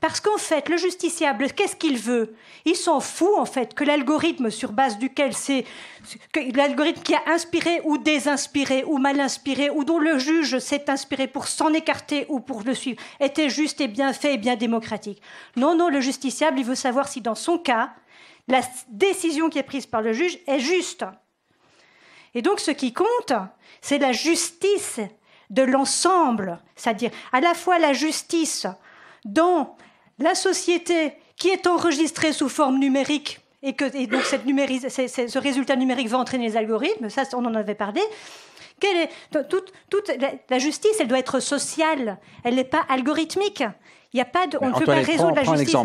[SPEAKER 3] Parce qu'en fait, le justiciable, qu'est-ce qu'il veut? Il s'en fout, en fait, que l'algorithme sur base duquel l'algorithme qui a inspiré ou désinspiré ou mal inspiré ou dont le juge s'est inspiré pour s'en écarter ou pour le suivre était juste et bien fait et bien démocratique. Non, le justiciable, il veut savoir si dans son cas, la décision qui est prise par le juge est juste. Et donc, ce qui compte, c'est la justice de l'ensemble, c'est-à-dire à la fois la justice dans la société qui est enregistrée sous forme numérique et donc ce résultat numérique va entraîner les algorithmes, ça on en avait parlé. Toute la justice, elle doit être sociale, elle n'est pas algorithmique. Il y a pas on ne peut pas résoudre la justice.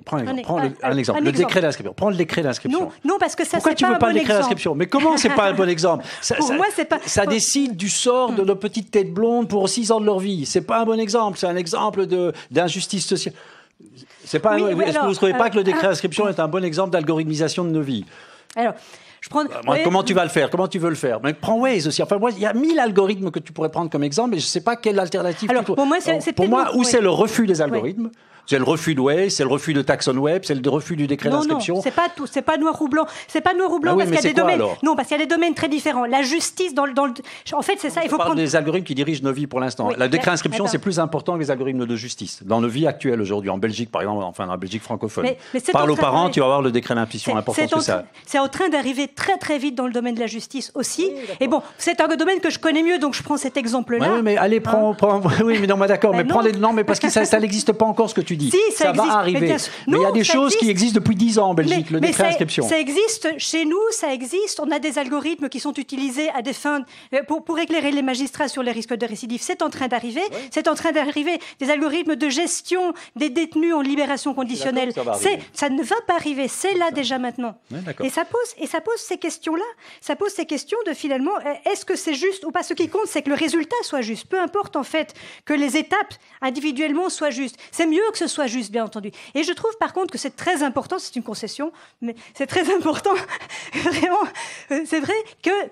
[SPEAKER 4] Prends un exemple. Le décret d'inscription. Prends le décret d'inscription.
[SPEAKER 3] Non, parce que ça,
[SPEAKER 4] pourquoi
[SPEAKER 3] c'est pas un bon exemple. Pourquoi tu veux pas le décret d'inscription?
[SPEAKER 4] Mais comment c'est pas un bon exemple?
[SPEAKER 3] Pour moi, c'est pas.
[SPEAKER 4] Ça décide du sort de nos petites têtes blondes pour 6 ans de leur vie. C'est pas un bon exemple. C'est un exemple d'injustice sociale. C'est pas. Est-ce que vous ne trouvez pas que le décret d'inscription est un bon exemple d'algorithmisation de nos vies?
[SPEAKER 3] Alors.
[SPEAKER 4] Comment tu vas le faire? Comment tu veux le faire? Mais prends Waze aussi. Enfin, moi, il y a 1000 algorithmes que tu pourrais prendre comme exemple, mais je ne sais pas quelle alternative.
[SPEAKER 3] Alors, pour moi,
[SPEAKER 4] c'est le refus des algorithmes. C'est le refus de Waze, c'est le refus de Taxon Web, c'est le refus du décret d'inscription.
[SPEAKER 3] Non, c'est pas tout, c'est pas noir ou blanc. C'est pas noir ou blanc parce qu'il y a des domaines. Non, parce qu'il y a des domaines très différents. La justice en fait, c'est ça. Il faut prendre
[SPEAKER 4] des algorithmes qui dirigent nos vies pour l'instant. Le décret d'inscription, c'est plus important que les algorithmes de justice dans nos vies actuelles aujourd'hui. En Belgique, par exemple, enfin dans la Belgique francophone. Parle aux parents, tu vas voir le décret d'inscription important que ça.
[SPEAKER 3] C'est en train d'arriver très très vite dans le domaine de la justice aussi. Et bon, c'est un domaine que je connais mieux, donc je prends cet exemple-là.
[SPEAKER 4] Oui, mais allez, prends. Oui, mais non, d'accord. Mais prends les. Non, mais parce que ça n'existe pas encore ce que tu dis.
[SPEAKER 3] Si, ça existe.
[SPEAKER 4] Arriver. Mais il y a des choses qui existent depuis 10 ans en Belgique, le décret d'inscription.
[SPEAKER 3] Ça existe chez nous, ça existe. On a des algorithmes qui sont utilisés à des fins pour éclairer les magistrats sur les risques de récidive. C'est en train d'arriver. Oui. C'est en train d'arriver des algorithmes de gestion des détenus en libération conditionnelle. Ça ne va pas arriver. C'est là déjà maintenant.
[SPEAKER 4] Oui,
[SPEAKER 3] et ça pose ces questions-là. Ça pose ces questions de finalement, est-ce que c'est juste ou pas? Ce qui compte, c'est que le résultat soit juste. Peu importe en fait que les étapes individuellement soient justes. C'est mieux que ce soit juste, bien entendu. Et je trouve par contre que c'est très important, c'est une concession, mais c'est très important, vraiment, c'est vrai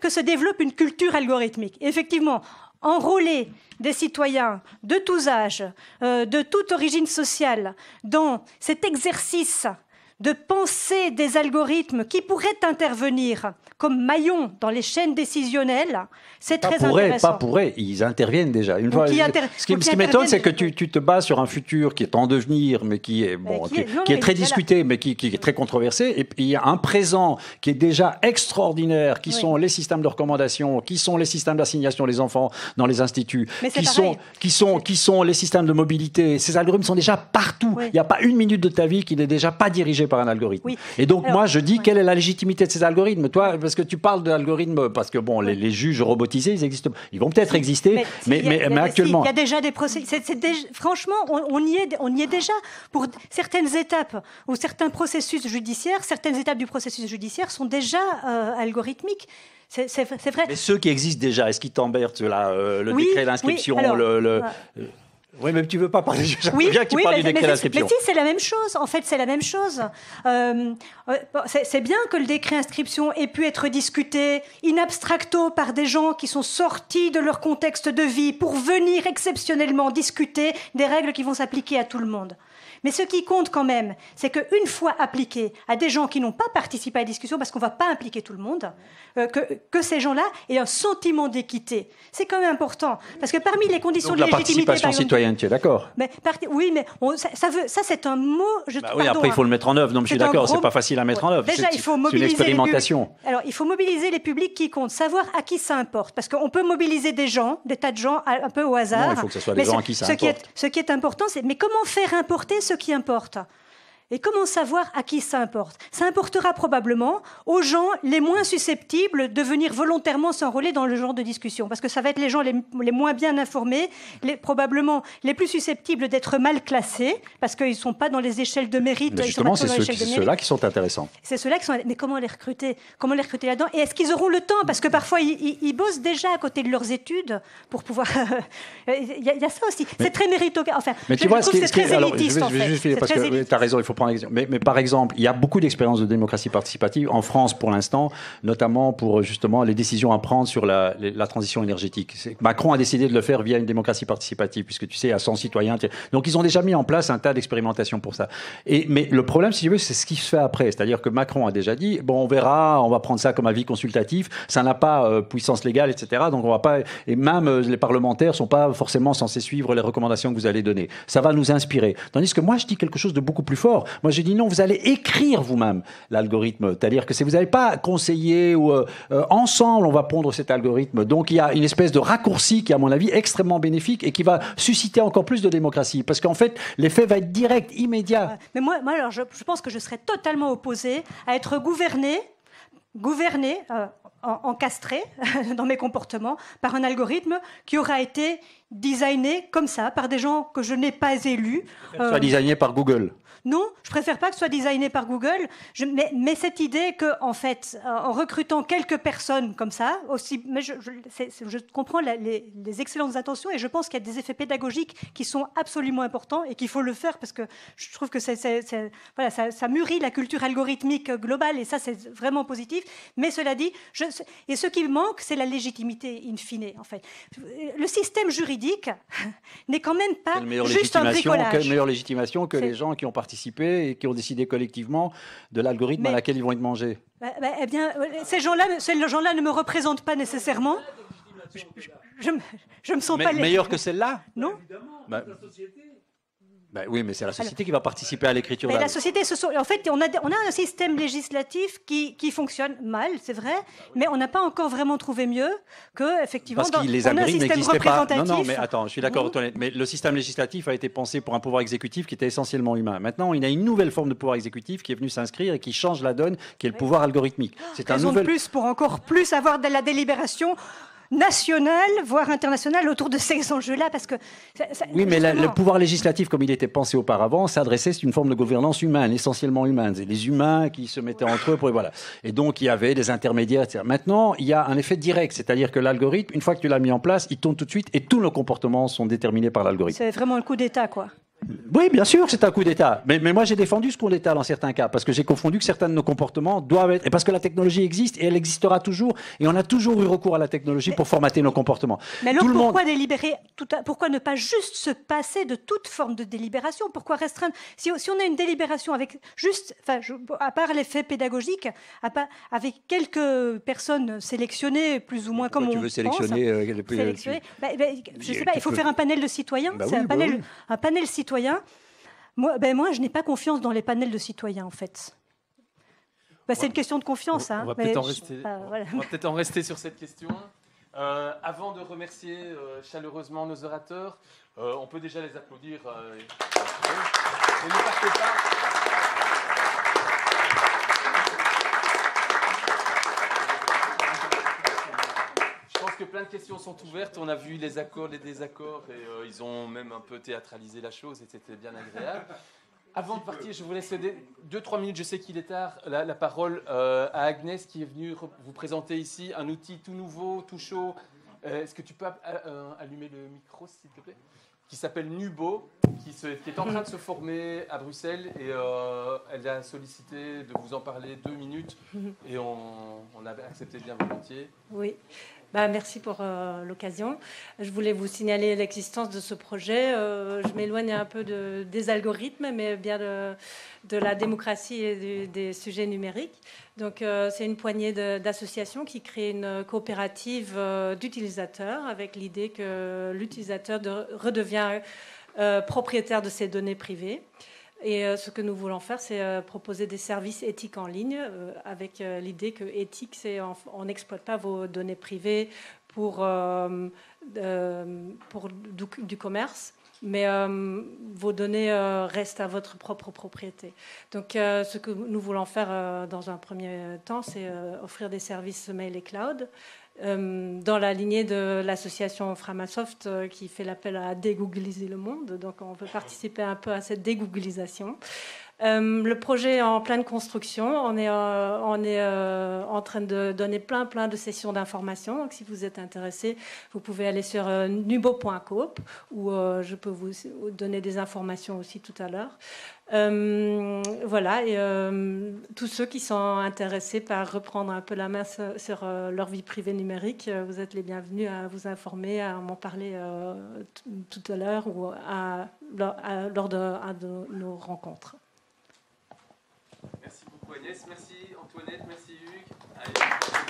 [SPEAKER 3] que se développe une culture algorithmique. Effectivement, enrôler des citoyens de tous âges, de toute origine sociale, dans cet exercice de penser des algorithmes qui pourraient intervenir comme maillons dans les chaînes décisionnelles, c'est très intéressant.
[SPEAKER 4] Pas pourraient, ils interviennent déjà. Ce qui m'étonne, c'est que tu te bases sur un futur qui est en devenir, mais qui est très discuté, mais qui est très controversé. Et puis il y a un présent qui est déjà extraordinaire, qui sont les systèmes de recommandation, qui sont les systèmes d'assignation des enfants dans les instituts, qui sont les systèmes de mobilité. Ces algorithmes sont déjà partout. Oui. Il n'y a pas une minute de ta vie qui n'est déjà pas dirigée par un algorithme. Oui. Et donc moi je dis quelle est la légitimité de ces algorithmes? Toi, parce que tu parles d'algorithmes, parce que bon, les juges robotisés, ils existent, ils vont peut-être exister, mais actuellement,
[SPEAKER 3] il y a déjà des processus. Franchement, on y est déjà pour certaines étapes ou certains processus judiciaires. Certaines étapes du processus judiciaire sont déjà algorithmiques. C'est vrai.
[SPEAKER 4] Mais ceux qui existent déjà, est-ce qu'ils t'emmerdent ceux-là, le décret d'inscription, Oui, mais tu ne veux pas parler. J'aimerais bien que tu parles du décret d'inscription.
[SPEAKER 3] Mais si, c'est la même chose. En fait, c'est la même chose. C'est bien que le décret d'inscription ait pu être discuté in abstracto par des gens qui sont sortis de leur contexte de vie pour venir exceptionnellement discuter des règles qui vont s'appliquer à tout le monde. Mais ce qui compte quand même, c'est qu'une fois appliqué à des gens qui n'ont pas participé à la discussion, parce qu'on ne va pas impliquer tout le monde, que ces gens-là aient un sentiment d'équité. C'est quand même important. Parce que parmi les conditions de légitimité...
[SPEAKER 4] La participation citoyenne, tu es d'accord?
[SPEAKER 3] Oui, mais ça c'est un mot...
[SPEAKER 4] après, il faut le mettre en œuvre. Non, mais je suis d'accord, c'est pas facile à mettre en œuvre.
[SPEAKER 3] Déjà, il faut mobiliser
[SPEAKER 4] une expérimentation.
[SPEAKER 3] Alors, il faut mobiliser les publics qui comptent, savoir à qui ça importe. Parce qu'on peut mobiliser des tas de gens, un peu au hasard.
[SPEAKER 4] Non, il faut que ce soit des gens à qui ça importe.
[SPEAKER 3] Ce qui est important, c'est... Mais comment faire importer ce qui importe? Et comment savoir à qui ça importe? Ça importera probablement aux gens les moins susceptibles de venir volontairement s'enrôler dans le genre de discussion. Parce que ça va être les gens les moins bien informés, probablement les plus susceptibles d'être mal classés, parce qu'ils ne sont pas dans les échelles de mérite.
[SPEAKER 4] Mais justement, c'est ceux-là qui sont intéressants.
[SPEAKER 3] C'est ceux-là qui sont... Mais comment les recruter? Comment les recruter là-dedans? Et est-ce qu'ils auront le temps? Parce que parfois, ils bossent déjà à côté de leurs études pour pouvoir... Il y a ça aussi. C'est très méritocratique. Enfin,
[SPEAKER 4] mais tu vois,
[SPEAKER 3] c'est très élitiste,
[SPEAKER 4] je vais juste finir, parce que tu as raison, il faut reprends l'exemple. Mais par exemple, il y a beaucoup d'expériences de démocratie participative en France pour l'instant, notamment pour justement les décisions à prendre sur la transition énergétique. Macron a décidé de le faire via une démocratie participative, puisque tu sais, à 100 citoyens. Donc ils ont déjà mis en place un tas d'expérimentations pour ça. Mais le problème, si tu veux, c'est ce qui se fait après. C'est-à-dire que Macron a déjà dit, bon, on verra, on va prendre ça comme avis consultatif, ça n'a pas puissance légale, etc. Donc on va pas, et même les parlementaires sont pas forcément censés suivre les recommandations que vous allez donner. Ça va nous inspirer. Tandis que moi, je dis quelque chose de beaucoup plus fort. Moi, je dis non, vous allez écrire vous-même l'algorithme. C'est-à-dire que si vous n'allez pas conseiller ou ensemble, on va pondre cet algorithme. Donc il y a une espèce de raccourci qui, à mon avis, est extrêmement bénéfique et qui va susciter encore plus de démocratie. Parce qu'en fait, l'effet va être direct, immédiat.
[SPEAKER 3] Mais moi alors, je pense que je serais totalement opposée à être gouvernée, encastrée dans mes comportements par un algorithme qui aura été designé comme ça par des gens que je n'ai pas élus.
[SPEAKER 4] Soit designé par Google.
[SPEAKER 3] Non, je préfère pas que ce soit designé par Google. Mais cette idée que, en fait, en recrutant quelques personnes comme ça, aussi, mais je comprends les excellentes intentions et je pense qu'il y a des effets pédagogiques qui sont absolument importants et qu'il faut le faire parce que je trouve que voilà, ça mûrit la culture algorithmique globale et ça, c'est vraiment positif. Mais cela dit, et ce qui manque, c'est la légitimité in fine, en fait. Le système juridique n'est quand même pas juste un bricolage.
[SPEAKER 4] Quelle meilleure légitimation que les gens qui ont participé et qui ont décidé collectivement de l'algorithme à laquelle ils vont être mangés.
[SPEAKER 3] Eh bien, ces gens-là ne me représentent pas nécessairement. Je me sens pas...
[SPEAKER 4] Meilleur que celle-là ?
[SPEAKER 3] Non.
[SPEAKER 4] Oui, mais c'est la société qui va participer à l'écriture.
[SPEAKER 3] Mais la société, en fait, on a un système législatif qui fonctionne mal, c'est vrai, mais on n'a pas encore vraiment trouvé mieux que, effectivement,
[SPEAKER 4] parce que les algorithmes n'existaient pas. Non, mais attends, je suis d'accord, mais le système législatif a été pensé pour un pouvoir exécutif qui était essentiellement humain. Maintenant, il y a une nouvelle forme de pouvoir exécutif qui est venue s'inscrire et qui change la donne, qui est le pouvoir algorithmique.
[SPEAKER 3] C'est un nouvel... de plus pour encore plus avoir de la délibération nationale, voire internationale, autour de ces enjeux-là, parce que...
[SPEAKER 4] Oui, mais le pouvoir législatif, comme il était pensé auparavant, s'adressait, c'est une forme de gouvernance humaine, essentiellement humaine. C'est les humains qui se mettaient entre eux, voilà. Et donc, il y avait des intermédiaires, etc. Maintenant, il y a un effet direct, c'est-à-dire que l'algorithme, une fois que tu l'as mis en place, il tourne tout de suite et tous nos comportements sont déterminés par l'algorithme.
[SPEAKER 3] C'est vraiment le coup d'État, quoi.
[SPEAKER 4] Oui, bien sûr, c'est un coup d'État. Mais moi, j'ai défendu ce coup d'État dans certains cas, parce que j'ai confondu que certains de nos comportements doivent être... Et parce que la technologie existe, et elle existera toujours, et on a toujours eu recours à la technologie pour formater nos comportements.
[SPEAKER 3] Mais alors, pourquoi délibérer pourquoi ne pas juste se passer de toute forme de délibération? Pourquoi restreindre? Si on a une délibération avec juste... à part l'effet pédagogique, avec quelques personnes sélectionnées, plus ou moins comme on pense... Tu
[SPEAKER 4] veux sélectionner...
[SPEAKER 3] je ne sais pas, il faut faire un panel de citoyens. C'est un panel citoyen. Moi, je n'ai pas confiance dans les panels de citoyens, en fait. C'est une question de confiance.
[SPEAKER 1] On va peut-être en rester sur cette question. Avant de remercier chaleureusement nos orateurs, on peut déjà les applaudir. Ne partez pas. Je pense que plein de questions sont ouvertes. On a vu les accords, les désaccords, et ils ont même un peu théâtralisé la chose, et c'était bien agréable. Avant de partir, je vous laisse 2-3 minutes, je sais qu'il est tard, la parole à Agnès, qui est venue vous présenter ici un outil tout nouveau, tout chaud. Est-ce que tu peux allumer le micro, s'il te plaît ? Qui s'appelle Nubo, qui est en train de se former à Bruxelles, et elle a sollicité de vous en parler 2 minutes, et on a accepté bien volontiers.
[SPEAKER 10] Oui. Merci pour l'occasion. Je voulais vous signaler l'existence de ce projet. Je m'éloigne un peu des algorithmes, mais bien de la démocratie et des sujets numériques. Donc, c'est une poignée d'associations qui créent une coopérative d'utilisateurs avec l'idée que l'utilisateur redevient propriétaire de ses données privées. Et ce que nous voulons faire, c'est proposer des services éthiques en ligne avec l'idée que éthique, c'est on n'exploite pas vos données privées pour du commerce, mais vos données restent à votre propre propriété. Donc, ce que nous voulons faire dans un premier temps, c'est offrir des services mail et cloud, dans la lignée de l'association Framasoft qui fait l'appel à dégoogliser le monde. Donc, on veut participer un peu à cette dégooglisation. Le projet est en pleine construction. On est en train de donner plein de sessions d'information. Donc, si vous êtes intéressé, vous pouvez aller sur nubo.coop où je peux vous donner des informations aussi tout à l'heure. Voilà, et tous ceux qui sont intéressés par reprendre un peu la main sur leur vie privée numérique, vous êtes les bienvenus à vous informer, à m'en parler tout à l'heure ou lors de nos rencontres.
[SPEAKER 1] Merci beaucoup Agnès, merci Antoinette, merci Hugues. Allez.